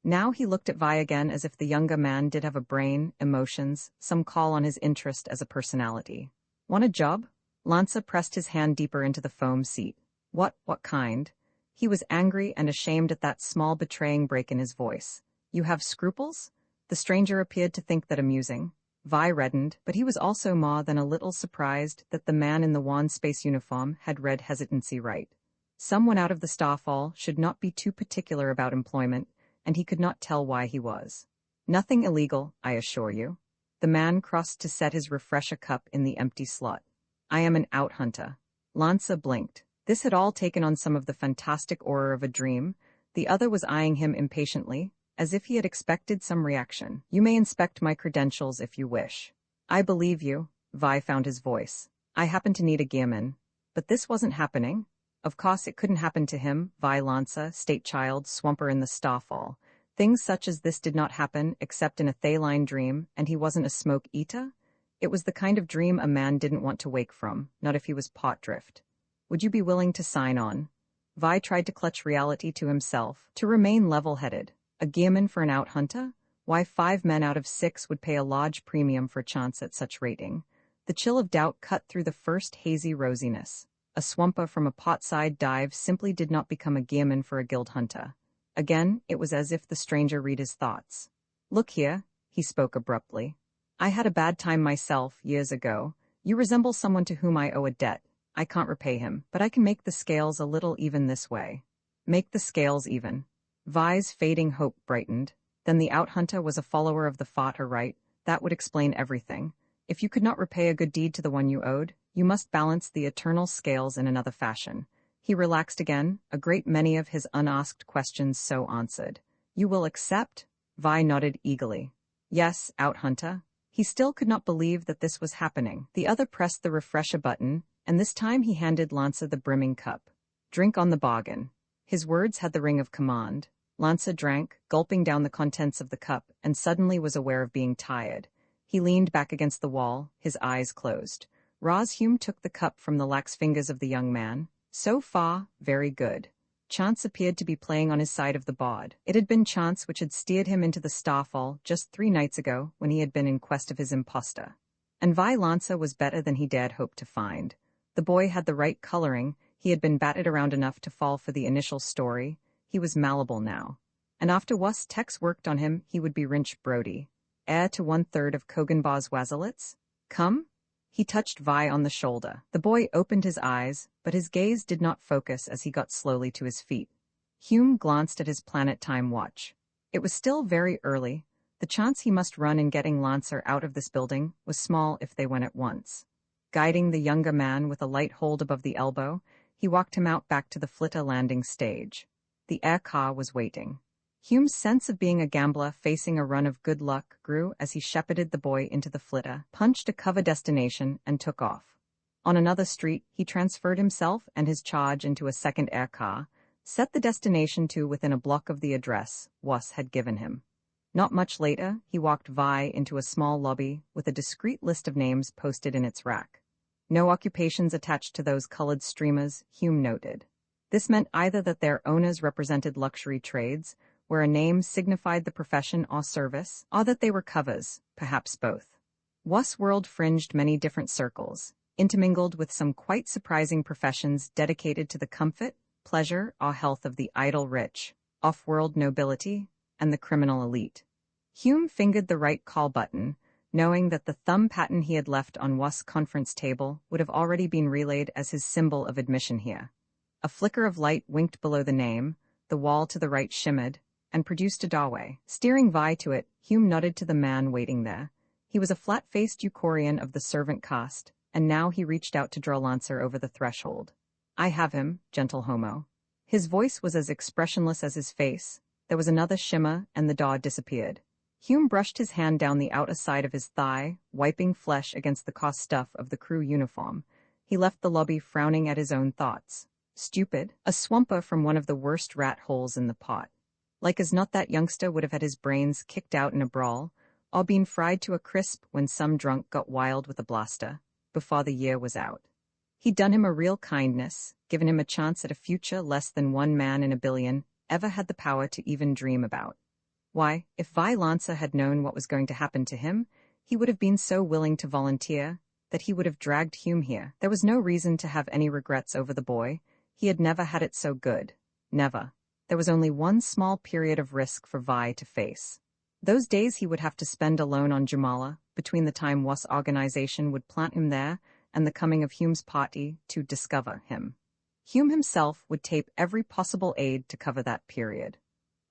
Now he looked at Vi again as if the younger man did have a brain, emotions, some call on his interest as a personality. Want a job? Lance pressed his hand deeper into the foam seat. What kind? He was angry and ashamed at that small betraying break in his voice. You have scruples? The stranger appeared to think that amusing. Vi reddened, but he was also more than a little surprised that the man in the wan space uniform had read hesitancy right. Someone out of the starfall should not be too particular about employment, and he could not tell why he was. Nothing illegal, I assure you. The man crossed to set his refresher cup in the empty slot. I am an out-hunter. Lance blinked. This had all taken on some of the fantastic aura of a dream. The other was eyeing him impatiently, as if he had expected some reaction. You may inspect my credentials if you wish. I believe you. Vi found his voice. I happen to need a gearman. But this wasn't happening. Of course it couldn't happen to him, Vi Lance, state child, swamper in the starfall. Things such as this did not happen except in a Thaline dream, and he wasn't a smoke eater? It was the kind of dream a man didn't want to wake from, not if he was pot drift. Would you be willing to sign on? Vi tried to clutch reality to himself, to remain level-headed. A gearman for an out-hunter? Why 5 men out of 6 would pay a large premium for a chance at such rating. The chill of doubt cut through the first hazy rosiness. A swamper from a pot-side dive simply did not become a gearman for a guild hunter. Again, it was as if the stranger read his thoughts. Look here, he spoke abruptly. I had a bad time myself, years ago. You resemble someone to whom I owe a debt. I can't repay him, but I can make the scales a little even this way. Make the scales even. Vi's fading hope brightened. Then the out-hunter was a follower of the Fata right. That would explain everything. If you could not repay a good deed to the one you owed, you must balance the eternal scales in another fashion. He relaxed again, a great many of his unasked questions so answered. You will accept? Vi nodded eagerly. Yes, out-hunter. He still could not believe that this was happening. The other pressed the refresher button, and this time he handed Lancer the brimming cup. Drink on the bargain. His words had the ring of command. Lancer drank, gulping down the contents of the cup, and suddenly was aware of being tired. He leaned back against the wall, his eyes closed. Hume took the cup from the lax fingers of the young man. So far, very good. Chance appeared to be playing on his side of the board. It had been chance which had steered him into the starfall just 3 nights ago when he had been in quest of his impostor. And Vi Lancer was better than he dared hope to find. The boy had the right coloring, he had been batted around enough to fall for the initial story, he was malleable now. And after was Tex worked on him, he would be Wrinch Brody, heir to 1/3 of Koganbar's Wazalits. Come? He touched Vi on the shoulder. The boy opened his eyes, but his gaze did not focus as he got slowly to his feet. Hume glanced at his planet time watch. It was still very early. The chance he must run in getting Lancer out of this building was small if they went at once. Guiding the younger man with a light hold above the elbow, he walked him out back to the Flitter landing stage. The air car was waiting. Hume's sense of being a gambler facing a run of good luck grew as he shepherded the boy into the Flitter, punched a cover destination, and took off. On another street, he transferred himself and his charge into a second air car, set the destination to within a block of the address Was had given him. Not much later, he walked Vi into a small lobby with a discreet list of names posted in its rack. No occupations attached to those colored streamers, Hume noted. This meant either that their owners represented luxury trades, where a name signified the profession or service, or that they were covers, perhaps both. Was world fringed many different circles, intermingled with some quite surprising professions dedicated to the comfort, pleasure, or health of the idle rich, off-world nobility, and the criminal elite. Hume fingered the right call button, knowing that the thumb pattern he had left on Was' conference table would have already been relayed as his symbol of admission here. A flicker of light winked below the name, the wall to the right shimmered, and produced a doorway. Steering Vi to it, Hume nodded to the man waiting there. He was a flat-faced Euchorian of the servant caste, and now he reached out to draw Lancer over the threshold. I have him, gentle homo. His voice was as expressionless as his face. There was another shimmer, and the door disappeared. Hume brushed his hand down the outer side of his thigh, wiping flesh against the cost stuff of the crew uniform. He left the lobby frowning at his own thoughts. Stupid, a swamper from one of the worst rat holes in the pot. Like as not that youngster would have had his brains kicked out in a brawl, or been fried to a crisp when some drunk got wild with a blaster, before the year was out. He'd done him a real kindness, given him a chance at a future less than 1 man in a billion ever had the power to even dream about. Why, if Vi Lancer had known what was going to happen to him, he would have been so willing to volunteer that he would have dragged Hume here. There was no reason to have any regrets over the boy. He had never had it so good. Never. There was only one small period of risk for Vi to face. Those days he would have to spend alone on Jamala, between the time Was' organization would plant him there and the coming of Hume's party to discover him. Hume himself would tape every possible aid to cover that period.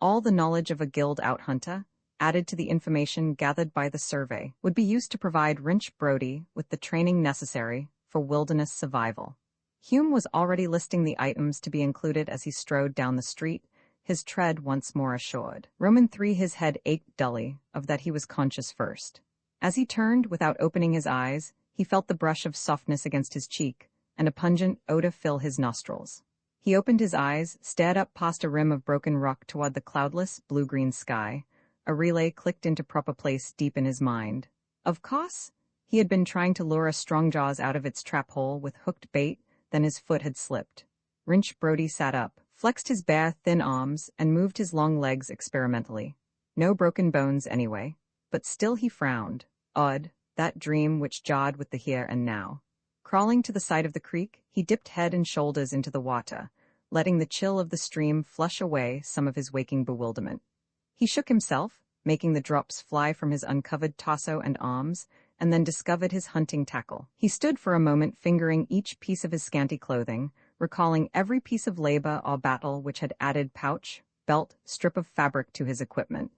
All the knowledge of a guild out-hunter, added to the information gathered by the survey, would be used to provide Wrinch Brody with the training necessary for wilderness survival. Hume was already listing the items to be included as he strode down the street, his tread once more assured. Roman 3 his head ached dully, of that he was conscious first. As he turned without opening his eyes, he felt the brush of softness against his cheek, and a pungent odor fill his nostrils. He opened his eyes, stared up past a rim of broken rock toward the cloudless, blue-green sky. A relay clicked into proper place deep in his mind. Of course, he had been trying to lure a Strongjaws out of its trap hole with hooked bait, then his foot had slipped. Wrinch Brody sat up, flexed his bare, thin arms, and moved his long legs experimentally. No broken bones, anyway. But still he frowned. Odd, that dream which jawed with the here and now. Crawling to the side of the creek, he dipped head and shoulders into the water, letting the chill of the stream flush away some of his waking bewilderment. He shook himself, making the drops fly from his uncovered torso and arms, and then discovered his hunting tackle. He stood for a moment fingering each piece of his scanty clothing, recalling every piece of labor or battle which had added pouch, belt, strip of fabric to his equipment.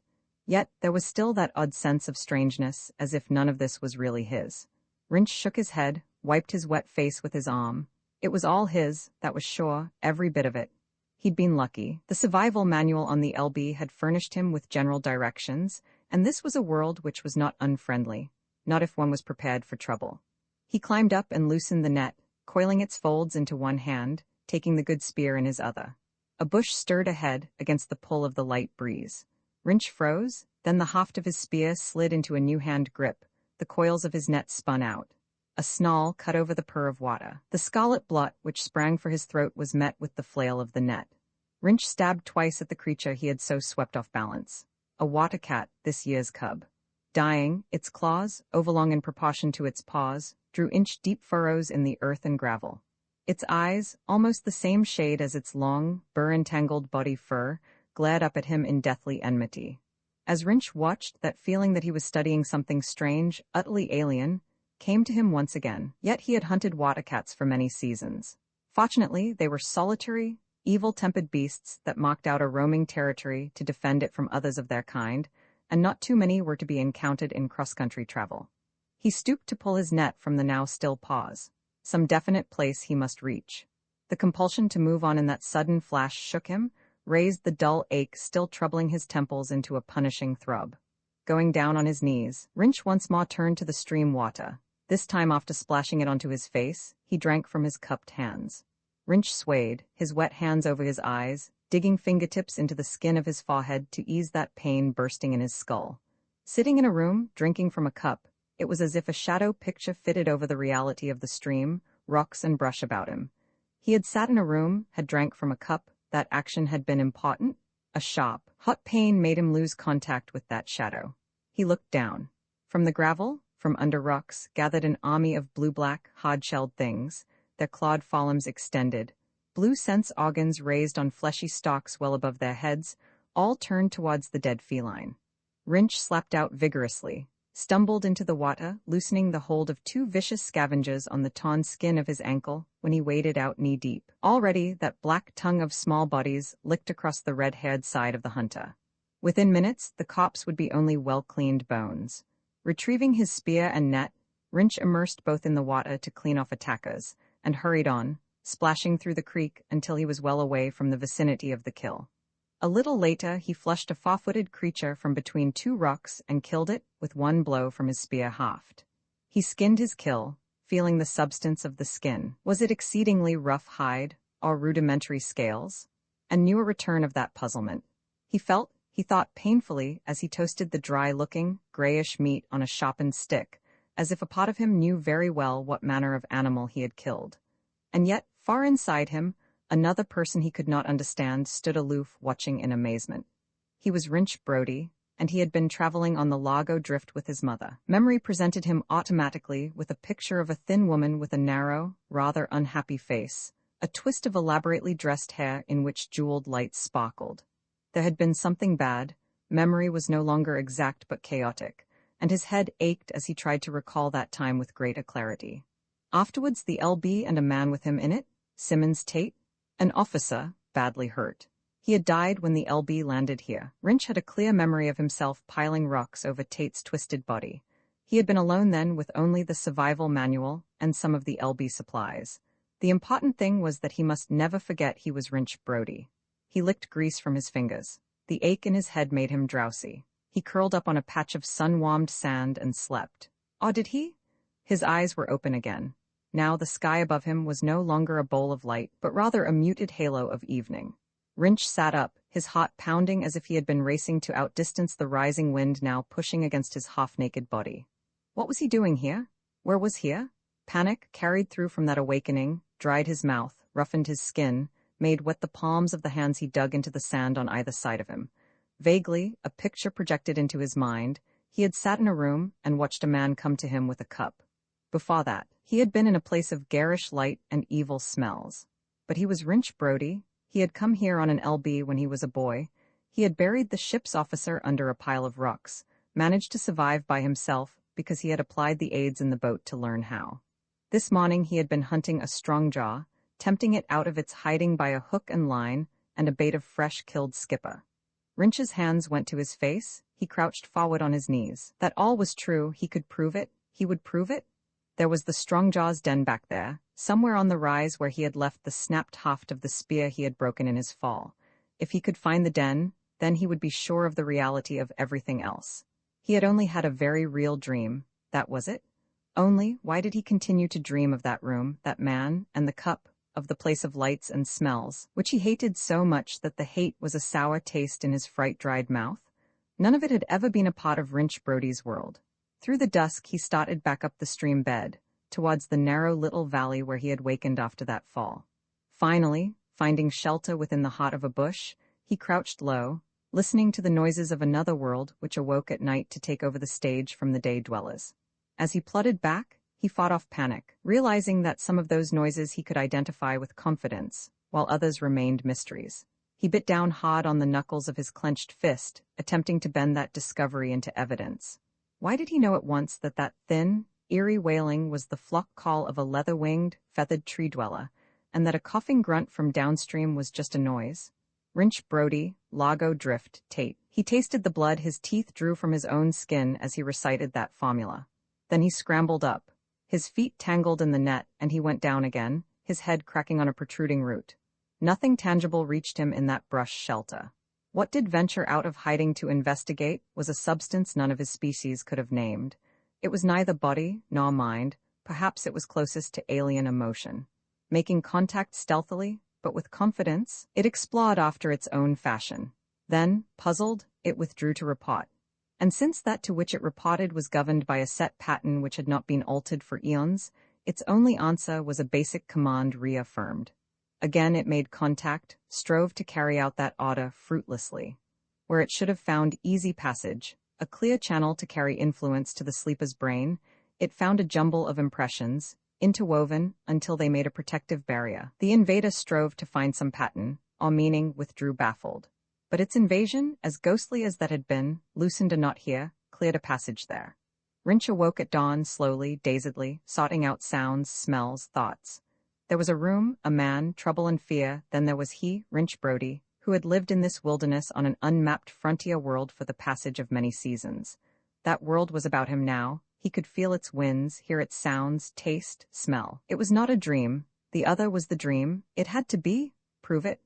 Yet there was still that odd sense of strangeness, as if none of this was really his. Rinch shook his head, wiped his wet face with his arm. It was all his, that was sure, every bit of it. He'd been lucky. The survival manual on the LB had furnished him with general directions, and this was a world which was not unfriendly, not if one was prepared for trouble. He climbed up and loosened the net, coiling its folds into one hand, taking the good spear in his other. A bush stirred ahead against the pull of the light breeze. Rinch froze, then the haft of his spear slid into a new hand grip. The coils of his net spun out. A snarl cut over the purr of water. The scarlet blot which sprang for his throat was met with the flail of the net. Rinch stabbed twice at the creature he had so swept off balance. A water cat, this year's cub. Dying, its claws, overlong in proportion to its paws, drew inch-deep furrows in the earth and gravel. Its eyes, almost the same shade as its long, burr-entangled body fur, glared up at him in deathly enmity. As Rinch watched, that feeling that he was studying something strange, utterly alien, came to him once again. Yet he had hunted water cats for many seasons. Fortunately, they were solitary, evil-tempered beasts that marked out a roaming territory to defend it from others of their kind, and not too many were to be encountered in cross-country travel. He stooped to pull his net from the now still paws. Some definite place he must reach. The compulsion to move on in that sudden flash shook him, raised the dull ache still troubling his temples into a punishing throb. Going down on his knees, Rinch once more turned to the stream water. This time, after splashing it onto his face, he drank from his cupped hands. Rinch swayed, his wet hands over his eyes, digging fingertips into the skin of his forehead to ease that pain bursting in his skull. Sitting in a room, drinking from a cup, it was as if a shadow picture fitted over the reality of the stream, rocks and brush about him. He had sat in a room, had drank from a cup, that action had been important. A sharp, hot pain made him lose contact with that shadow. He looked down. From the gravel, from under rocks, gathered an army of blue-black, hard-shelled things, their clawed forelimbs extended, blue sense organs raised on fleshy stalks well above their heads, all turned towards the dead feline. Rinch slapped out vigorously, stumbled into the water, loosening the hold of two vicious scavengers on the torn skin of his ankle when he waded out knee-deep. Already, that black tongue of small bodies licked across the red-haired side of the hunter. Within minutes, the corpse would be only well-cleaned bones. Retrieving his spear and net, Rinch immersed both in the water to clean off attackers, and hurried on, splashing through the creek until he was well away from the vicinity of the kill. A little later, he flushed a four-footed creature from between two rocks and killed it with one blow from his spear haft. He skinned his kill, feeling the substance of the skin. Was it exceedingly rough hide, or rudimentary scales? And knew a return of that puzzlement. He thought painfully as he toasted the dry-looking, grayish meat on a sharpened stick, as if a part of him knew very well what manner of animal he had killed. And yet, far inside him, another person he could not understand stood aloof, watching in amazement. He was Rinch Brody, and he had been traveling on the Largo Drift with his mother. Memory presented him automatically with a picture of a thin woman with a narrow, rather unhappy face, a twist of elaborately dressed hair in which jeweled lights sparkled. There had been something bad. Memory was no longer exact but chaotic, and his head ached as he tried to recall that time with greater clarity. Afterwards, the LB and a man with him in it, Simmons Tate, an officer, badly hurt. He had died when the LB landed here. Rinch had a clear memory of himself piling rocks over Tate's twisted body. He had been alone then with only the survival manual and some of the LB supplies. The important thing was that he must never forget he was Rinch Brody. He licked grease from his fingers. The ache in his head made him drowsy. He curled up on a patch of sun-warmed sand and slept. Oh, did he? His eyes were open again. Now the sky above him was no longer a bowl of light, but rather a muted halo of evening. Rinch sat up, his heart pounding as if he had been racing to outdistance the rising wind now pushing against his half-naked body. What was he doing here? Where was he? Panic, carried through from that awakening, dried his mouth, roughened his skin, made wet the palms of the hands he dug into the sand on either side of him. Vaguely, a picture projected into his mind. He had sat in a room and watched a man come to him with a cup. Before that, he had been in a place of garish light and evil smells. But he was Rinch Brody. He had come here on an LB when he was a boy. He had buried the ship's officer under a pile of rocks, managed to survive by himself, because he had applied the aids in the boat to learn how. This morning he had been hunting a strong jaw, tempting it out of its hiding by a hook and line and a bait of fresh killed skipper. Wrench's hands went to his face. He crouched forward on his knees. That all was true. He could prove it. He would prove it. There was the Strongjaw's den back there, somewhere on the rise where he had left the snapped haft of the spear he had broken in his fall. If he could find the den, then he would be sure of the reality of everything else. He had only had a very real dream. That was it. Only, why did he continue to dream of that room, that man, and the cup, of the place of lights and smells, which he hated so much that the hate was a sour taste in his fright-dried mouth? None of it had ever been a part of Wrench Brody's world. Through the dusk he started back up the stream bed, towards the narrow little valley where he had wakened after that fall. Finally, finding shelter within the heart of a bush, he crouched low, listening to the noises of another world which awoke at night to take over the stage from the day dwellers. As he plodded back, he fought off panic, realizing that some of those noises he could identify with confidence, while others remained mysteries. He bit down hard on the knuckles of his clenched fist, attempting to bend that discovery into evidence. Why did he know at once that that thin, eerie wailing was the flock call of a leather-winged, feathered tree-dweller, and that a coughing grunt from downstream was just a noise? Wrench Brody, Lago Drift, Tate. He tasted the blood his teeth drew from his own skin as he recited that formula. Then he scrambled up. His feet tangled in the net, and he went down again, his head cracking on a protruding root. Nothing tangible reached him in that brush shelter. What did venture out of hiding to investigate was a substance none of his species could have named. It was neither body nor mind. Perhaps it was closest to alien emotion. Making contact stealthily, but with confidence, it explored after its own fashion. Then, puzzled, it withdrew to repot. And since that to which it reported was governed by a set pattern which had not been altered for eons, its only answer was a basic command reaffirmed. Again it made contact, strove to carry out that order fruitlessly. Where it should have found easy passage, a clear channel to carry influence to the sleeper's brain, it found a jumble of impressions, interwoven until they made a protective barrier. The invader strove to find some pattern, or meaning, withdrew baffled. But its invasion, as ghostly as that had been, loosened a knot here, cleared a passage there. Wrench awoke at dawn slowly, dazedly, sorting out sounds, smells, thoughts. There was a room, a man, trouble and fear, then there was he, Wrench Brody, who had lived in this wilderness on an unmapped frontier world for the passage of many seasons. That world was about him now. He could feel its winds, hear its sounds, taste, smell. It was not a dream. The other was the dream. It had to be. Prove it.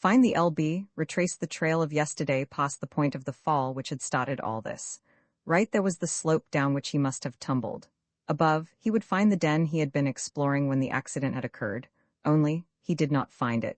Find the LB, retrace the trail of yesterday past the point of the fall which had started all this. Right there was the slope down which he must have tumbled. Above, he would find the den he had been exploring when the accident had occurred, only he did not find it.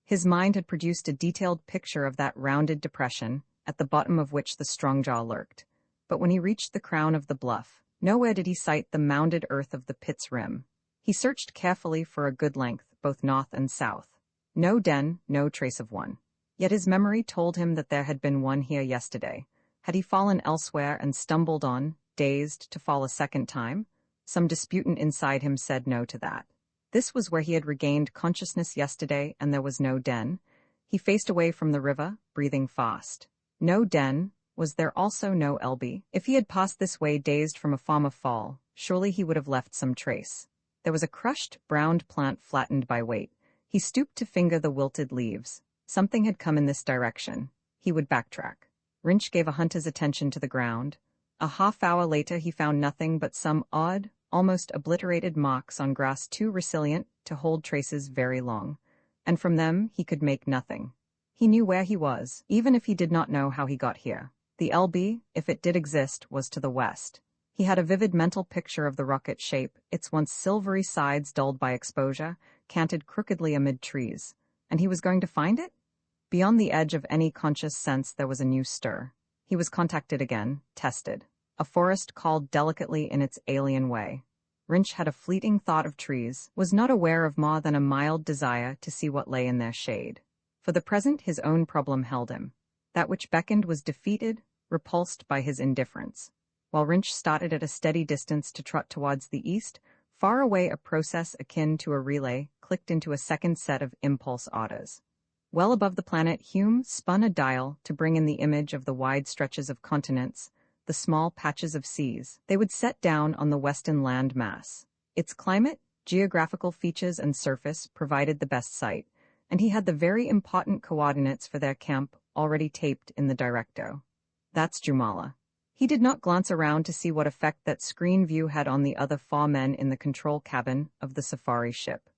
His mind had produced a detailed picture of that rounded depression, at the bottom of which the Strongjaw lurked. But when he reached the crown of the bluff, nowhere did he sight the mounded earth of the pit's rim. He searched carefully for a good length, both north and south. No den, no trace of one. Yet his memory told him that there had been one here yesterday. Had he fallen elsewhere and stumbled on, dazed, to fall a second time? Some disputant inside him said no to that. This was where he had regained consciousness yesterday, and there was no den. He faced away from the river, breathing fast. No den. Was there also no LB? If he had passed this way dazed from a former fall, surely he would have left some trace. There was a crushed, browned plant flattened by weight. He stooped to finger the wilted leaves. Something had come in this direction. He would backtrack. Wrench gave a hunter's attention to the ground. A half-hour later he found nothing but some odd, almost obliterated marks on grass too resilient to hold traces very long. And from them he could make nothing. He knew where he was, even if he did not know how he got here. The LB, if it did exist, was to the west. He had a vivid mental picture of the rocket shape, its once silvery sides dulled by exposure, canted crookedly amid trees. And he was going to find it? Beyond the edge of any conscious sense there was a new stir. He was contacted again, tested. A forest called delicately in its alien way. Wrench had a fleeting thought of trees, was not aware of more than a mild desire to see what lay in their shade. For the present his own problem held him. That which beckoned was defeated, repulsed by his indifference. While Wrench started at a steady distance to trot towards the east, far away a process akin to a relay clicked into a second set of impulse orders. Well above the planet Hume spun a dial to bring in the image of the wide stretches of continents, the the small patches of seas. They would set down on the western land mass. Its climate, geographical features and surface provided the best site, and he had the very important coordinates for their camp already taped in the directo. That's Jumala. He did not glance around to see what effect that screen view had on the other 4 men in the control cabin of the safari ship.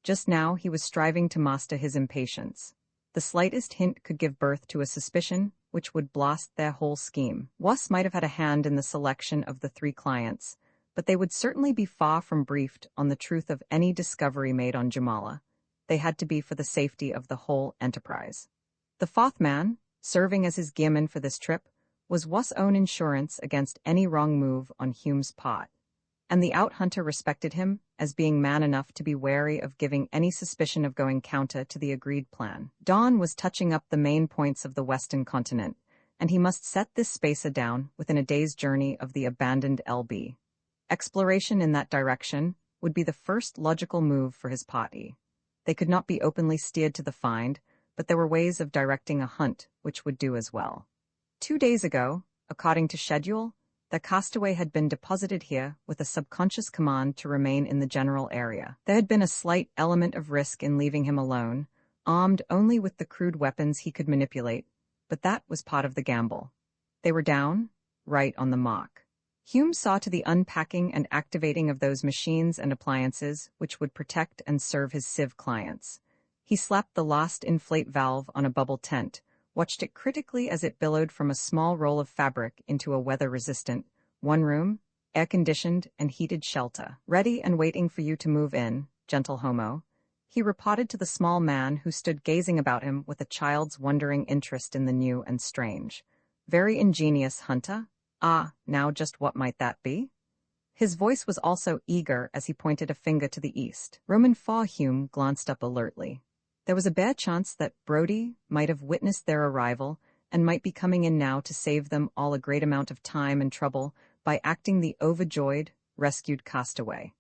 Just now he was striving to master his impatience. The slightest hint could give birth to a suspicion which would blast their whole scheme. Was might have had a hand in the selection of the 3 clients, but they would certainly be far from briefed on the truth of any discovery made on Jumala. They had to be for the safety of the whole enterprise. The 4th man, serving as his gearman for this trip, was Was' own insurance against any wrong move on Hume's part, and the out-hunter respected him as being man enough to be wary of giving any suspicion of going counter to the agreed plan. Dawn was touching up the main points of the western continent, and he must set this spacer down within a day's journey of the abandoned LB. Exploration in that direction would be the first logical move for his party. They could not be openly steered to the find, but there were ways of directing a hunt which would do as well. 2 days ago, according to schedule, the castaway had been deposited here with a subconscious command to remain in the general area. There had been a slight element of risk in leaving him alone, armed only with the crude weapons he could manipulate, but that was part of the gamble. They were down, right on the mark. Hume saw to the unpacking and activating of those machines and appliances which would protect and serve his Civ clients. He slapped the last inflate valve on a bubble tent, watched it critically as it billowed from a small roll of fabric into a weather-resistant, 1-room, air-conditioned and heated shelter. "Ready and waiting for you to move in, gentle homo," he reported to the small man who stood gazing about him with a child's wondering interest in the new and strange. "Very ingenious, hunter. Ah, now just what might that be?" His voice was also eager as he pointed a finger to the east. Roman Faw Hume glanced up alertly. There was a bare chance that Brody might have witnessed their arrival and might be coming in now to save them all a great amount of time and trouble by acting the overjoyed, rescued castaway.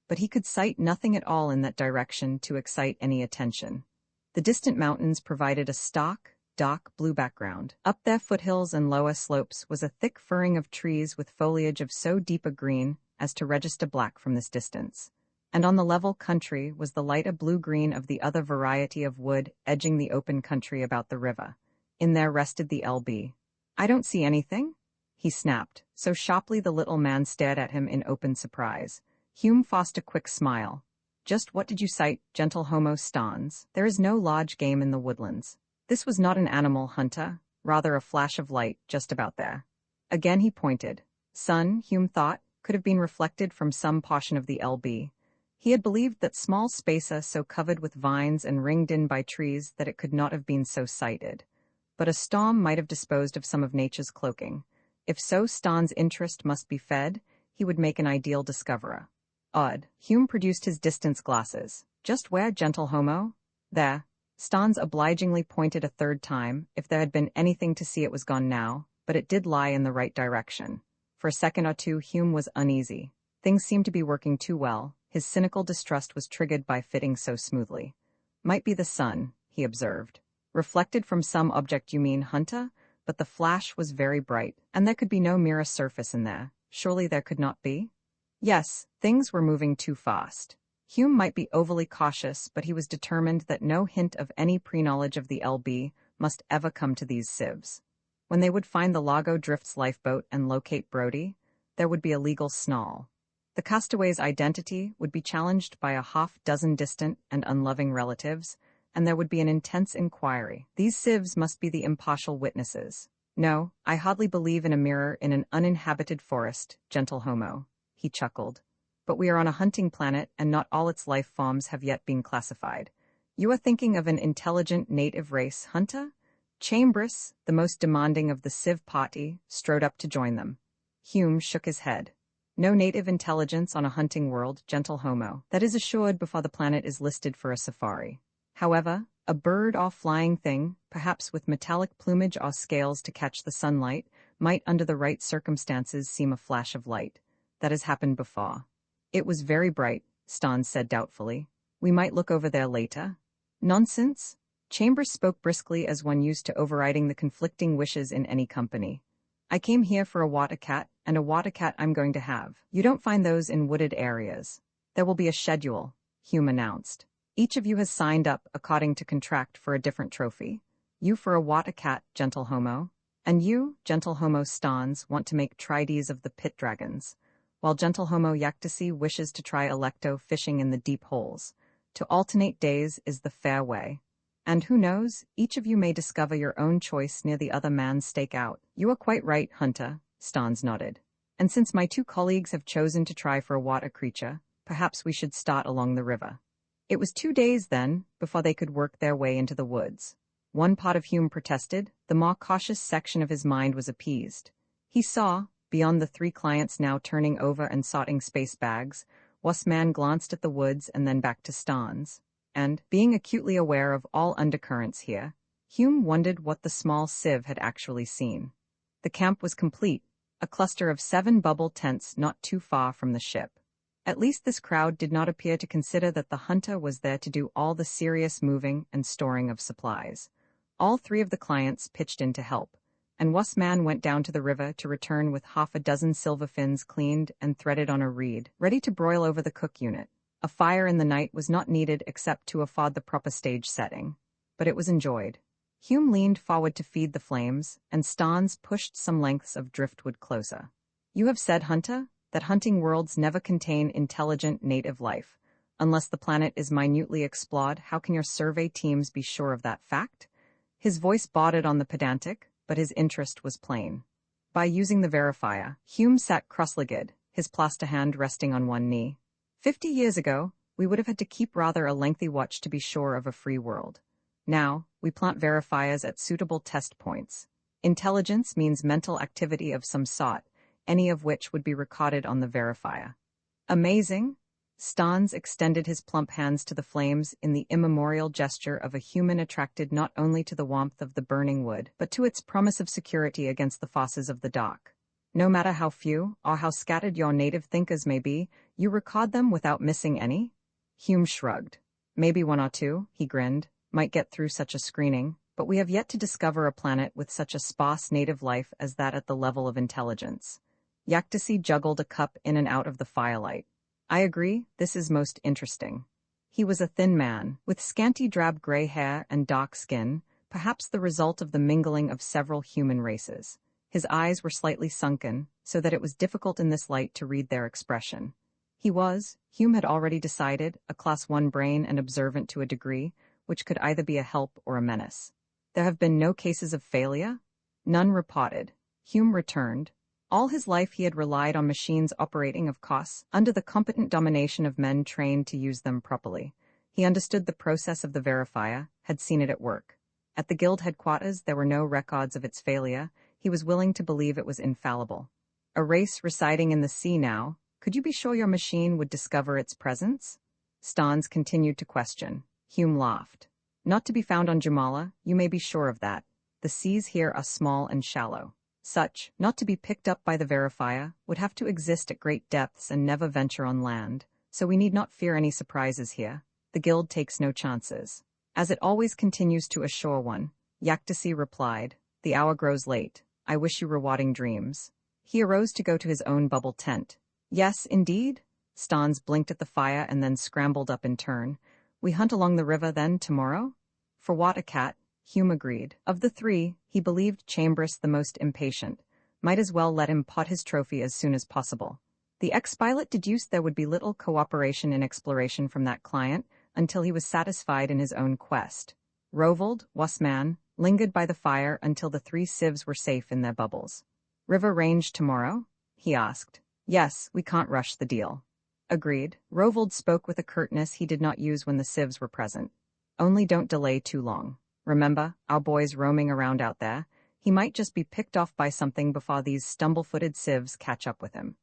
But he could sight nothing at all in that direction to excite any attention. The distant mountains provided a stark, dark blue background. Up their foothills and lower slopes was a thick furring of trees with foliage of so deep a green as to register black from this distance. And on the level country was the lighter blue-green of the other variety of wood edging the open country about the river. In there rested the LB. "I don't see anything," he snapped, so sharply the little man stared at him in open surprise. Hume forced a quick smile. "Just what did you sight, gentle homo stans? There is no large game in the woodlands." This was not an animal, hunter, rather a flash of light just about there. Again he pointed. Sun, Hume thought, could have been reflected from some portion of the LB. He had believed that small spacer so covered with vines and ringed in by trees that it could not have been so sighted. But a storm might have disposed of some of nature's cloaking. If so, Stan's interest must be fed, he would make an ideal discoverer. Odd. Hume produced his distance glasses. "Just where, gentle homo?" "There." Stans obligingly pointed a 3rd time. If there had been anything to see, it was gone now, but it did lie in the right direction. For a second or two, Hume was uneasy. Things seemed to be working too well. His cynical distrust was triggered by fitting so smoothly. "Might be the sun," he observed. "Reflected from some object, you mean, hunter? But the flash was very bright, and there could be no mirror surface in there. Surely there could not be?" Yes, things were moving too fast. Hume might be overly cautious, but he was determined that no hint of any pre-knowledge of the LB must ever come to these civs. When they would find the Lago Drift's lifeboat and locate Brody, there would be a legal snarl. The castaway's identity would be challenged by a half-dozen distant and unloving relatives, and there would be an intense inquiry. These civs must be the impartial witnesses. "No, I hardly believe in a mirror in an uninhabited forest, gentle homo," he chuckled. "But we are on a hunting planet, and not all its life forms have yet been classified. You are thinking of an intelligent native race, hunter?" Chambers, the most demanding of the civ party, strode up to join them. Hume shook his head. "No native intelligence on a hunting world, gentle homo. That is assured before the planet is listed for a safari. However, a bird or flying thing, perhaps with metallic plumage or scales to catch the sunlight, might under the right circumstances seem a flash of light. That has happened before." "It was very bright," Stans said doubtfully. "We might look over there later." "Nonsense." Chambers spoke briskly as one used to overriding the conflicting wishes in any company. I came here for a water cat, and a water cat I'm going to have. You don't find those in wooded areas. There will be a schedule, Hume announced. Each of you has signed up according to contract for a different trophy. You for a water cat, gentle homo. And you, gentle homo Stans, want to make trides of the pit dragons, while gentle homo Yactasy wishes to try electo fishing in the deep holes. To alternate days is the fair way. And who knows, each of you may discover your own choice near the other man's stakeout. You are quite right, Hunter, Stans nodded. And since my two colleagues have chosen to try for a water creature, perhaps we should start along the river. It was 2 days, then, before they could work their way into the woods. One part of Hume protested, the more cautious section of his mind was appeased. He saw, beyond the 3 clients now turning over and sorting space bags, Wussman glanced at the woods and then back to Stans. And, being acutely aware of all undercurrents here, Hume wondered what the small sieve had actually seen. The camp was complete, a cluster of 7 bubble tents not too far from the ship. At least this crowd did not appear to consider that the hunter was there to do all the serious moving and storing of supplies. All 3 of the clients pitched in to help, and Wussman went down to the river to return with half a dozen silver fins cleaned and threaded on a reed, ready to broil over the cook unit. A fire in the night was not needed except to afford the proper stage setting, but it was enjoyed. Hume leaned forward to feed the flames, and Stans pushed some lengths of driftwood closer. You have said, Hunter, that hunting worlds never contain intelligent native life. Unless the planet is minutely explored, how can your survey teams be sure of that fact? His voice bordered on the pedantic, but his interest was plain. By using the verifier, Hume sat cross-legged, his plaster hand resting on one knee. 50 years ago, we would have had to keep rather a lengthy watch to be sure of a free world. Now, we plant verifiers at suitable test points. Intelligence means mental activity of some sort, any of which would be recorded on the verifier. Amazing? Stans extended his plump hands to the flames in the immemorial gesture of a human attracted not only to the warmth of the burning wood, but to its promise of security against the forces of the dark. No matter how few, or how scattered your native thinkers may be, you record them without missing any? Hume shrugged. Maybe 1 or 2, he grinned, might get through such a screening, but we have yet to discover a planet with such a sparse native life as that at the level of intelligence. Yactasy juggled a cup in and out of the firelight. I agree, this is most interesting. He was a thin man, with scanty drab gray hair and dark skin, perhaps the result of the mingling of several human races. His eyes were slightly sunken, so that it was difficult in this light to read their expression. He was, Hume had already decided, a Class 1 brain and observant to a degree, which could either be a help or a menace. There have been no cases of failure? None reported. Hume returned. All his life he had relied on machines operating, of course, under the competent domination of men trained to use them properly. He understood the process of the verifier, had seen it at work. At the guild headquarters there were no records of its failure. He was willing to believe it was infallible. A race residing in the sea now, could you be sure your machine would discover its presence? Stans continued to question. Hume laughed. Not to be found on Jamala, you may be sure of that. The seas here are small and shallow. Such, not to be picked up by the verifier, would have to exist at great depths and never venture on land, so we need not fear any surprises here. The guild takes no chances. As it always continues to assure one, Yactasy replied, the hour grows late. I wish you rewarding dreams. He arose to go to his own bubble tent. Yes, indeed? Stans blinked at the fire and then scrambled up in turn. We hunt along the river then tomorrow? For what a cat, Hume agreed. Of the 3, he believed Chambers the most impatient. Might as well let him pot his trophy as soon as possible. The ex-pilot deduced there would be little cooperation in exploration from that client until he was satisfied in his own quest. Rovold, Wussman, lingered by the fire until the 3 sieves were safe in their bubbles. River range tomorrow? He asked. Yes, we can't rush the deal. Agreed. Rovold spoke with a curtness he did not use when the sieves were present. Only don't delay too long. Remember, our boy's roaming around out there. He might just be picked off by something before these stumble-footed sieves catch up with him.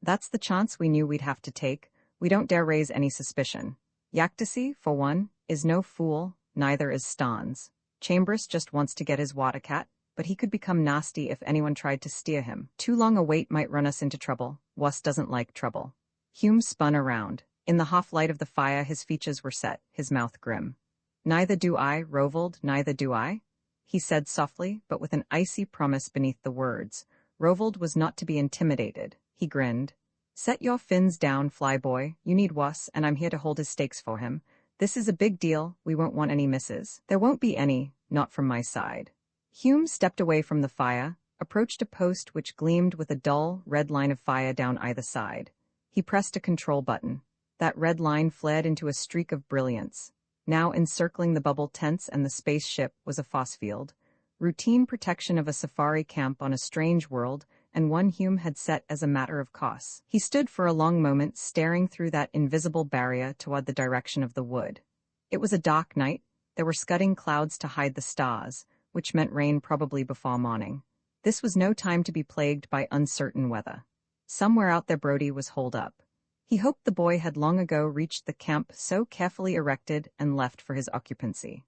That's the chance we knew we'd have to take. We don't dare raise any suspicion. Yactasy, for one, is no fool, neither is Stans. Chambers just wants to get his water cat, but he could become nasty if anyone tried to steer him. Too long a wait might run us into trouble. Wuss doesn't like trouble. Hume spun around. In the half-light of the fire his features were set, his mouth grim. Neither do I, Rovold, neither do I, he said softly, but with an icy promise beneath the words. Rovold was not to be intimidated. He grinned. "Set your fins down, flyboy. You need wuss, and I'm here to hold his stakes for him. This is a big deal. We won't want any misses." "There won't be any, not from my side." Hume stepped away from the fire, approached a post which gleamed with a dull, red line of fire down either side. He pressed a control button. That red line flared into a streak of brilliance. Now encircling the bubble tents and the spaceship was a force field. Routine protection of a safari camp on a strange world, and one Hume had set as a matter of course. He stood for a long moment staring through that invisible barrier toward the direction of the wood. It was a dark night. There were scudding clouds to hide the stars, which meant rain probably before morning. This was no time to be plagued by uncertain weather. Somewhere out there Brody was holed up. He hoped the boy had long ago reached the camp so carefully erected and left for his occupancy.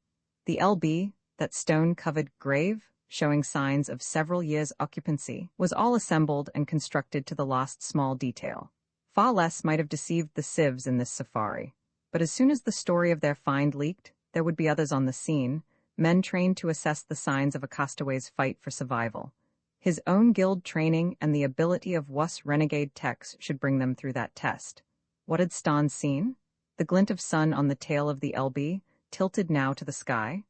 The LB, that stone-covered grave, showing signs of several years' occupancy, was all assembled and constructed to the last small detail. Far less might have deceived the civs in this safari. But as soon as the story of their find leaked, there would be others on the scene, men trained to assess the signs of a castaway's fight for survival. His own guild training and the ability of WUS renegade techs should bring them through that test. What had Stan seen? The glint of sun on the tail of the LB, tilted now to the sky.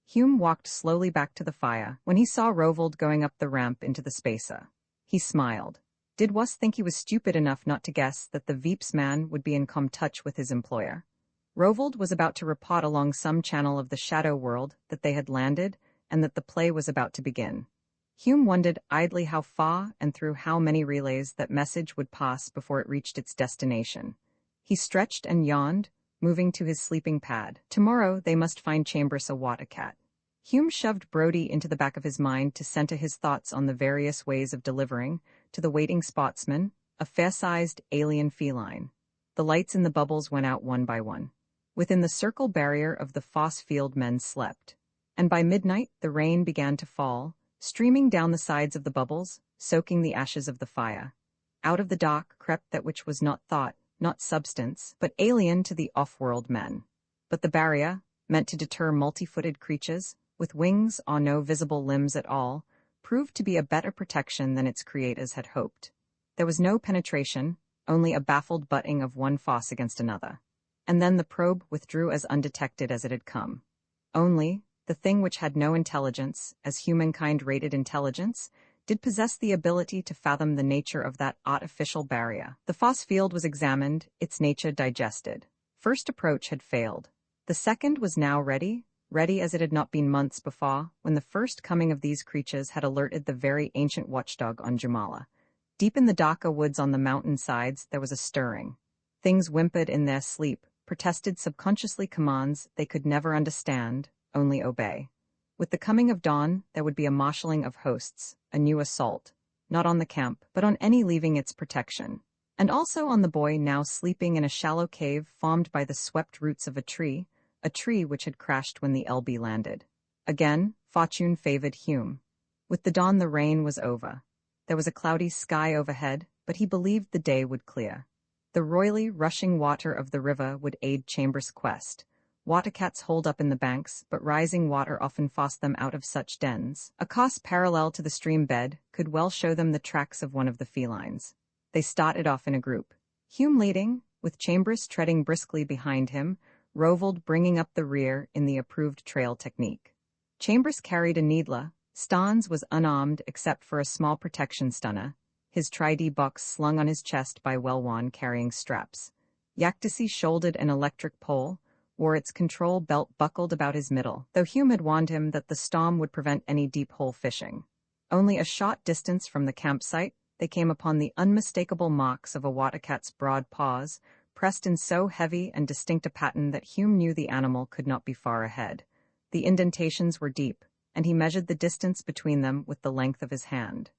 Hume walked slowly back to the fire when he saw Rovold going up the ramp into the spacer. He smiled. Did WUS think he was stupid enough not to guess that the Veeps man would be in touch with his employer? Rovold was about to report along some channel of the shadow world that they had landed and that the play was about to begin. Hume wondered idly how far and through how many relays that message would pass before it reached its destination. He stretched and yawned, moving to his sleeping pad. Tomorrow they must find Chambers a Watercat. Hume shoved Brody into the back of his mind to center his thoughts on the various ways of delivering, to the waiting spotsman, a fair-sized alien feline. The lights in the bubbles went out one by one. Within the circle barrier of the force field men slept. And by midnight the rain began to fall, streaming down the sides of the bubbles, soaking the ashes of the fire. Out of the dark crept that which was not thought, not substance, but alien to the off-world men. But the barrier, meant to deter multi-footed creatures, with wings or no visible limbs at all, proved to be a better protection than its creators had hoped. There was no penetration, only a baffled butting of one force against another. And then the probe withdrew as undetected as it had come. Only, the thing which had no intelligence, as humankind rated intelligence, did possess the ability to fathom the nature of that artificial barrier. The force field was examined, its nature digested. First approach had failed. The second was now ready as it had not been months before, when the first coming of these creatures had alerted the very ancient watchdog on Jamala. Deep in the Dhaka woods on the mountain sides there was a stirring. Things whimpered in their sleep, protested subconsciously commands they could never understand, only obey. With the coming of dawn, there would be a marshalling of hosts, a new assault, not on the camp, but on any leaving its protection, and also on the boy now sleeping in a shallow cave formed by the swept roots of a tree which had crashed when the LB landed. Again, fortune favored Hume. With the dawn the rain was over. There was a cloudy sky overhead, but he believed the day would clear. The royally rushing water of the river would aid Chambers' quest. Watercats holed up in the banks, but rising water often forced them out of such dens. A course parallel to the stream bed could well show them the tracks of one of the felines. They started off in a group. Hume leading, with Chambers treading briskly behind him, Rovold bringing up the rear in the approved trail technique. Chambers carried a needler. Stans was unarmed except for a small protection stunner, his tri-D box slung on his chest by Welwan carrying straps. Yaktassi shouldered an electric pole, wore its control belt buckled about his middle, though Hume had warned him that the storm would prevent any deep-hole fishing. Only a short distance from the campsite, they came upon the unmistakable marks of a watercat's broad paws, pressed in so heavy and distinct a pattern that Hume knew the animal could not be far ahead. The indentations were deep, and he measured the distance between them with the length of his hand.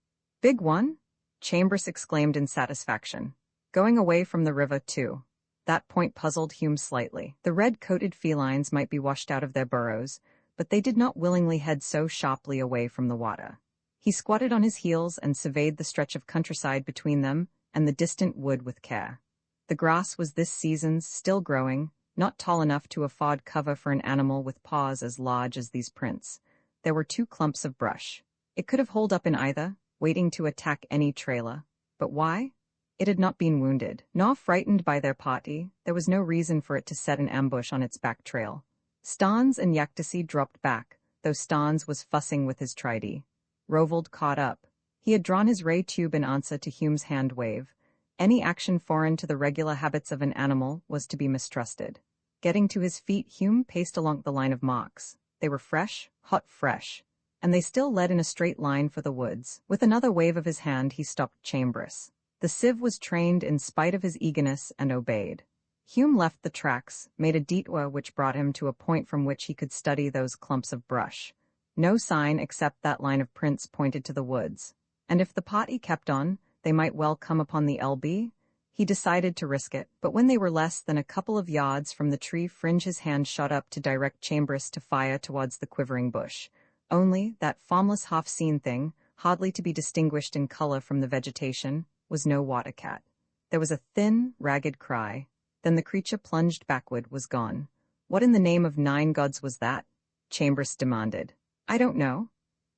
"Big one?" Chambers exclaimed in satisfaction. "Going away from the river, too." That point puzzled Hume slightly. The red-coated felines might be washed out of their burrows, but they did not willingly head so sharply away from the water. He squatted on his heels and surveyed the stretch of countryside between them and the distant wood with care. The grass was this season's still growing, not tall enough to afford cover for an animal with paws as large as these prints. There were 2 clumps of brush. It could have holed up in either, waiting to attack any trailer. But why? It had not been wounded. Nor frightened by their party, there was no reason for it to set an ambush on its back trail. Stans and Yaktasi dropped back, though Stans was fussing with his trident. Rovold caught up. He had drawn his ray tube in answer to Hume's hand wave. Any action foreign to the regular habits of an animal was to be mistrusted. Getting to his feet, Hume paced along the line of marks. They were fresh, hot fresh, and they still led in a straight line for the woods. With another wave of his hand, he stopped Chambers. The sieve was trained in spite of his eagerness and obeyed. Hume left the tracks, made a detour which brought him to a point from which he could study those clumps of brush. No sign except that line of prints pointed to the woods. And if the party kept on, they might well come upon the LB. He decided to risk it, but when they were less than a couple of yards from the tree fringe, his hand shot up to direct Chambers to fire towards the quivering bush. Only, that formless half-seen thing, hardly to be distinguished in color from the vegetation, was no water cat. There was a thin, ragged cry. Then the creature plunged backward, was gone. What in the name of 9 gods was that? Chambers demanded. I don't know.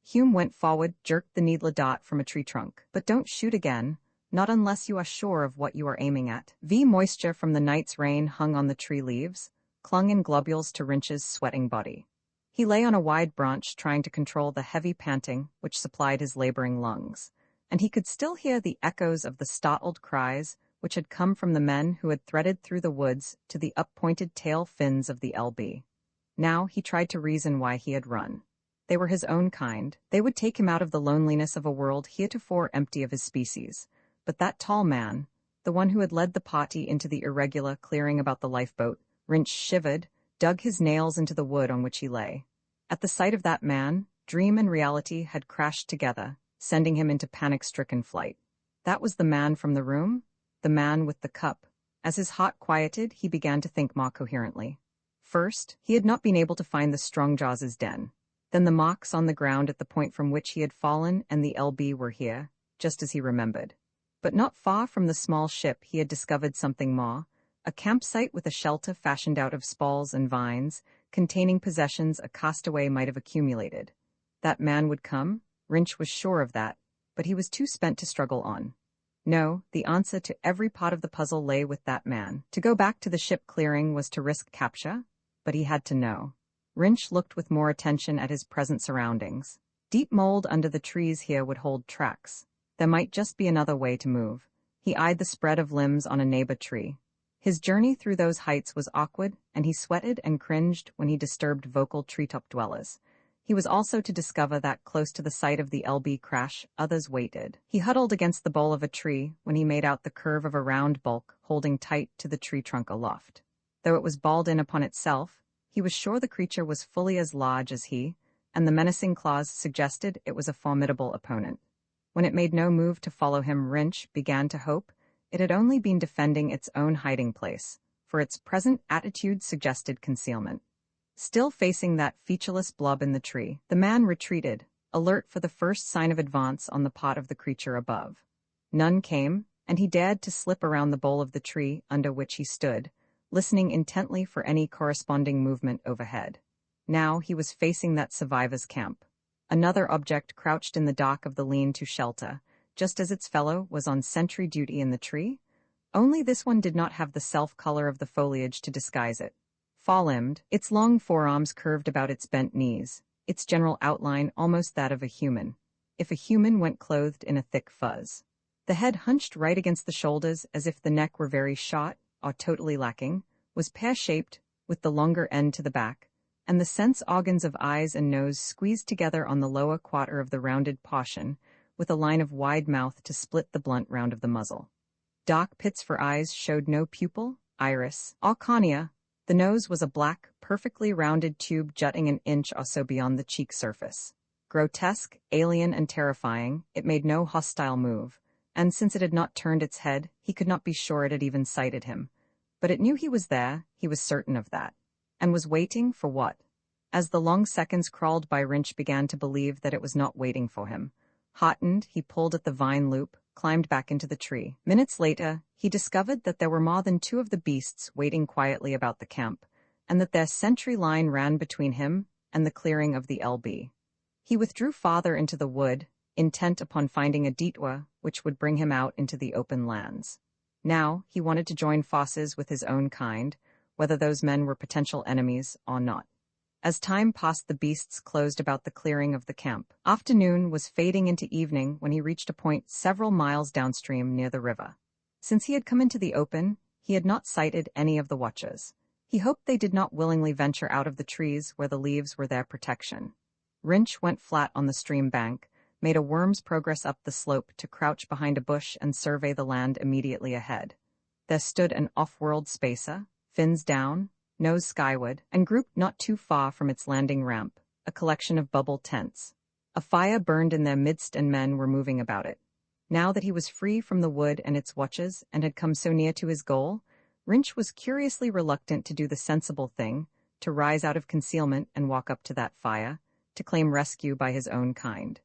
Hume went forward, jerked the needler dart from a tree trunk. But don't shoot again, not unless you are sure of what you are aiming at. Moisture from the night's rain hung on the tree leaves, clung in globules to Wrench's sweating body. He lay on a wide branch trying to control the heavy panting which supplied his laboring lungs. And he could still hear the echoes of the startled cries which had come from the men who had threaded through the woods to the up-pointed tail fins of the LB. Now he tried to reason why he had run. They were his own kind. They would take him out of the loneliness of a world heretofore empty of his species. But that tall man, the one who had led the party into the irregular clearing about the lifeboat, Wrench shivered, dug his nails into the wood on which he lay. At the sight of that man, dream and reality had crashed together, sending him into panic-stricken flight. That was the man from the room, the man with the cup. As his heart quieted, he began to think more coherently. First, he had not been able to find the Strongjaws' den. Then the marks on the ground at the point from which he had fallen and the LB were here, just as he remembered. But not far from the small ship he had discovered something more, a campsite with a shelter fashioned out of spalls and vines, containing possessions a castaway might have accumulated. That man would come, Wrench was sure of that, but he was too spent to struggle on. No, the answer to every part of the puzzle lay with that man. To go back to the ship clearing was to risk capture, but he had to know. Wrench looked with more attention at his present surroundings. Deep mold under the trees here would hold tracks. There might just be another way to move. He eyed the spread of limbs on a neighbor tree. His journey through those heights was awkward, and he sweated and cringed when he disturbed vocal treetop dwellers. He was also to discover that close to the site of the LB crash, others waited. He huddled against the bole of a tree when he made out the curve of a round bulk holding tight to the tree trunk aloft. Though it was balled in upon itself, he was sure the creature was fully as large as he, and the menacing claws suggested it was a formidable opponent. When it made no move to follow him, Wrench began to hope it had only been defending its own hiding place, for its present attitude suggested concealment. Still facing that featureless blob in the tree, the man retreated, alert for the first sign of advance on the part of the creature above. None came, and he dared to slip around the bole of the tree under which he stood, listening intently for any corresponding movement overhead. Now he was facing that survivor's camp. Another object crouched in the dock of the lean-to shelter, just as its fellow was on sentry duty in the tree. Only this one did not have the self-color of the foliage to disguise it. Fall-limbed, its long forearms curved about its bent knees, its general outline almost that of a human, if a human went clothed in a thick fuzz. The head hunched right against the shoulders as if the neck were very short, or totally lacking, was pear-shaped, with the longer end to the back, and the sense organs of eyes and nose squeezed together on the lower quarter of the rounded portion, with a line of wide mouth to split the blunt round of the muzzle. Dark pits for eyes showed no pupil, iris, or cornea. The nose was a black, perfectly rounded tube jutting an inch or so beyond the cheek surface. Grotesque, alien, and terrifying, it made no hostile move, and since it had not turned its head, he could not be sure it had even sighted him. But it knew he was there, he was certain of that. And was waiting for what? As the long seconds crawled by, Wrench began to believe that it was not waiting for him. Heartened, he pulled at the vine loop, climbed back into the tree. Minutes later, he discovered that there were more than 2 of the beasts waiting quietly about the camp, and that their sentry line ran between him and the clearing of the LB. He withdrew farther into the wood, intent upon finding a ditwa which would bring him out into the open lands. Now he wanted to join forces with his own kind, whether those men were potential enemies or not. As time passed, the beasts closed about the clearing of the camp. Afternoon was fading into evening when he reached a point several miles downstream near the river. Since he had come into the open, he had not sighted any of the watchers. He hoped they did not willingly venture out of the trees where the leaves were their protection. Rinch went flat on the stream bank, made a worm's progress up the slope to crouch behind a bush and survey the land immediately ahead. There stood an off-world spacer, fins down, nose skyward, and grouped not too far from its landing ramp, a collection of bubble tents. A fire burned in their midst and men were moving about it. Now that he was free from the wood and its watches and had come so near to his goal, Rinch was curiously reluctant to do the sensible thing, to rise out of concealment and walk up to that fire, to claim rescue by his own kind.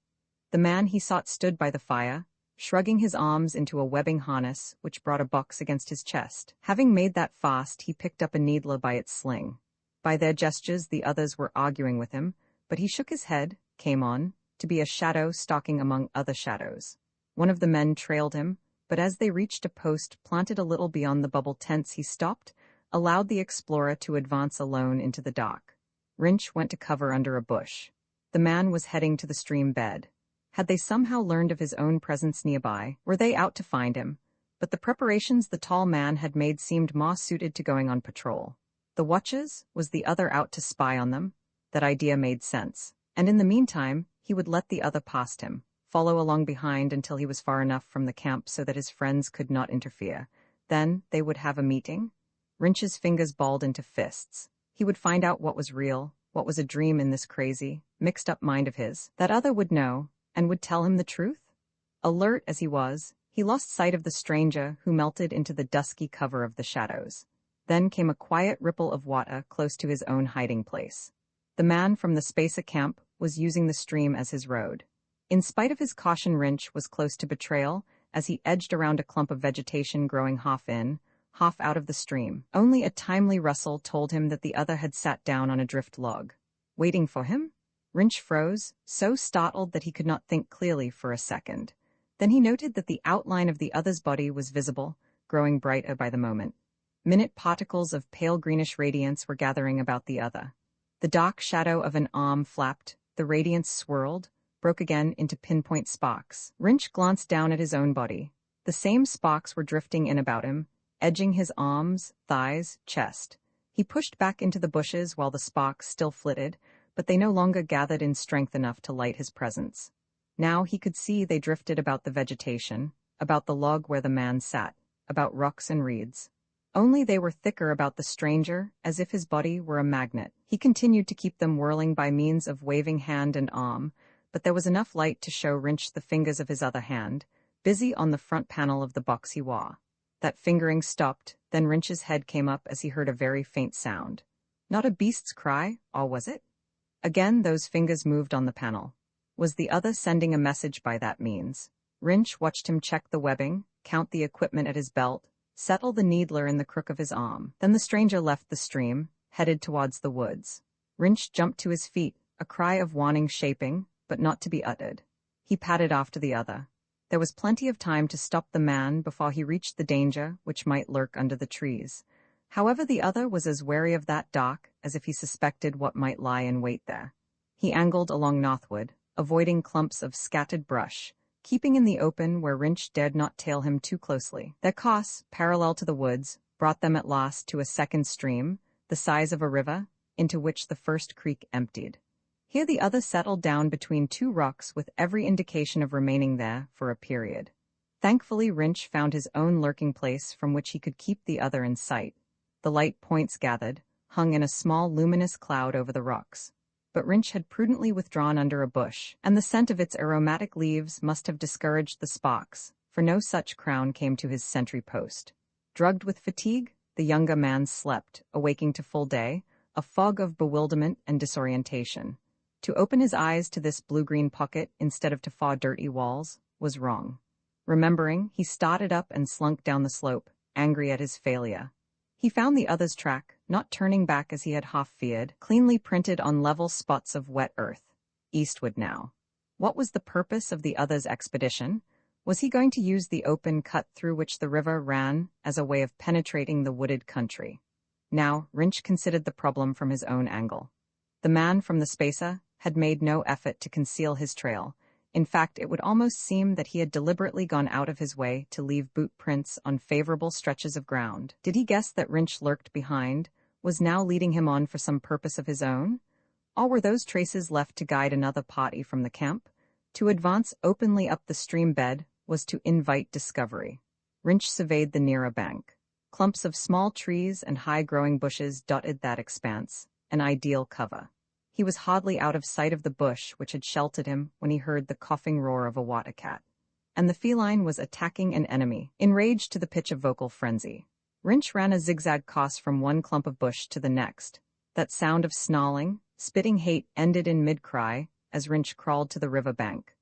The man he sought stood by the fire, shrugging his arms into a webbing harness which brought a box against his chest. Having made that fast, he picked up a needler by its sling. By their gestures the others were arguing with him, but he shook his head, came on, to be a shadow stalking among other shadows. One of the men trailed him, but as they reached a post planted a little beyond the bubble tents he stopped, allowed the explorer to advance alone into the dark. Rinch went to cover under a bush. The man was heading to the stream bed. Had they somehow learned of his own presence nearby, were they out to find him? But the preparations the tall man had made seemed more suited to going on patrol. The watchers? Was the other out to spy on them? That idea made sense. And in the meantime, he would let the other past him, follow along behind until he was far enough from the camp so that his friends could not interfere. Then they would have a meeting. Rinch's fingers balled into fists. He would find out what was real, what was a dream in this crazy, mixed-up mind of his. That other would know, and would tell him the truth? Alert as he was, he lost sight of the stranger who melted into the dusky cover of the shadows. Then came a quiet ripple of water close to his own hiding place. The man from the Spacer camp was using the stream as his road. In spite of his caution, Rinch was close to betrayal as he edged around a clump of vegetation growing half in, half out of the stream. Only a timely rustle told him that the other had sat down on a drift log. Waiting for him? Rinch froze, so startled that he could not think clearly for a second. Then he noted that the outline of the other's body was visible, growing brighter by the moment. Minute particles of pale greenish radiance were gathering about the other. The dark shadow of an arm flapped, the radiance swirled, broke again into pinpoint sparks. Rinch glanced down at his own body. The same sparks were drifting in about him, edging his arms, thighs, chest. He pushed back into the bushes while the sparks still flitted, but they no longer gathered in strength enough to light his presence. Now he could see they drifted about the vegetation, about the log where the man sat, about rocks and reeds. Only they were thicker about the stranger, as if his body were a magnet. He continued to keep them whirling by means of waving hand and arm, but there was enough light to show Rinch the fingers of his other hand, busy on the front panel of the box he wore. That fingering stopped, then Rinch's head came up as he heard a very faint sound. Not a beast's cry, or was it? Again those fingers moved on the panel. Was the other sending a message by that means? Rinch watched him check the webbing, count the equipment at his belt, settle the needler in the crook of his arm. Then the stranger left the stream, headed towards the woods. Rinch jumped to his feet, a cry of warning shaping, but not to be uttered. He padded after the other. There was plenty of time to stop the man before he reached the danger which might lurk under the trees. However, the other was as wary of that dark as if he suspected what might lie in wait there. He angled along northward, avoiding clumps of scattered brush, keeping in the open where Rinch dared not tail him too closely. Their course, parallel to the woods, brought them at last to a second stream, the size of a river, into which the first creek emptied. Here the other settled down between two rocks with every indication of remaining there for a period. Thankfully, Rinch found his own lurking place from which he could keep the other in sight. The light points gathered, hung in a small luminous cloud over the rocks. But Rinch had prudently withdrawn under a bush, and the scent of its aromatic leaves must have discouraged the sparks, for no such crown came to his sentry post. Drugged with fatigue, the younger man slept, awaking to full day, a fog of bewilderment and disorientation. To open his eyes to this blue-green pocket instead of to far dirty walls was wrong. Remembering, he started up and slunk down the slope, angry at his failure. He found the other's track, not turning back as he had half feared, cleanly printed on level spots of wet earth. Eastward now. What was the purpose of the other's expedition? Was he going to use the open cut through which the river ran as a way of penetrating the wooded country? Now, Rinch considered the problem from his own angle. The man from the spacer had made no effort to conceal his trail. In fact, it would almost seem that he had deliberately gone out of his way to leave boot prints on favorable stretches of ground. Did he guess that Rinch lurked behind, was now leading him on for some purpose of his own? Or were those traces left to guide another party from the camp? To advance openly up the stream bed was to invite discovery. Rinch surveyed the nearer bank. Clumps of small trees and high-growing bushes dotted that expanse, an ideal cover. He was hardly out of sight of the bush which had sheltered him when he heard the coughing roar of a water cat. And the feline was attacking an enemy, enraged to the pitch of vocal frenzy. Rinch ran a zigzag course from one clump of bush to the next. That sound of snarling, spitting hate ended in mid-cry as Rinch crawled to the river bank.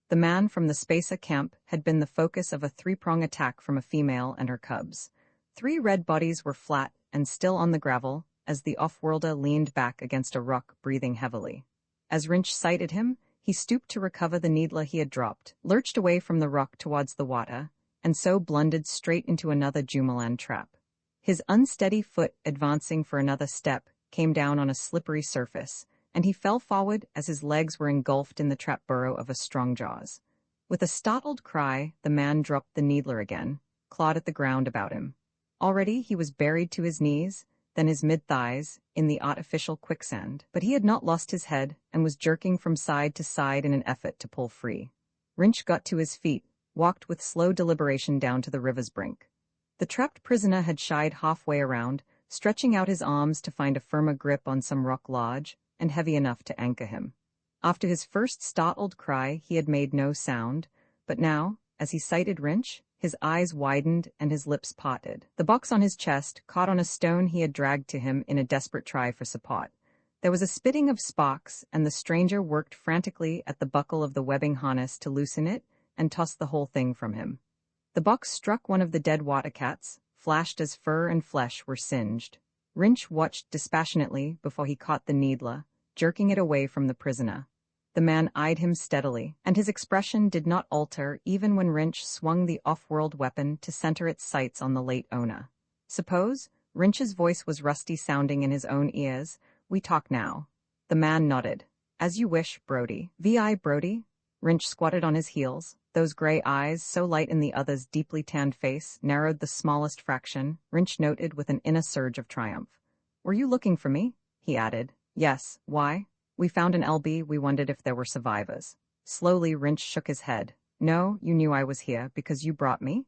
The man from the spacer camp had been the focus of a three-prong attack from a female and her cubs. 3 red bodies were flat and still on the gravel as the off-worlder leaned back against a rock, breathing heavily. As Rinch sighted him, he stooped to recover the needler he had dropped, lurched away from the rock towards the water, and so blundered straight into another Jumalan trap. His unsteady foot advancing for another step came down on a slippery surface, and he fell forward as his legs were engulfed in the trap burrow of a strong jaws. With a startled cry, the man dropped the needler again, clawed at the ground about him. Already he was buried to his knees, then his mid-thighs, in the artificial quicksand. But he had not lost his head and was jerking from side to side in an effort to pull free. Rinch got to his feet, walked with slow deliberation down to the river's brink. The trapped prisoner had shied halfway around, stretching out his arms to find a firmer grip on some rock ledge, and heavy enough to anchor him. After his first startled cry, he had made no sound, but now, as he sighted Rinch, his eyes widened and his lips parted. The box on his chest caught on a stone he had dragged to him in a desperate try for support. There was a spitting of sparks, and the stranger worked frantically at the buckle of the webbing harness to loosen it and toss the whole thing from him. The box struck one of the dead water cats, flashed as fur and flesh were singed. Rinch watched dispassionately before he caught the needler, jerking it away from the prisoner. The man eyed him steadily, and his expression did not alter even when Rinch swung the off-world weapon to center its sights on the late owner. Suppose? Rinch's voice was rusty-sounding in his own ears. We talk now. The man nodded. As you wish, Brody. Vi, Brody? Rinch squatted on his heels. Those gray eyes, so light in the other's deeply tanned face, narrowed the smallest fraction, Rinch noted with an inner surge of triumph. Were you looking for me? He added. Yes. Why? We found an LB, we wondered if there were survivors. Slowly, Rinch shook his head. No, you knew I was here because you brought me?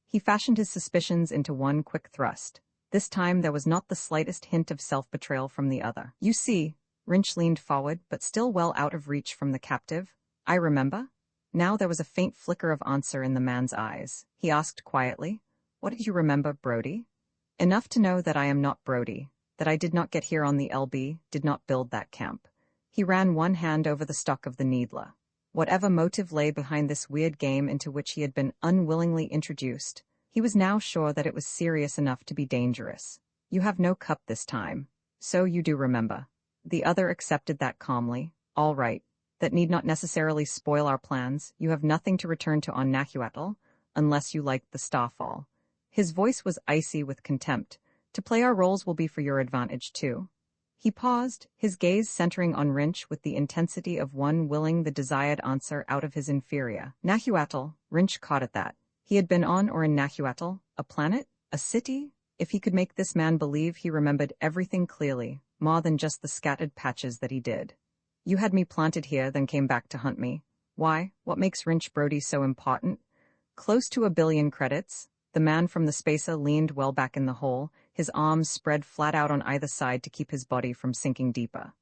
He fashioned his suspicions into one quick thrust. This time there was not the slightest hint of self-betrayal from the other. You see, Rinch leaned forward, but still well out of reach from the captive. I remember. Now there was a faint flicker of answer in the man's eyes. He asked quietly, What did you remember, Brody? Enough to know that I am not Brody, that I did not get here on the LB, did not build that camp. He ran one hand over the stock of the needler. Whatever motive lay behind this weird game into which he had been unwillingly introduced, he was now sure that it was serious enough to be dangerous. You have no cup this time. So you do remember. The other accepted that calmly. All right. That need not necessarily spoil our plans. You have nothing to return to on Nahuatl, unless you like the starfall. His voice was icy with contempt. To play our roles will be for your advantage, too. He paused, his gaze centering on Rinch with the intensity of one willing the desired answer out of his inferior. Nahuatl, Rinch caught at that. He had been on or in Nahuatl, a planet, a city. If he could make this man believe he remembered everything clearly, more than just the scattered patches that he did. You had me planted here, then came back to hunt me. Why? What makes Rinch Brody so important? Close to 1 billion credits. The man from the spacer leaned well back in the hole, his arms spread flat out on either side to keep his body from sinking deeper.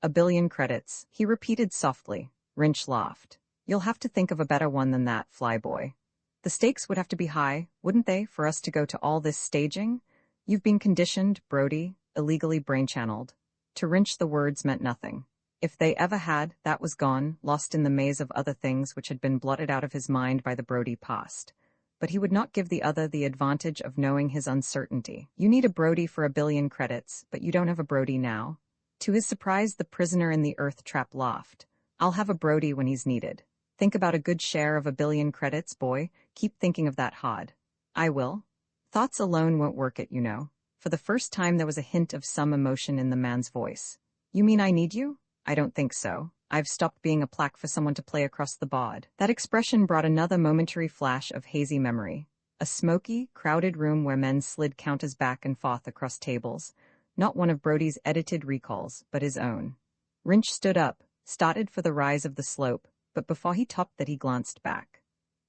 1 billion credits, he repeated softly. Rinch laughed. You'll have to think of a better one than that, flyboy. The stakes would have to be high, wouldn't they, for us to go to all this staging? You've been conditioned, Brody, illegally brain-channeled. To Rinch the words meant nothing. If they ever had, that was gone, lost in the maze of other things which had been blotted out of his mind by the Brody past. But he would not give the other the advantage of knowing his uncertainty. You need a Brody for 1 billion credits, but you don't have a Brody now. To his surprise, the prisoner in the earth trap laughed. I'll have a Brody when he's needed. Think about a good share of 1 billion credits, boy. Keep thinking of that hod. I will. Thoughts alone won't work it, you know. For the first time there was a hint of some emotion in the man's voice. You mean I need you? I don't think so. I've stopped being a plaque for someone to play across the bod. That expression brought another momentary flash of hazy memory. A smoky, crowded room where men slid counters back and forth across tables. Not one of Brody's edited recalls, but his own. Wrench stood up, started for the rise of the slope, but before he topped that he glanced back.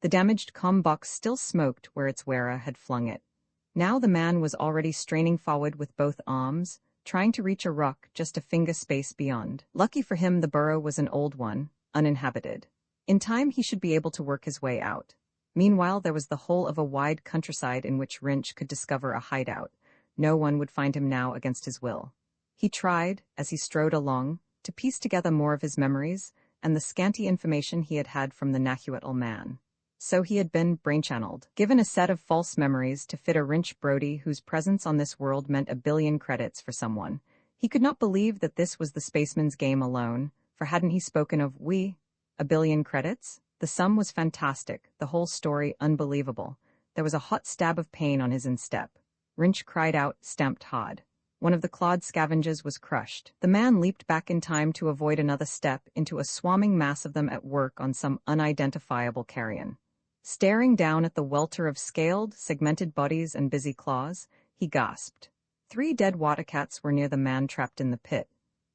The damaged comm box still smoked where its wearer had flung it. Now the man was already straining forward with both arms, trying to reach a rock just a finger space beyond. Lucky for him, the burrow was an old one, uninhabited. In time he should be able to work his way out. Meanwhile there was the whole of a wide countryside in which Wrench could discover a hideout. No one would find him now against his will. He tried, as he strode along, to piece together more of his memories and the scanty information he had had from the Nahuatl man. So he had been brain-channeled, given a set of false memories to fit a Wrench Brody whose presence on this world meant 1 billion credits for someone. He could not believe that this was the spaceman's game alone, for hadn't he spoken of 1 billion credits? The sum was fantastic, the whole story unbelievable. There was a hot stab of pain on his instep. Wrench cried out, stamped hard. One of the clawed scavengers was crushed. The man leaped back in time to avoid another step into a swarming mass of them at work on some unidentifiable carrion. Staring down at the welter of scaled, segmented bodies and busy claws, he gasped. 3 dead water cats were near the man trapped in the pit,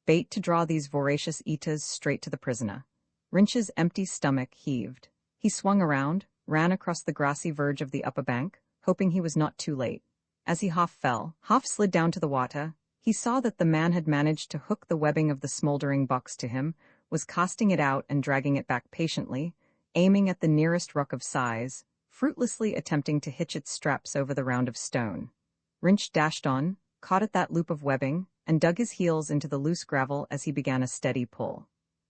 bait to draw these voracious eaters straight to the prisoner. Wrench's empty stomach heaved. He swung around, ran across the grassy verge of the upper bank, hoping he was not too late. As he half fell, half slid down to the water, he saw that the man had managed to hook the webbing of the smoldering box to him, was casting it out and dragging it back patiently, aiming at the nearest rock of size, fruitlessly attempting to hitch its straps over the round of stone. Wrench dashed on, caught at that loop of webbing, and dug his heels into the loose gravel as he began a steady pull.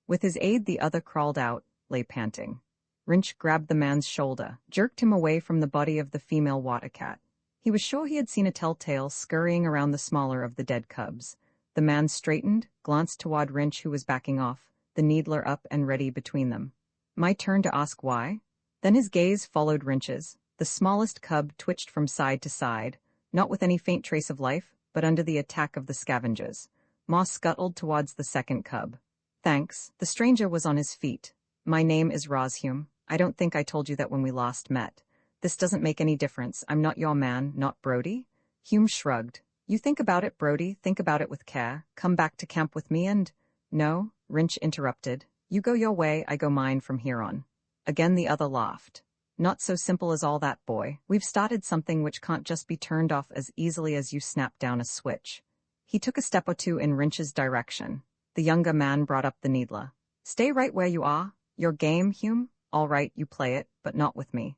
With his aid the other crawled out, lay panting. Wrench grabbed the man's shoulder, jerked him away from the body of the female water cat. He was sure he had seen a telltale scurrying around the smaller of the dead cubs. The man straightened, glanced toward Wrench who was backing off, the needler up and ready between them. My turn to ask why? Then his gaze followed Wrench's. The smallest cub twitched from side to side, not with any faint trace of life, but under the attack of the scavengers. Moss scuttled towards the second cub. Thanks. The stranger was on his feet. My name is Roshume. I don't think I told you that when we last met. This doesn't make any difference. I'm not your man, not Brody. Hume shrugged. You think about it, Brody. Think about it with care. Come back to camp with me and... No, Wrench interrupted. You go your way, I go mine from here on. Again the other laughed. Not so simple as all that, boy. We've started something which can't just be turned off as easily as you snap down a switch. He took a step or two in Wrench's direction. The younger man brought up the needler. Stay right where you are. Your game, Hume? All right, you play it, but not with me.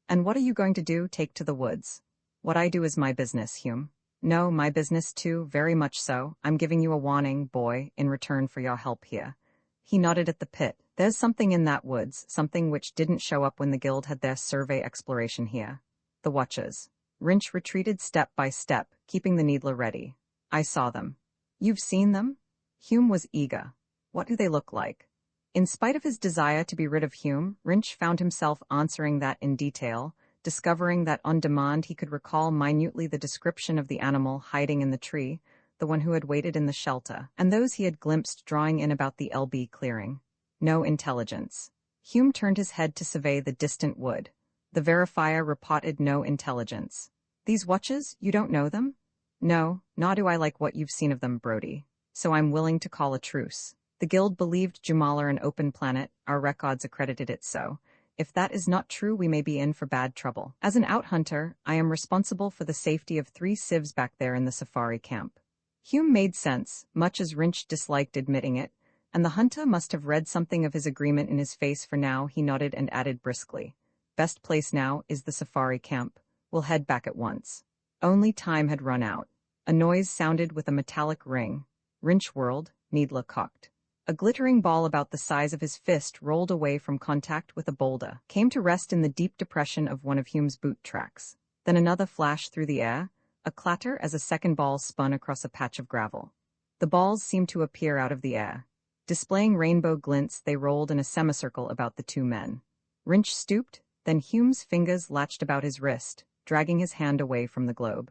And what are you going to do? Take to the woods. What I do is my business, Hume. No, my business too, very much so. I'm giving you a warning, boy, in return for your help here. He nodded at the pit. There's something in that woods, something which didn't show up when the guild had their survey exploration here. The Watchers. Wrench retreated step by step, keeping the needler ready. I saw them. You've seen them? Hume was eager. What do they look like? In spite of his desire to be rid of Hume, Wrench found himself answering that in detail, discovering that on demand he could recall minutely the description of the animal hiding in the tree, the one who had waited in the shelter, and those he had glimpsed drawing in about the LB clearing. No intelligence. Hume turned his head to survey the distant wood. The verifier reported no intelligence. These Watchers, you don't know them? No, nor do I like what you've seen of them, Brody. So I'm willing to call a truce. The guild believed Jumala an open planet, our records accredited it so. If that is not true, we may be in for bad trouble. As an out-hunter, I am responsible for the safety of 3 civs back there in the safari camp. Hume made sense, much as Wrench disliked admitting it, and the hunter must have read something of his agreement in his face, for now he nodded and added briskly. Best place now is the safari camp. We'll head back at once. Only time had run out. A noise sounded with a metallic ring. Wrench whirled, needler cocked. A glittering ball about the size of his fist rolled away from contact with a boulder, came to rest in the deep depression of one of Hume's boot tracks. Then another flash through the air, a clatter as a second ball spun across a patch of gravel. The balls seemed to appear out of the air. Displaying rainbow glints, they rolled in a semicircle about the two men. Wrench stooped, then Hume's fingers latched about his wrist, dragging his hand away from the globe.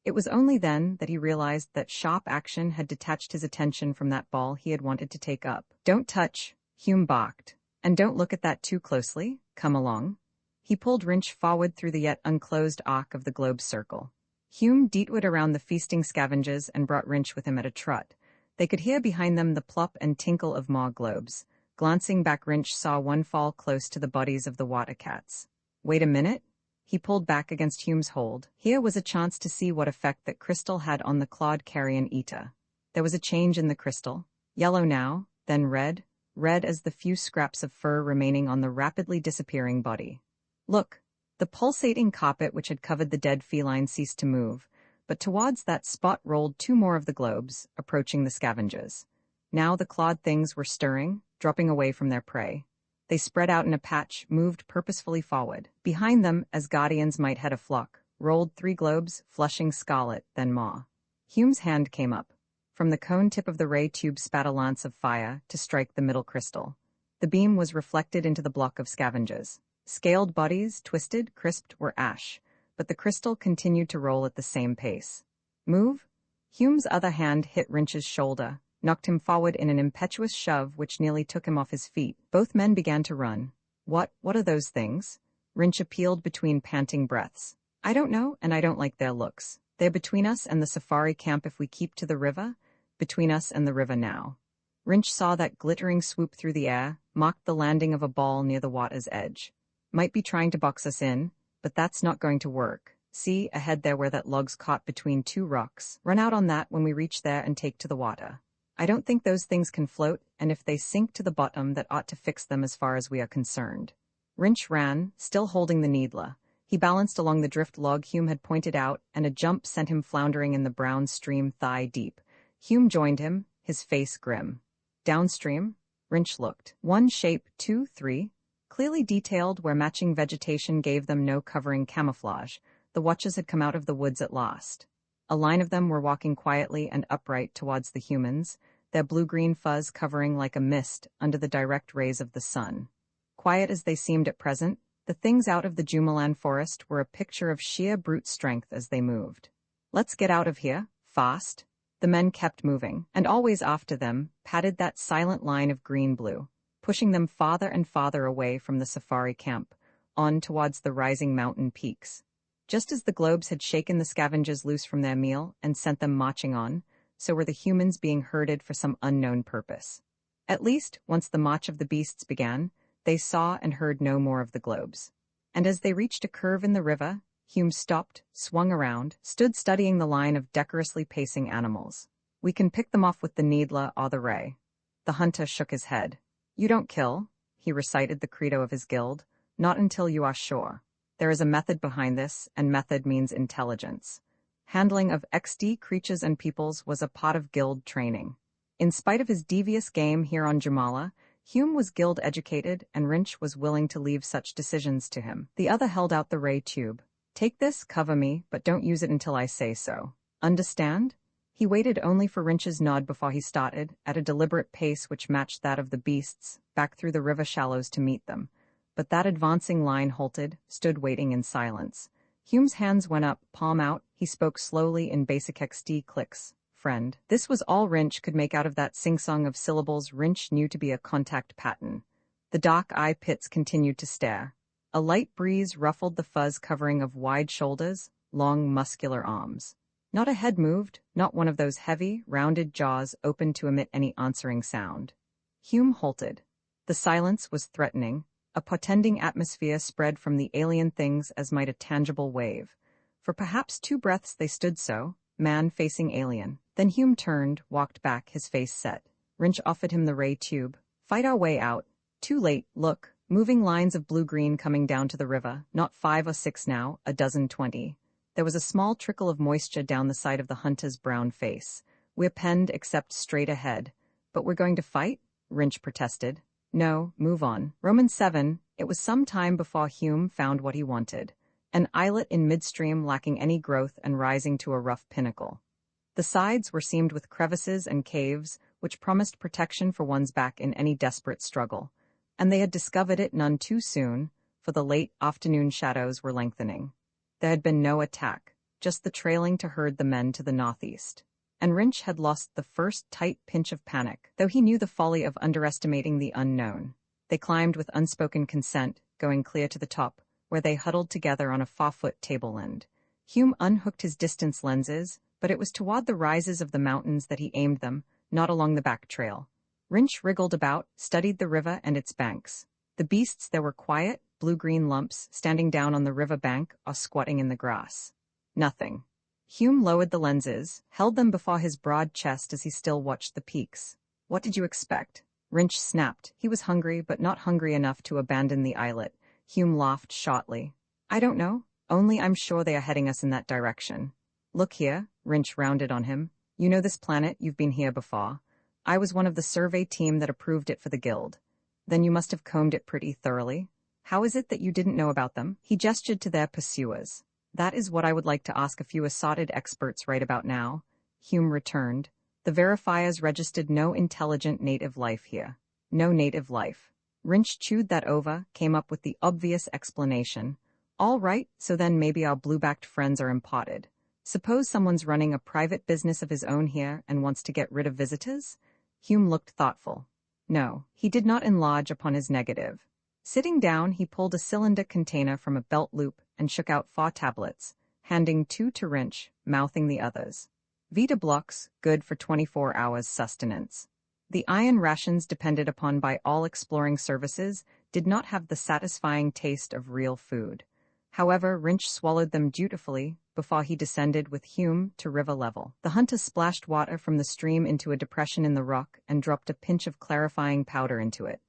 It was only then that he realized that sharp action had detached his attention from that ball he had wanted to take up. "Don't touch," Hume barked. "And don't look at that too closely. Come along." He pulled Wrench forward through the yet unclosed arc of the globe's circle. Hume deetward around the feasting scavengers and brought Wrench with him at a trot. They could hear behind them the plop and tinkle of more globes. Glancing back, Wrench saw one fall close to the bodies of the water cats. "Wait a minute." He pulled back against Hume's hold. Here was a chance to see what effect that crystal had on the clawed carrion eater. There was a change in the crystal. Yellow now, then red as the few scraps of fur remaining on the rapidly disappearing body. "Look." The pulsating carpet which had covered the dead feline ceased to move, but towards that spot rolled two more of the globes, approaching the scavengers. Now the clawed things were stirring, dropping away from their prey. They spread out in a patch, moved purposefully forward. Behind them, as guardians might head a flock, rolled three globes, flushing scarlet, then maw. Hume's hand came up. From the cone tip of the ray tube spat a lance of fire to strike the middle crystal. The beam was reflected into the block of scavengers. Scaled bodies, twisted, crisped, were ash, but the crystal continued to roll at the same pace. "Move?" Hume's other hand hit Wrench's shoulder, knocked him forward in an impetuous shove which nearly took him off his feet. Both men began to run. What are those things?" Wrench appealed between panting breaths. "I don't know, and I don't like their looks. They're between us and the safari camp if we keep to the river, between us and the river now." Wrench saw that glittering swoop through the air, mocked the landing of a ball near the water's edge. "Might be trying to box us in, but that's not going to work. See, ahead there where that log's caught between two rocks. Run out on that when we reach there and take to the water. I don't think those things can float, and if they sink to the bottom, that ought to fix them as far as we are concerned." Wrench ran, still holding the needler. He balanced along the drift log Hume had pointed out, and a jump sent him floundering in the brown stream thigh deep. Hume joined him, his face grim. Downstream, Wrench looked. One shape, 2, 3, clearly detailed where matching vegetation gave them no covering camouflage. The watchers had come out of the woods at last. A line of them were walking quietly and upright towards the humans, their blue-green fuzz covering like a mist under the direct rays of the sun. Quiet as they seemed at present, the things out of the Jumalan forest were a picture of sheer brute strength as they moved. "Let's get out of here, fast." The men kept moving, and always after them padded that silent line of green-blue, pushing them farther and farther away from the safari camp, on towards the rising mountain peaks. Just as the globes had shaken the scavengers loose from their meal and sent them marching on, so were the humans being herded for some unknown purpose. At least, once the march of the beasts began, they saw and heard no more of the globes. And as they reached a curve in the river, Hume stopped, swung around, stood studying the line of decorously pacing animals. "We can pick them off with the needler or the ray." The hunter shook his head. "You don't kill," he recited the credo of his guild, "not until you are sure. There is a method behind this, and method means intelligence." Handling of XD creatures and peoples was a part of guild training. In spite of his devious game here on Jamala, Hume was guild-educated, and Wrench was willing to leave such decisions to him. The other held out the ray tube. "Take this, cover me, but don't use it until I say so. Understand?" He waited only for Wrench's nod before he started, at a deliberate pace which matched that of the beasts, back through the river shallows to meet them. But that advancing line halted, stood waiting in silence. Hume's hands went up, palm out. He spoke slowly in basic XD clicks. "Friend." This was all Wrench could make out of that sing-song of syllables Wrench knew to be a contact pattern. The dark eye pits continued to stare. A light breeze ruffled the fuzz covering of wide shoulders, long muscular arms. Not a head moved, not one of those heavy, rounded jaws open to emit any answering sound. Hume halted. The silence was threatening. A portending atmosphere spread from the alien things as might a tangible wave. For perhaps 2 breaths they stood so, man facing alien. Then Hume turned, walked back, his face set. Wrench offered him the ray tube. "Fight our way out." "Too late, look." Moving lines of blue-green coming down to the river, not 5 or 6 now, a dozen 20. There was a small trickle of moisture down the side of the hunter's brown face. "We're penned except straight ahead." "But we're going to fight?" Wrench protested. "No, move on." Romans 7, it was some time before Hume found what he wanted. An islet in midstream lacking any growth and rising to a rough pinnacle. The sides were seamed with crevices and caves, which promised protection for one's back in any desperate struggle. And they had discovered it none too soon, for the late afternoon shadows were lengthening. There had been no attack, just the trailing to herd the men to the northeast. And Rinch had lost the first tight pinch of panic, though he knew the folly of underestimating the unknown. They climbed with unspoken consent, going clear to the top, where they huddled together on a 4-foot tableland. Hume unhooked his distance lenses, but it was toward the rises of the mountains that he aimed them, not along the back trail. Rinch wriggled about, studied the river and its banks. The beasts there were quiet, blue-green lumps standing down on the river bank or squatting in the grass. Nothing. Hume lowered the lenses, held them before his broad chest as he still watched the peaks. What did you expect? Rinch snapped. He was hungry, but not hungry enough to abandon the islet. Hume laughed shortly. I don't know, only I'm sure they are heading us in that direction. Look here, Rinch rounded on him. You know this planet, you've been here before. I was one of the survey team that approved it for the guild. Then you must have combed it pretty thoroughly. How is it that you didn't know about them? He gestured to their pursuers. That is what I would like to ask a few assorted experts right about now, Hume returned. The verifiers registered no intelligent native life here. No native life. Rinch chewed that over, came up with the obvious explanation. All right, so then maybe our blue-backed friends are impotted. Suppose someone's running a private business of his own here and wants to get rid of visitors? Hume looked thoughtful. No, he did not enlarge upon his negative. Sitting down, he pulled a cylinder container from a belt loop and shook out 4 tablets, handing 2 to Rinch, mouthing the others. Vita blocks, good for 24 hours sustenance. The iron rations depended upon by all exploring services did not have the satisfying taste of real food. However, Rinch swallowed them dutifully before he descended with Hume to river level. The hunter splashed water from the stream into a depression in the rock and dropped a pinch of clarifying powder into it.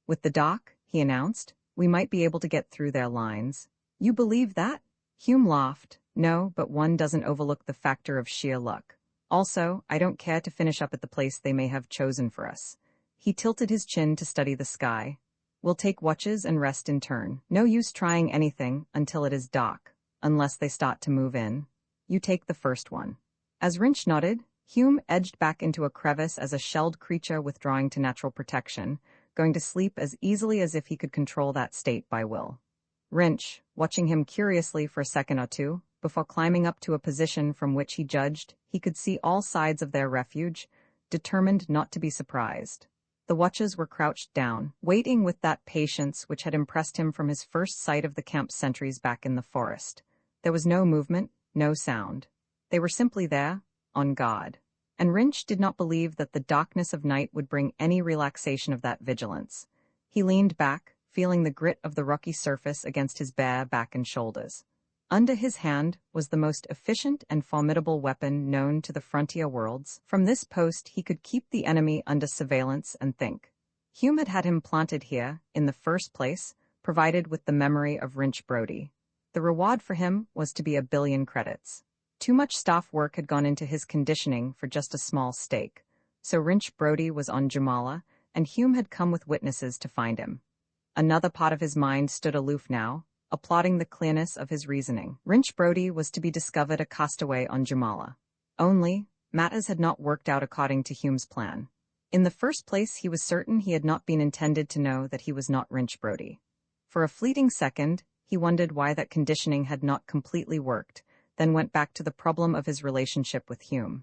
With the dock, he announced, we might be able to get through their lines. You believe that? Hume laughed. No, but one doesn't overlook the factor of sheer luck. Also, I don't care to finish up at the place they may have chosen for us. He tilted his chin to study the sky. We'll take watches and rest in turn. No use trying anything until it is dark, unless they start to move in. You take the first one. As Rinch nodded, Hume edged back into a crevice as a shelled creature withdrawing to natural protection, going to sleep as easily as if he could control that state by will. Rinch, watching him curiously for a second or two, before climbing up to a position from which he judged he could see all sides of their refuge, determined not to be surprised. The watchers were crouched down, waiting with that patience which had impressed him from his first sight of the camp sentries back in the forest. There was no movement, no sound. They were simply there, on guard. And Rinch did not believe that the darkness of night would bring any relaxation of that vigilance. He leaned back, feeling the grit of the rocky surface against his bare back and shoulders. Under his hand was the most efficient and formidable weapon known to the frontier worlds. From this post he could keep the enemy under surveillance and think. Hume had had him planted here, in the first place, provided with the memory of Rinch Brody. The reward for him was to be 1 billion credits. Too much staff work had gone into his conditioning for just a small stake. So Rinch Brody was on Jamala, and Hume had come with witnesses to find him. Another part of his mind stood aloof now, applauding the clearness of his reasoning. Rinch Brody was to be discovered a castaway on Jamala. Only, matters had not worked out according to Hume's plan. In the first place, he was certain he had not been intended to know that he was not Rinch Brody. For a fleeting second, he wondered why that conditioning had not completely worked, then went back to the problem of his relationship with Hume.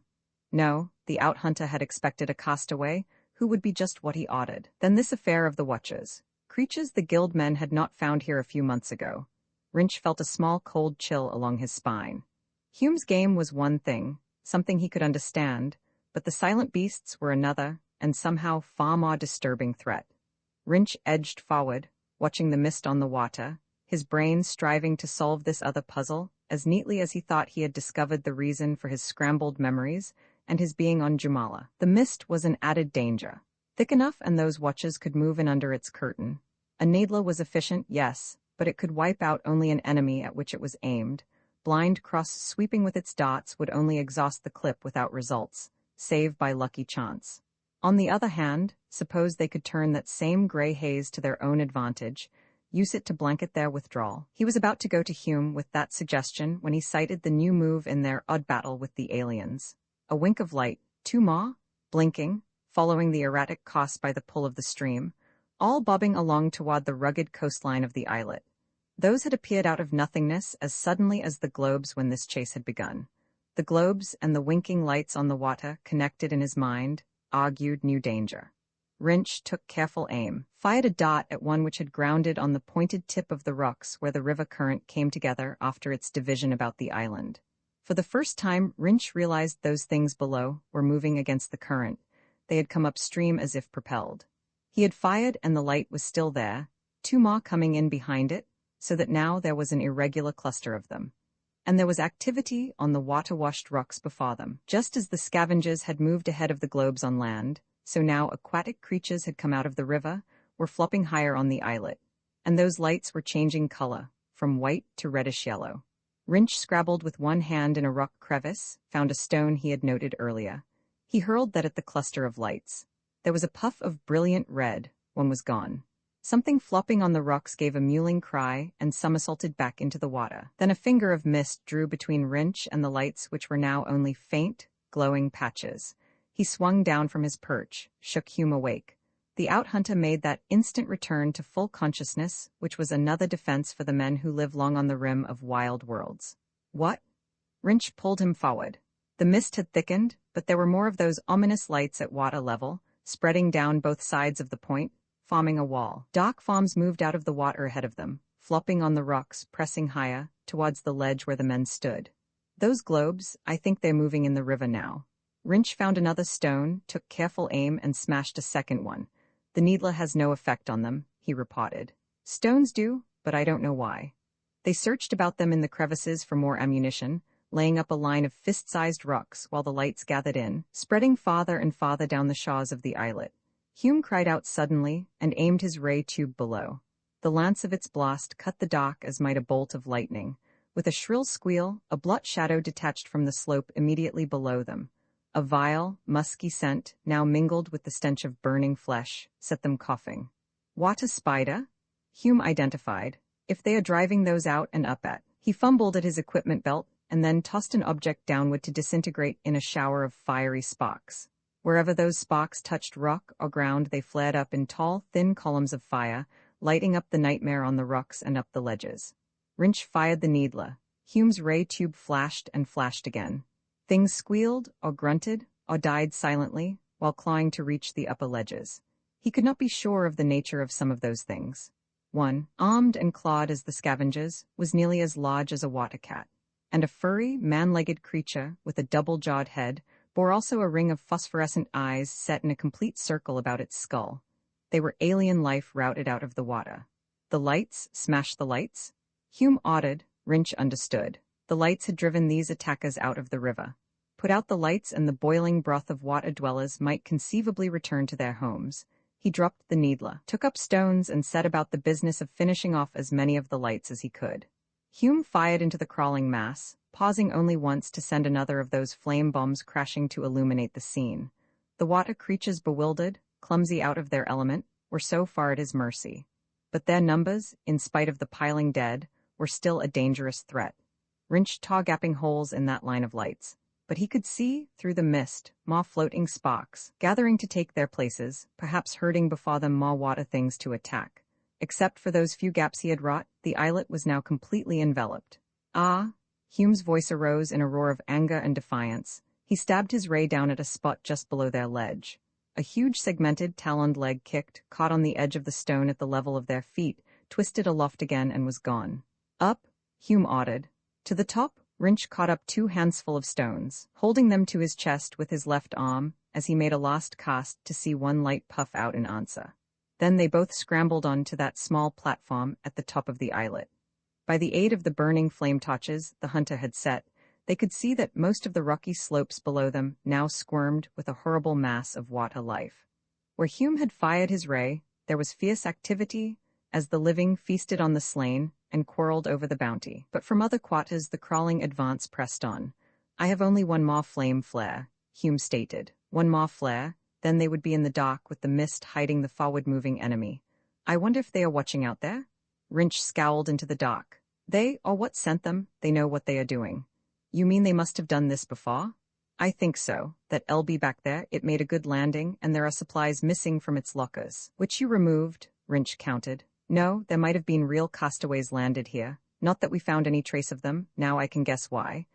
No, the out-hunter had expected a castaway, who would be just what he oughted. Then this affair of the watches. Creatures the guild men had not found here a few months ago. Rinch felt a small cold chill along his spine. Hume's game was one thing, something he could understand, but the silent beasts were another, and somehow far more disturbing threat. Rinch edged forward, watching the mist on the water, his brain striving to solve this other puzzle, as neatly as he thought he had discovered the reason for his scrambled memories and his being on Jamala. The mist was an added danger. Thick enough and those watches could move in under its curtain. A Nadla was efficient, yes, but it could wipe out only an enemy at which it was aimed. Blind cross sweeping with its dots would only exhaust the clip without results, save by lucky chance. On the other hand, suppose they could turn that same gray haze to their own advantage, use it to blanket their withdrawal. He was about to go to Hume with that suggestion when he sighted the new move in their odd battle with the aliens. A wink of light, 2 more, blinking, following the erratic course by the pull of the stream, all bobbing along toward the rugged coastline of the islet. Those had appeared out of nothingness as suddenly as the globes when this chase had begun. The globes and the winking lights on the water, connected in his mind, argued new danger. Wrench took careful aim, fired a dart at one which had grounded on the pointed tip of the rocks where the river current came together after its division about the island. For the first time, Wrench realized those things below were moving against the current. They had come upstream as if propelled. He had fired and the light was still there, two more coming in behind it, so that now there was an irregular cluster of them. And there was activity on the water-washed rocks before them. Just as the scavengers had moved ahead of the globes on land, so now aquatic creatures had come out of the river, were flopping higher on the islet. And those lights were changing color, from white to reddish-yellow. Wrench scrabbled with one hand in a rock crevice, found a stone he had noted earlier. He hurled that at the cluster of lights. There was a puff of brilliant red. One was gone. Something flopping on the rocks gave a mewling cry and somersaulted back into the water. Then a finger of mist drew between Wrench and the lights, which were now only faint, glowing patches. He swung down from his perch, shook Hume awake. The out-hunter made that instant return to full consciousness, which was another defense for the men who live long on the rim of wild worlds. What? Wrench pulled him forward. The mist had thickened, but there were more of those ominous lights at water level, spreading down both sides of the point, forming a wall. Dark forms moved out of the water ahead of them, flopping on the rocks, pressing higher, towards the ledge where the men stood. Those globes, I think they're moving in the river now. Wrench found another stone, took careful aim, and smashed a second one. The needler has no effect on them, he reported. Stones do, but I don't know why. They searched about them in the crevices for more ammunition, laying up a line of fist-sized rocks while the lights gathered in, spreading farther and farther down the shores of the islet. Hume cried out suddenly and aimed his ray tube below. The lance of its blast cut the dark as might a bolt of lightning. With a shrill squeal, a blot shadow detached from the slope immediately below them. A vile, musky scent, now mingled with the stench of burning flesh, set them coughing. What a spider? Hume identified. If they are driving those out and up at. He fumbled at his equipment belt and then tossed an object downward to disintegrate in a shower of fiery sparks. Wherever those sparks touched rock or ground, they flared up in tall, thin columns of fire, lighting up the nightmare on the rocks and up the ledges. Wrench fired the needler. Hume's ray tube flashed and flashed again. Things squealed, or grunted, or died silently, while clawing to reach the upper ledges. He could not be sure of the nature of some of those things. One, armed and clawed as the scavengers, was nearly as large as a water cat, and a furry, man-legged creature with a double-jawed head bore also a ring of phosphorescent eyes set in a complete circle about its skull. They were alien life routed out of the water. The lights smashed the lights? Hume awed. Wrench understood. The lights had driven these attackers out of the river. Put out the lights and the boiling broth of water dwellers might conceivably return to their homes. He dropped the needler, took up stones, and set about the business of finishing off as many of the lights as he could. Hume fired into the crawling mass, pausing only once to send another of those flame bombs crashing to illuminate the scene. The water creatures, bewildered, clumsy out of their element, were so far at his mercy. But their numbers, in spite of the piling dead, were still a dangerous threat. Wrench tore gaping holes in that line of lights, but he could see, through the mist, more floating sparks, gathering to take their places, perhaps herding before them more water things to attack. Except for those few gaps he had wrought, the islet was now completely enveloped. Ah! Hume's voice arose in a roar of anger and defiance. He stabbed his ray down at a spot just below their ledge. A huge segmented, taloned leg kicked, caught on the edge of the stone at the level of their feet, twisted aloft again and was gone. Up, Hume ordered. To the top, Wrench caught up 2 handsful of stones, holding them to his chest with his left arm, as he made a last cast to see one light puff out in answer. Then they both scrambled on to that small platform at the top of the islet. By the aid of the burning flame torches the hunter had set, they could see that most of the rocky slopes below them now squirmed with a horrible mass of water life. Where Hume had fired his ray, there was fierce activity, as the living feasted on the slain and quarreled over the bounty. But from other quarters the crawling advance pressed on. I have only one more flame flare, Hume stated. One more flare, then they would be in the dark with the mist hiding the forward-moving enemy. I wonder if they are watching out there? Wrench scowled into the dark. They, or what sent them, they know what they are doing. You mean they must have done this before? I think so. That LB back there, it made a good landing, and there are supplies missing from its lockers. Which you removed, Rinch counted. No, there might have been real castaways landed here. Not that we found any trace of them, now I can guess why.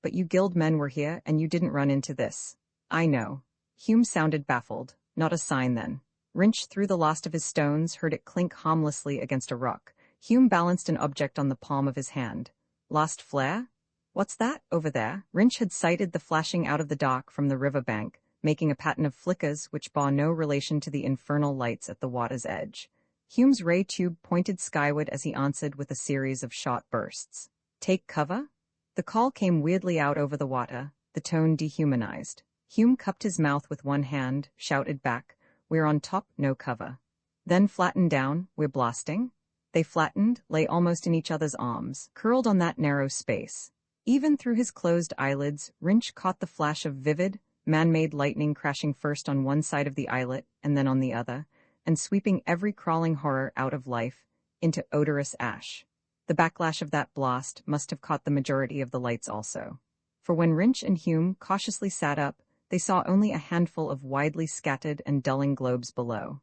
But you guild men were here, and you didn't run into this. I know. Hume sounded baffled. Not a sign then. Rinch threw the last of his stones, heard it clink harmlessly against a rock. Hume balanced an object on the palm of his hand. Lost flare? What's that, over there? Rinch had sighted the flashing out of the dark from the river bank, making a pattern of flickers which bore no relation to the infernal lights at the water's edge. Hume's ray tube pointed skyward as he answered with a series of short bursts. Take cover? The call came weirdly out over the water, the tone dehumanized. Hume cupped his mouth with one hand, shouted back, "We're on top, no cover." Then flattened down, "We're blasting?" They flattened, lay almost in each other's arms, curled on that narrow space. Even through his closed eyelids, Rinch caught the flash of vivid, man-made lightning crashing first on one side of the islet and then on the other, and sweeping every crawling horror out of life, into odorous ash. The backlash of that blast must have caught the majority of the lights also. For when Rinch and Hume cautiously sat up, they saw only a handful of widely scattered and dulling globes below.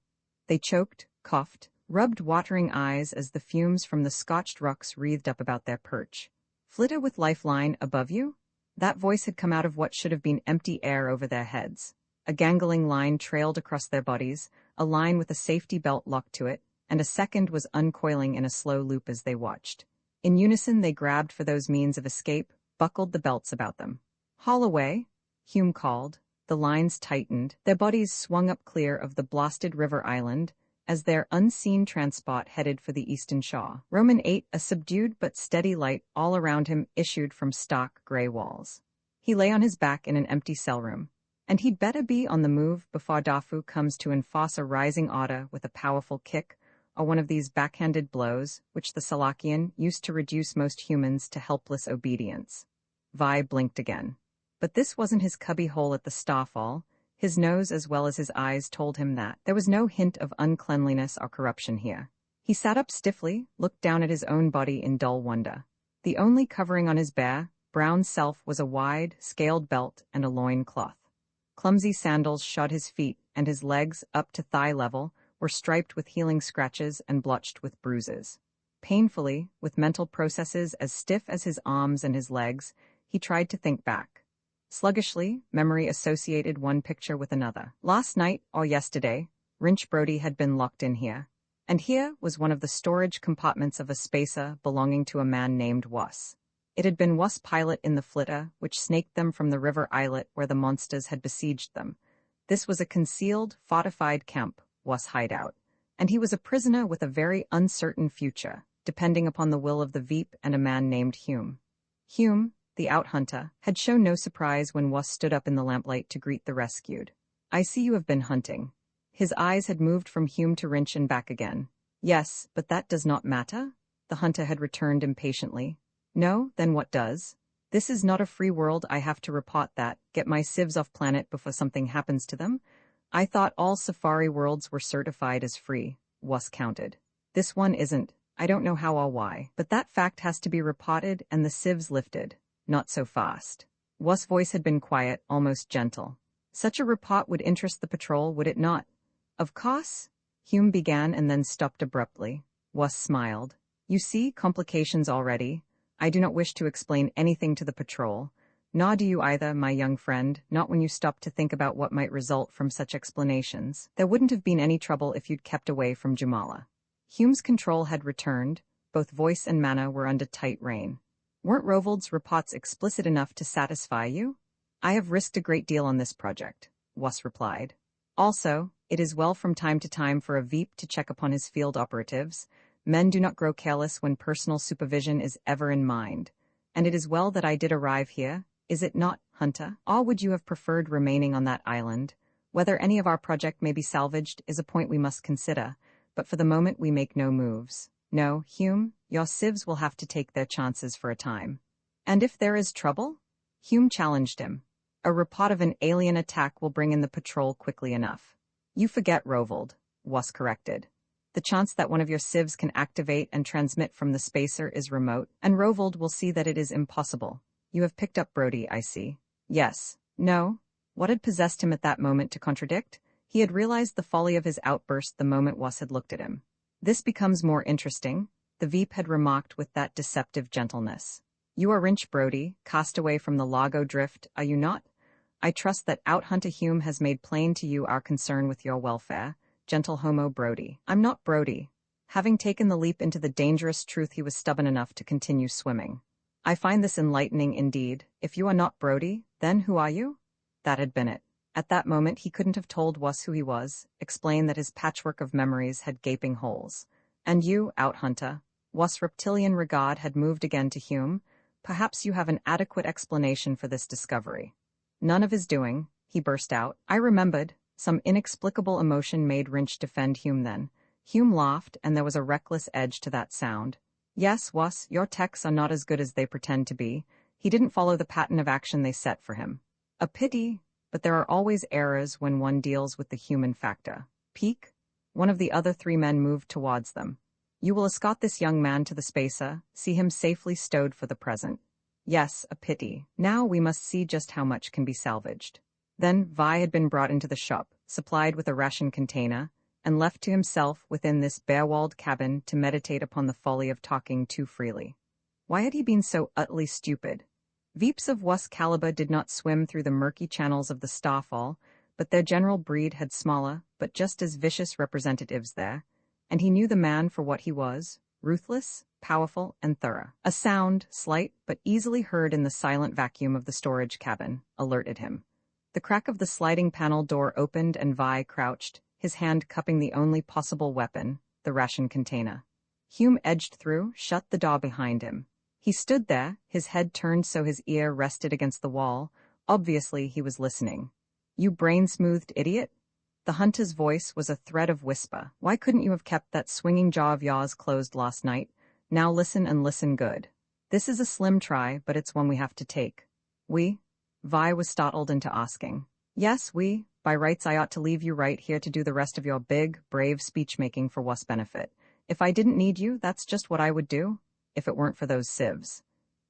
They choked, coughed, rubbed watering eyes as the fumes from the scorched rocks wreathed up about their perch. "Flitter with lifeline above you?" That voice had come out of what should have been empty air over their heads. A gangling line trailed across their bodies, a line with a safety belt locked to it, and a second was uncoiling in a slow loop as they watched. In unison they grabbed for those means of escape, buckled the belts about them. "Haul away," Hume called. The lines tightened, their bodies swung up clear of the blasted river island, as their unseen transport headed for the eastern shore. Roman 8, a subdued but steady light all around him issued from stark gray walls. He lay on his back in an empty cell room. And he'd better be on the move before Dafu comes to enforce a rising order with a powerful kick, or one of these backhanded blows, which the Salakian used to reduce most humans to helpless obedience. Vi blinked again. But this wasn't his cubby hole at the starfall. His nose as well as his eyes told him that. There was no hint of uncleanliness or corruption here. He sat up stiffly, looked down at his own body in dull wonder. The only covering on his bare, brown self was a wide, scaled belt and a loin cloth. Clumsy sandals shod his feet, and his legs, up to thigh level, were striped with healing scratches and blotched with bruises. Painfully, with mental processes as stiff as his arms and his legs, he tried to think back. Sluggishly, memory associated one picture with another. Last night, or yesterday, Rinch Brody had been locked in here. And here was one of the storage compartments of a spacer belonging to a man named Wuss. It had been Wuss' pilot in the flitter, which snaked them from the river islet where the monsters had besieged them. This was a concealed, fortified camp, Wuss' hideout. And he was a prisoner with a very uncertain future, depending upon the will of the Veep and a man named Hume. Hume, the out-hunter, had shown no surprise when Wuss stood up in the lamplight to greet the rescued. "I see you have been hunting." His eyes had moved from Hume to Rinch and back again. "Yes, but that does not matter," the hunter had returned impatiently. "No, then what does? This is not a free world. I have to report that, get my civs off planet before something happens to them. I thought all safari worlds were certified as free," Wuss countered. "This one isn't. I don't know how or why, but that fact has to be reported and the civs lifted. Not so fast." Wuss' voice had been quiet, almost gentle. "Such a report would interest the patrol, would it not?" "Of course," Hume began and then stopped abruptly. Wuss smiled. "You see complications already. I do not wish to explain anything to the patrol. Nor do you either, my young friend, not when you stop to think about what might result from such explanations. There wouldn't have been any trouble if you'd kept away from Jamala." Hume's control had returned. Both voice and manner were under tight rein. "Weren't Rovold's reports explicit enough to satisfy you?" "I have risked a great deal on this project," Wuss replied. "Also, it is well from time to time for a Veep to check upon his field operatives. Men do not grow careless when personal supervision is ever in mind. And it is well that I did arrive here, is it not, Hunter? Or would you have preferred remaining on that island? Whether any of our project may be salvaged is a point we must consider, but for the moment we make no moves. No, Hume, your civs will have to take their chances for a time." "And if there is trouble?" Hume challenged him. "A report of an alien attack will bring in the patrol quickly enough." "You forget, Rovold," Wuss corrected. "The chance that one of your civs can activate and transmit from the spacer is remote, and Rovold will see that it is impossible. You have picked up Brody, I see." "Yes," No. What had possessed him at that moment to contradict? He had realized the folly of his outburst the moment Was had looked at him. This becomes more interesting, the Veep had remarked with that deceptive gentleness. You are Wrench Brody, cast away from the Lago Drift, are you not? I trust that Outhunter Hume has made plain to you our concern with your welfare, gentle Homo Brody. I'm not Brody. Having taken the leap into the dangerous truth, he was stubborn enough to continue swimming. I find this enlightening indeed. If you are not Brody, then who are you? That had been it. At that moment he couldn't have told Was who he was, explained that his patchwork of memories had gaping holes. And you, Outhunter, Was' reptilian regard had moved again to Hume. Perhaps you have an adequate explanation for this discovery. None of his doing, he burst out. I remembered. Some inexplicable emotion made Wrench defend Hume then. Hume laughed, and there was a reckless edge to that sound. Yes, Was, your texts are not as good as they pretend to be. He didn't follow the pattern of action they set for him. A pity, but there are always errors when one deals with the human factor. Peak? One of the other three men moved towards them. You will escort this young man to the spacer, see him safely stowed for the present. Yes, a pity. Now we must see just how much can be salvaged. Then Vi had been brought into the shop, supplied with a ration container, and left to himself within this bare-walled cabin to meditate upon the folly of talking too freely. Why had he been so utterly stupid? Veeps of Was caliber did not swim through the murky channels of the starfall, but their general breed had smaller, but just as vicious representatives there, and he knew the man for what he was, ruthless, powerful, and thorough. A sound, slight but easily heard in the silent vacuum of the storage cabin, alerted him. The crack of the sliding panel door opened and Vi crouched, his hand cupping the only possible weapon, the ration container. Hume edged through, shut the door behind him. He stood there, his head turned so his ear rested against the wall. Obviously he was listening. You brain-smoothed idiot? The hunter's voice was a thread of whisper. Why couldn't you have kept that swinging jaw of yours closed last night? Now listen and listen good. This is a slim try, but it's one we have to take. We? Vi was startled into asking. Yes, we. By rights I ought to leave you right here to do the rest of your big, brave speech-making for Was' benefit. If I didn't need you, that's just what I would do, if it weren't for those sieves.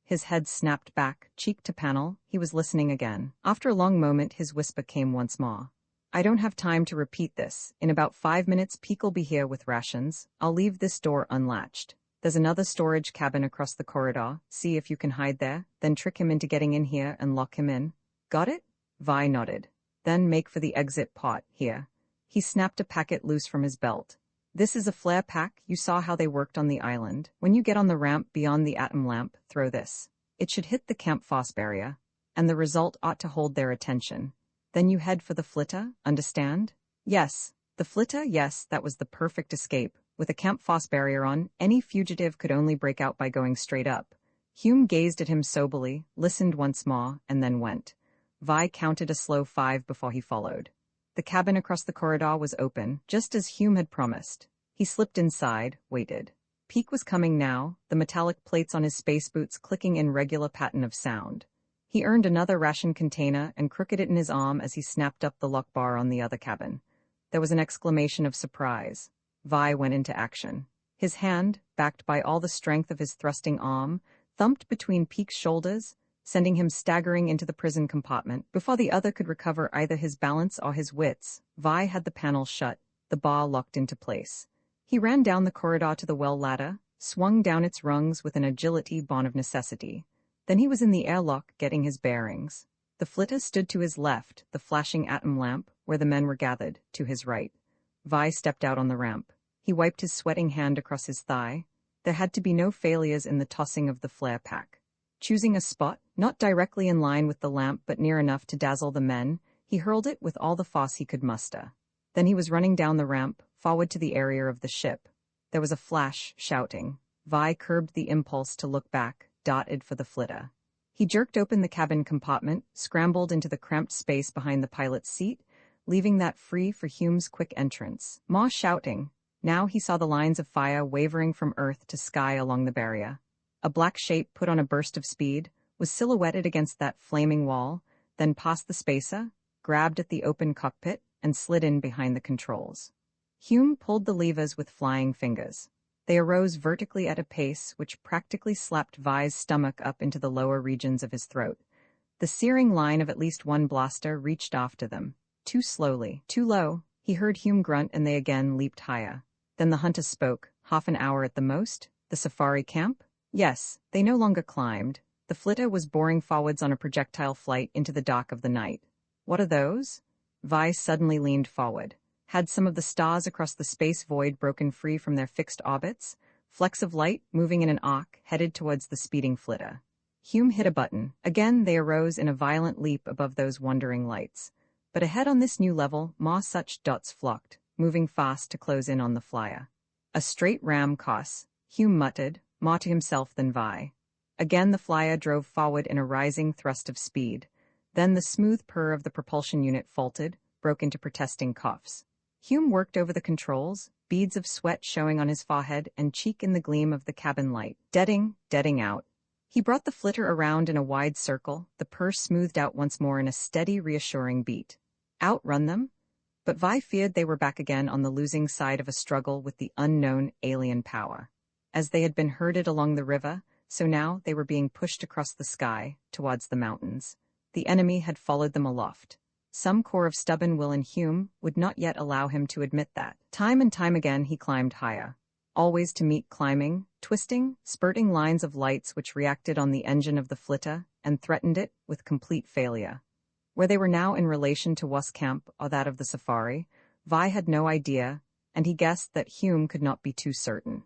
His head snapped back, cheek to panel. He was listening again. After a long moment his whisper came once more. I don't have time to repeat this. In about 5 minutes Peke'll be here with rations. I'll leave this door unlatched. There's another storage cabin across the corridor. See if you can hide there, then trick him into getting in here and lock him in. Got it? Vi nodded. Then make for the exit pot, here. He snapped a packet loose from his belt. This is a flare pack. You saw how they worked on the island. When you get on the ramp beyond the atom lamp, throw this. It should hit the camp phos barrier, and the result ought to hold their attention. Then you head for the flitter, understand? Yes. The flitter, yes, that was the perfect escape. With a camp phos barrier on, any fugitive could only break out by going straight up. Hume gazed at him soberly, listened once more, and then went. Vi counted a slow 5 before he followed. The cabin across the corridor was open, just as Hume had promised. He slipped inside, waited. Peke was coming now, the metallic plates on his space boots clicking in regular pattern of sound. He earned another ration container and crooked it in his arm as he snapped up the lock bar on the other cabin. There was an exclamation of surprise. Vi went into action. His hand, backed by all the strength of his thrusting arm, thumped between Peke's shoulders, sending him staggering into the prison compartment. Before the other could recover either his balance or his wits, Vi had the panel shut, the bar locked into place. He ran down the corridor to the well ladder, swung down its rungs with an agility born of necessity. Then he was in the airlock getting his bearings. The flitter stood to his left, the flashing atom lamp, where the men were gathered, to his right. Vi stepped out on the ramp. He wiped his sweating hand across his thigh. There had to be no failures in the tossing of the flare pack. Choosing a spot, not directly in line with the lamp but near enough to dazzle the men, he hurled it with all the force he could muster. Then he was running down the ramp, forward to the area of the ship. There was a flash, shouting. Vi curbed the impulse to look back, dotted for the flitter. He jerked open the cabin compartment, scrambled into the cramped space behind the pilot's seat, leaving that free for Hume's quick entrance. More shouting. Now he saw the lines of fire wavering from earth to sky along the barrier. A black shape put on a burst of speed, was silhouetted against that flaming wall, then passed the spacer, grabbed at the open cockpit, and slid in behind the controls. Hume pulled the levers with flying fingers. They arose vertically at a pace which practically slapped Vi's stomach up into the lower regions of his throat. The searing line of at least one blaster reached after them. Too slowly, too low. He heard Hume grunt and they again leaped higher. Then the hunter spoke. Half an hour at the most? The safari camp? Yes, they no longer climbed. The flitter was boring forwards on a projectile flight into the dark of the night. What are those? Vi suddenly leaned forward. Had some of the stars across the space void broken free from their fixed orbits? Flecks of light, moving in an arc, headed towards the speeding flitter. Hume hit a button. Again they arose in a violent leap above those wandering lights. But ahead on this new level, more such dots flocked, moving fast to close in on the flyer. A straight ram course, Hume muttered, more to himself than Vi. Again the flyer drove forward in a rising thrust of speed. Then the smooth purr of the propulsion unit faltered, broke into protesting coughs. Hume worked over the controls, beads of sweat showing on his forehead and cheek in the gleam of the cabin light. Deading out. He brought the flitter around in a wide circle, the purr smoothed out once more in a steady, reassuring beat. Outrun them? But Vi feared they were back again on the losing side of a struggle with the unknown alien power. As they had been herded along the river, so now they were being pushed across the sky, towards the mountains. The enemy had followed them aloft. Some core of stubborn will in Hume would not yet allow him to admit that. Time and time again he climbed higher. Always to meet climbing, twisting, spurting lines of lights which reacted on the engine of the flitter and threatened it with complete failure. Where they were now in relation to Was Camp or that of the safari, Vi had no idea, and he guessed that Hume could not be too certain.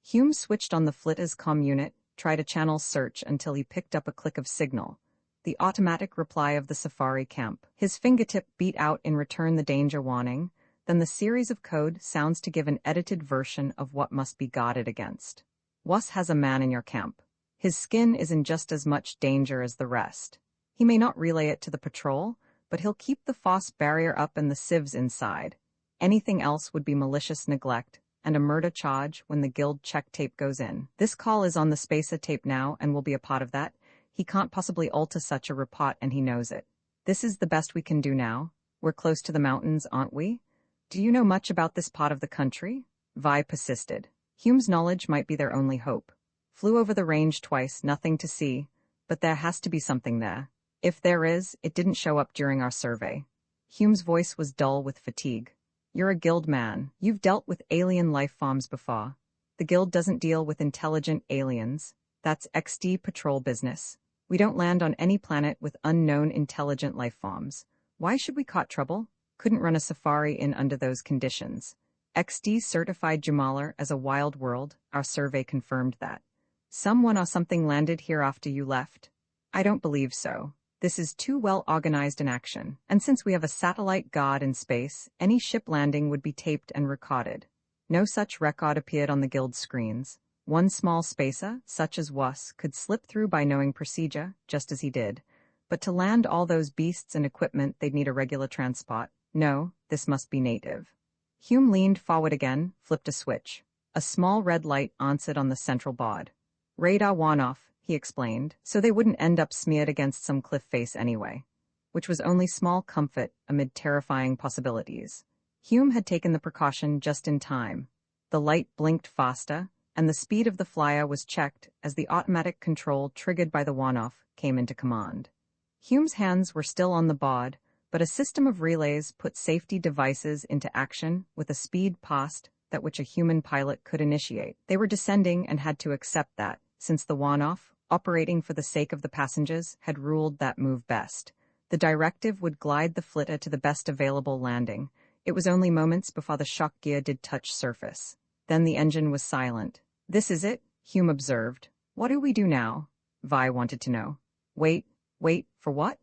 Hume switched on the flitter's comm unit, tried a channel search until he picked up a click of signal. The automatic reply of the safari camp. His fingertip beat out in return the danger warning, then the series of code sounds to give an edited version of what must be guarded against. Was has a man in your camp. His skin is in just as much danger as the rest. He may not relay it to the patrol, but he'll keep the Foss barrier up and the sieves inside. Anything else would be malicious neglect, and a murder charge when the guild check tape goes in. This call is on the spacer tape now and will be a part of that. He can't possibly alter such a report and he knows it. This is the best we can do now. We're close to the mountains, aren't we? Do you know much about this part of the country? Vi persisted. Hume's knowledge might be their only hope. Flew over the range twice, nothing to see, but there has to be something there. If there is, it didn't show up during our survey. Hume's voice was dull with fatigue. You're a guild man. You've dealt with alien life forms before. The guild doesn't deal with intelligent aliens. That's XD patrol business. We don't land on any planet with unknown intelligent life forms. Why should we cause trouble? Couldn't run a safari in under those conditions. XD certified Jamalar as a wild world. Our survey confirmed that. Someone or something landed here after you left? I don't believe so. This is too well organized an action, and since we have a satellite guard in space, any ship landing would be taped and recorded. No such record appeared on the guild screens. One small spacer, such as Was, could slip through by knowing procedure, just as he did. But to land all those beasts and equipment, they'd need a regular transport. No, this must be native. Hume leaned forward again, flipped a switch. A small red light answered on the central board. Radar one-off, he explained, so they wouldn't end up smeared against some cliff face anyway. Which was only small comfort amid terrifying possibilities. Hume had taken the precaution just in time. The light blinked faster, and the speed of the flyer was checked as the automatic control triggered by the one-off came into command. Hume's hands were still on the board, but a system of relays put safety devices into action with a speed past that which a human pilot could initiate. They were descending and had to accept that, since the one-off, operating for the sake of the passengers, had ruled that move best. The directive would glide the flitter to the best available landing. It was only moments before the shock gear did touch surface. Then the engine was silent. This is it, Hume observed. What do we do now? Vi wanted to know. Wait, for what?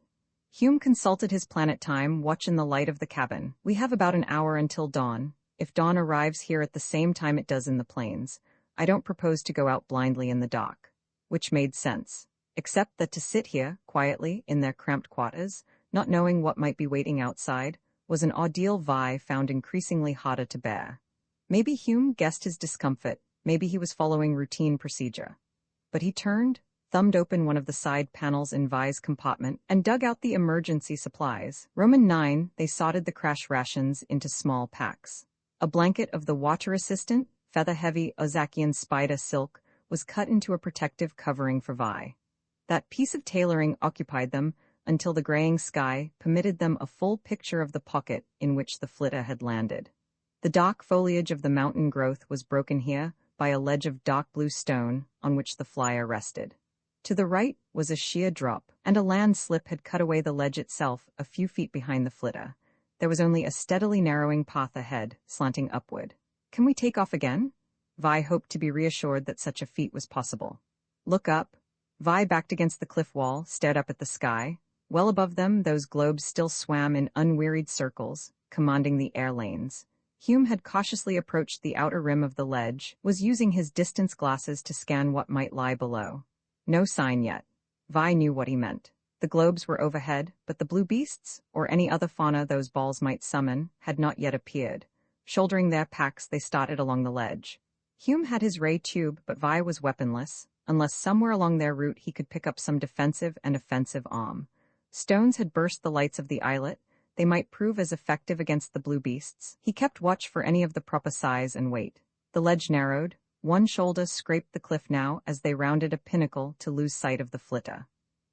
Hume consulted his planet time, watch in the light of the cabin. We have about an hour until dawn. If dawn arrives here at the same time it does in the plains, I don't propose to go out blindly in the dark. Which made sense. Except that to sit here, quietly, in their cramped quarters, not knowing what might be waiting outside, was an ordeal Vi found increasingly harder to bear. Maybe Hume guessed his discomfort, maybe he was following routine procedure. But he turned, thumbed open one of the side panels in Vi's compartment, and dug out the emergency supplies. Roman 9, they sorted the crash rations into small packs. A blanket of the water-resistant, feather-heavy Ozakian spider silk was cut into a protective covering for Vi. That piece of tailoring occupied them, until the graying sky permitted them a full picture of the pocket in which the flitter had landed. The dark foliage of the mountain growth was broken here by a ledge of dark blue stone on which the flyer rested. To the right was a sheer drop, and a landslip had cut away the ledge itself a few feet behind the flitter. There was only a steadily narrowing path ahead, slanting upward. "Can we take off again?" Vi hoped to be reassured that such a feat was possible. "Look up." Vi, backed against the cliff wall, stared up at the sky. Well above them, those globes still swam in unwearied circles, commanding the air lanes. Hume had cautiously approached the outer rim of the ledge, was using his distance glasses to scan what might lie below. No sign yet. Vi knew what he meant. The globes were overhead, but the blue beasts, or any other fauna those balls might summon, had not yet appeared. Shouldering their packs, they started along the ledge. Hume had his ray tube, but Vi was weaponless, unless somewhere along their route he could pick up some defensive and offensive arm. Stones had burst the lights of the islet. They might prove as effective against the blue beasts. He kept watch for any of the proper size and weight. The ledge narrowed. One shoulder scraped the cliff now as they rounded a pinnacle to lose sight of the flitter.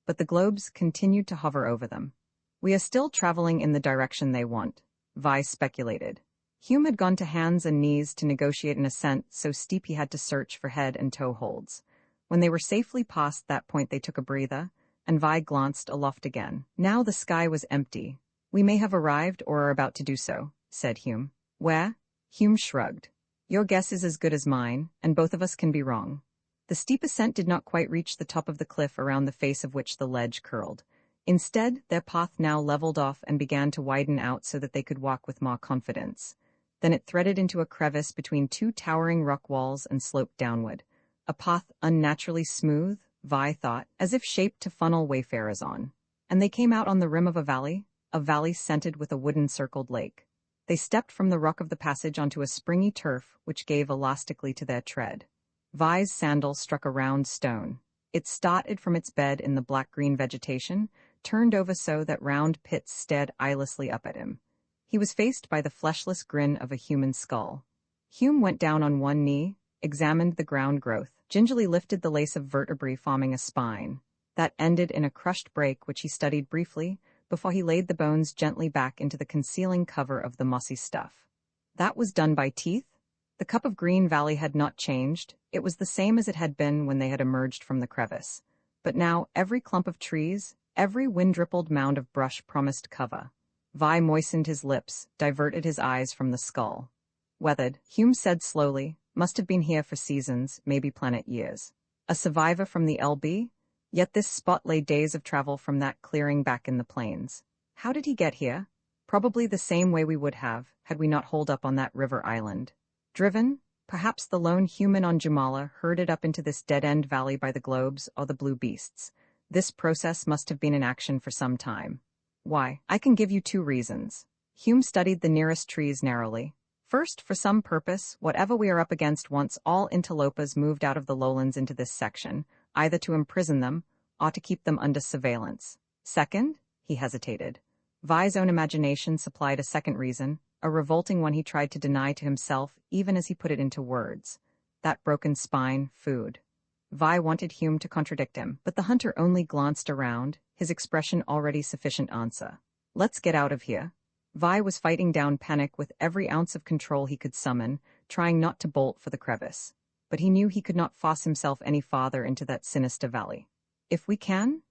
But the globes continued to hover over them. "We are still traveling in the direction they want," Vi speculated. Hume had gone to hands and knees to negotiate an ascent so steep he had to search for head and toe holds. When they were safely past that point, they took a breather, and Vi glanced aloft again. Now the sky was empty. "We may have arrived or are about to do so," said Hume. "Where?" Hume shrugged. "Your guess is as good as mine, and both of us can be wrong." The steep ascent did not quite reach the top of the cliff around the face of which the ledge curled. Instead, their path now leveled off and began to widen out so that they could walk with more confidence. Then it threaded into a crevice between two towering rock walls and sloped downward. A path unnaturally smooth, Vi thought, as if shaped to funnel wayfarers on. And they came out on the rim of a valley scented with a wooden-circled lake. They stepped from the rock of the passage onto a springy turf which gave elastically to their tread. Vi's sandal struck a round stone. It started from its bed in the black-green vegetation, turned over so that round pits stared eyelessly up at him. He was faced by the fleshless grin of a human skull. Hume went down on one knee, examined the ground growth, gingerly lifted the lace of vertebrae forming a spine. That ended in a crushed break which he studied briefly, before he laid the bones gently back into the concealing cover of the mossy stuff. That was done by teeth? The cup of Green Valley had not changed. It was the same as it had been when they had emerged from the crevice. But now every clump of trees, every wind-rippled mound of brush promised cover. Vi moistened his lips, diverted his eyes from the skull. "Weathered," Hume said slowly. "Must have been here for seasons, maybe planet years. A survivor from the LB? Yet this spot lay days of travel from that clearing back in the plains. How did he get here? Probably the same way we would have, had we not holed up on that river island. Driven? Perhaps the lone human on Jumala herded up into this dead-end valley by the globes or the blue beasts. This process must have been in action for some time. Why? I can give you 2 reasons." Hume studied the nearest trees narrowly. "First, for some purpose, whatever we are up against wants all interlopers moved out of the lowlands into this section, either to imprison them or to keep them under surveillance. Second," he hesitated. Vi's own imagination supplied a second reason, a revolting one he tried to deny to himself even as he put it into words. That broken spine, food. Vi wanted Hume to contradict him, but the hunter only glanced around, his expression already sufficient answer. "Let's get out of here." Vi was fighting down panic with every ounce of control he could summon, trying not to bolt for the crevice. But he knew he could not force himself any farther into that sinister valley. "If we can?"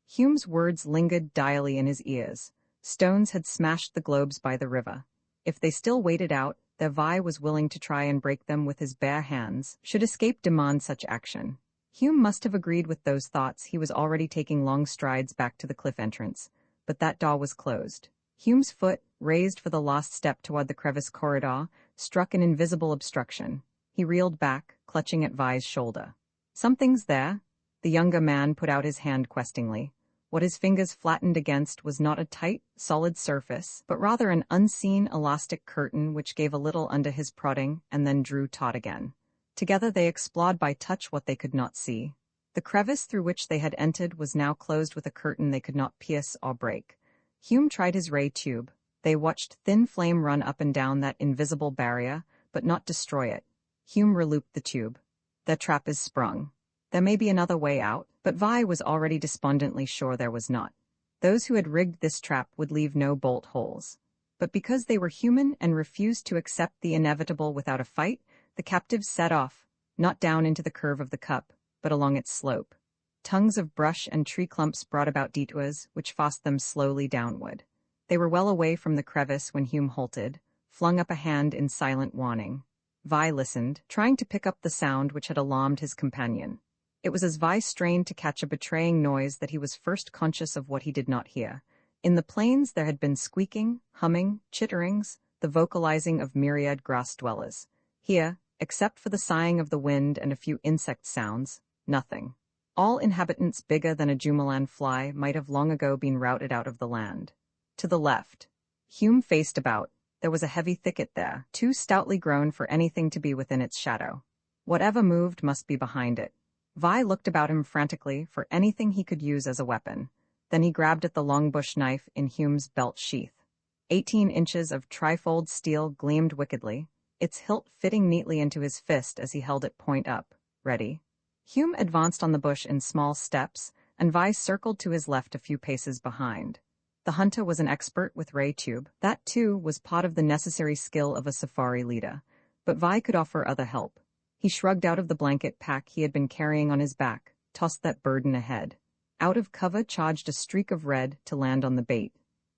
Hume's words lingered dially in his ears. Stones had smashed the globes by the river. If they still waited out, their Vi was willing to try and break them with his bare hands, should escape demand such action. Hume must have agreed with those thoughts. He was already taking long strides back to the cliff entrance, but that door was closed. Hume's foot, raised for the last step toward the crevice corridor, struck an invisible obstruction. He reeled back, clutching at Vi's shoulder. "Something's there." The younger man put out his hand questingly. What his fingers flattened against was not a tight, solid surface, but rather an unseen elastic curtain which gave a little under his prodding and then drew taut again. Together they explored by touch what they could not see. The crevice through which they had entered was now closed with a curtain they could not pierce or break. Hume tried his ray tube. They watched thin flame run up and down that invisible barrier, but not destroy it. Hume relooped the tube. "The trap is sprung. There may be another way out," but Vi was already despondently sure there was not. Those who had rigged this trap would leave no bolt holes. But because they were human and refused to accept the inevitable without a fight, the captives set off, not down into the curve of the cup, but along its slope. Tongues of brush and tree clumps brought about detours, which forced them slowly downward. They were well away from the crevice when Hume halted, flung up a hand in silent warning. Vi listened, trying to pick up the sound which had alarmed his companion. It was as Vi strained to catch a betraying noise that he was first conscious of what he did not hear. In the plains there had been squeaking, humming, chitterings, the vocalizing of myriad grass-dwellers. Here, except for the sighing of the wind and a few insect sounds, nothing. All inhabitants bigger than a Jumalan fly might have long ago been routed out of the land. To the left. Hume faced about. There was a heavy thicket there, too stoutly grown for anything to be within its shadow. Whatever moved must be behind it. Vi looked about him frantically for anything he could use as a weapon. Then he grabbed at the long bush knife in Hume's belt sheath. 18 inches of trifold steel gleamed wickedly, its hilt fitting neatly into his fist as he held it point up, ready. Hume advanced on the bush in small steps, and Vi circled to his left a few paces behind. The hunter was an expert with ray tube. That, too, was part of the necessary skill of a safari leader. But Vi could offer other help. He shrugged out of the blanket pack he had been carrying on his back, tossed that burden ahead. Out of cover charged a streak of red to land on the bait.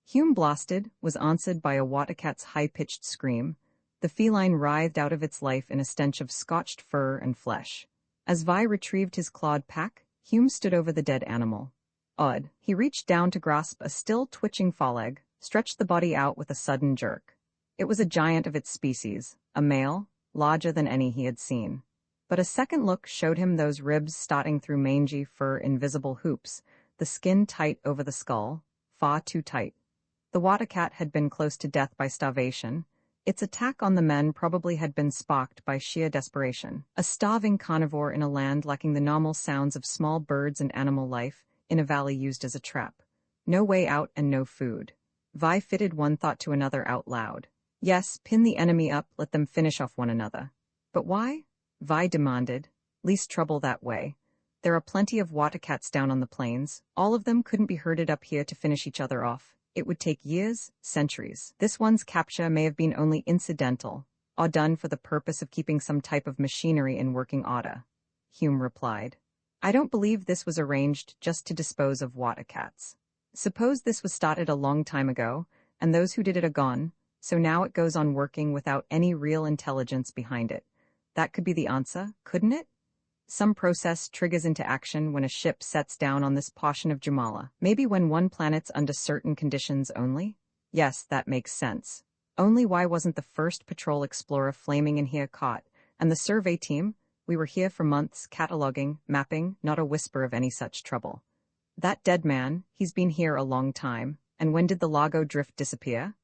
Hume blasted, was answered by a watercat's high-pitched scream. The feline writhed out of its life in a stench of scorched fur and flesh. As Vi retrieved his clawed pack, Hume stood over the dead animal. Odd. He reached down to grasp a still twitching foreleg, stretched the body out with a sudden jerk. It was a giant of its species, a male, larger than any he had seen. But a second look showed him those ribs starting through mangy fur invisible hoops, the skin tight over the skull, far too tight. The watercat had been close to death by starvation. Its attack on the men probably had been sparked by sheer desperation. A starving carnivore in a land lacking the normal sounds of small birds and animal life, in a valley used as a trap. No way out and no food. Vi fitted one thought to another out loud. Yes, pin the enemy up, let them finish off one another. But why? Vi demanded. Least trouble that way. There are plenty of watercats down on the plains. All of them couldn't be herded up here to finish each other off. It would take years, centuries. This one's capture may have been only incidental, or done for the purpose of keeping some type of machinery in working order. Hume replied. I don't believe this was arranged just to dispose of watercats. Suppose this was started a long time ago, and those who did it are gone, so now it goes on working without any real intelligence behind it. That could be the answer, couldn't it? Some process triggers into action when a ship sets down on this portion of Jumala. Maybe when one planet's under certain conditions only? Yes, that makes sense. Only why wasn't the first patrol explorer flaming in here caught? And the survey team? We were here for months, cataloging, mapping, not a whisper of any such trouble. That dead man, he's been here a long time. And when did the Lago drift disappear?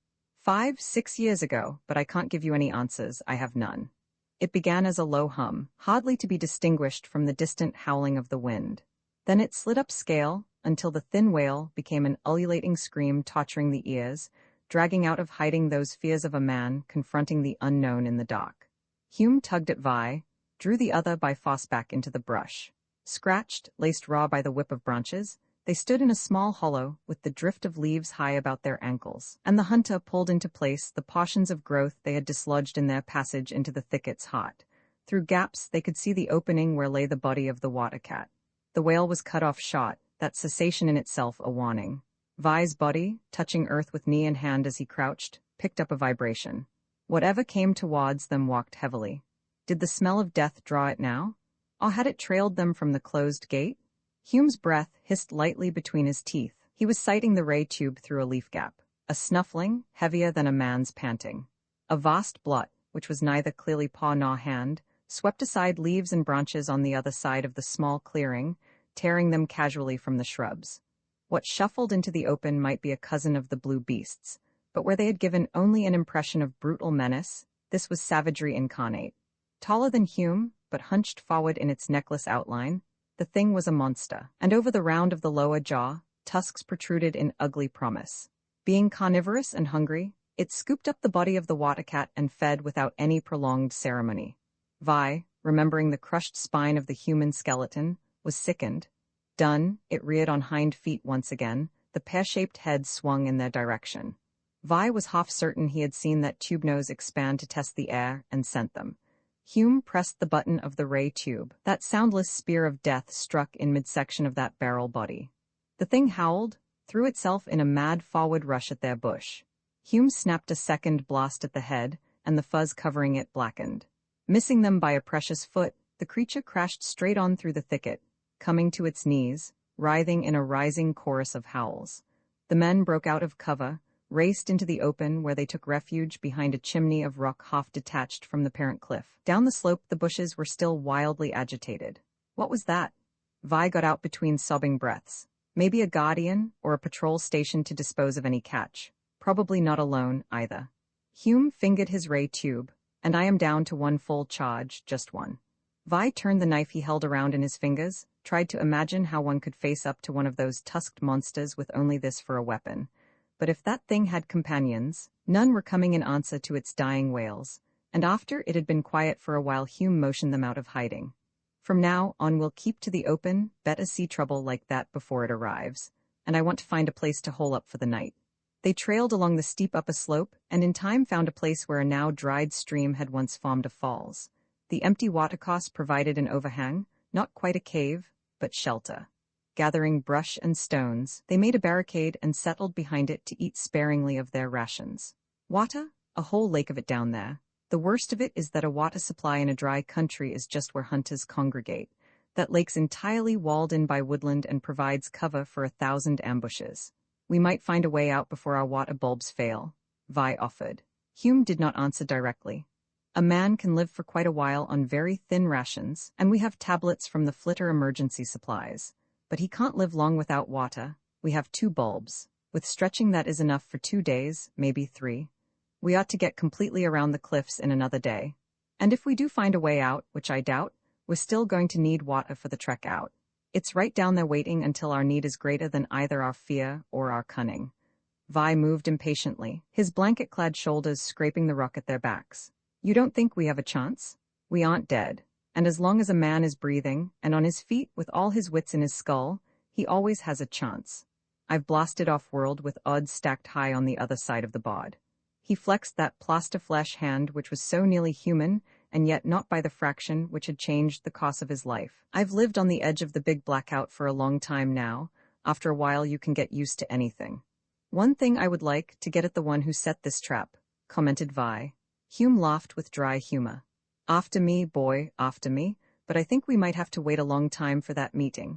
5, 6 years ago, but I can't give you any answers, I have none. It began as a low hum, hardly to be distinguished from the distant howling of the wind. Then it slid up scale, until the thin wail became an ululating scream torturing the ears, dragging out of hiding those fears of a man confronting the unknown in the dark. Hume tugged at Vi, drew the other by force back into the brush. Scratched, laced raw by the whip of branches, they stood in a small hollow with the drift of leaves high about their ankles, and the hunter pulled into place the portions of growth they had dislodged in their passage into the thicket's heart. Through gaps they could see the opening where lay the body of the watercat. The whale was cut off short, that cessation in itself a warning. Vi's body, touching earth with knee and hand as he crouched, picked up a vibration. Whatever came towards them walked heavily. Did the smell of death draw it now? Or had it trailed them from the closed gate? Hume's breath hissed lightly between his teeth. He was sighting the ray tube through a leaf gap. A snuffling, heavier than a man's panting. A vast blot, which was neither clearly paw nor hand, swept aside leaves and branches on the other side of the small clearing, tearing them casually from the shrubs. What shuffled into the open might be a cousin of the blue beasts, but where they had given only an impression of brutal menace, this was savagery incarnate. Taller than Hume, but hunched forward in its necklace outline, the thing was a monster, and over the round of the lower jaw, tusks protruded in ugly promise. Being carnivorous and hungry, it scooped up the body of the watercat and fed without any prolonged ceremony. Vi, remembering the crushed spine of the human skeleton, was sickened. Done, it reared on hind feet once again, the pear-shaped head swung in their direction. Vi was half certain he had seen that tube nose expand to test the air and sent them. Hume pressed the button of the ray tube. That soundless spear of death struck in midsection of that barrel body. The thing howled, threw itself in a mad forward rush at their bush. Hume snapped a second blast at the head, and the fuzz covering it blackened. Missing them by a precious foot, the creature crashed straight on through the thicket, coming to its knees, writhing in a rising chorus of howls. The men broke out of cover, raced into the open where they took refuge behind a chimney of rock half detached from the parent cliff. Down the slope the bushes were still wildly agitated. What was that? Vi got out between sobbing breaths. Maybe a guardian or a patrol stationed to dispose of any catch. Probably not alone, either. Hume fingered his ray tube, and I am down to one full charge, just one. Vi turned the knife he held around in his fingers, tried to imagine how one could face up to one of those tusked monsters with only this for a weapon. But if that thing had companions, none were coming in answer to its dying wails, and after it had been quiet for a while Hume motioned them out of hiding. From now on we'll keep to the open, better see trouble like that before it arrives, and I want to find a place to hole up for the night. They trailed along the steep upper slope, and in time found a place where a now dried stream had once formed a falls. The empty watercourse provided an overhang, not quite a cave, but shelter. Gathering brush and stones, they made a barricade and settled behind it to eat sparingly of their rations. Water? A whole lake of it down there. The worst of it is that a water supply in a dry country is just where hunters congregate. That lake's entirely walled in by woodland and provides cover for 1,000 ambushes. We might find a way out before our water bulbs fail, Vi offered. Hume did not answer directly. A man can live for quite a while on very thin rations, and we have tablets from the Flitter emergency supplies. But he can't live long without water. We have 2 bulbs. With stretching that is enough for 2 days, maybe 3. We ought to get completely around the cliffs in another day. And if we do find a way out, which I doubt, we're still going to need water for the trek out. It's right down there waiting until our need is greater than either our fear or our cunning. Vi moved impatiently, his blanket-clad shoulders scraping the rock at their backs. You don't think we have a chance? We aren't dead. And as long as a man is breathing, and on his feet with all his wits in his skull, he always has a chance. I've blasted off-world with odds stacked high on the other side of the bod. He flexed that plaster-flesh hand which was so nearly human, and yet not by the fraction which had changed the course of his life. I've lived on the edge of the big blackout for a long time now. After a while you can get used to anything. One thing I would like to get at the one who set this trap, commented Vi. Hume laughed with dry humor. After me, boy, after me, but I think we might have to wait a long time for that meeting.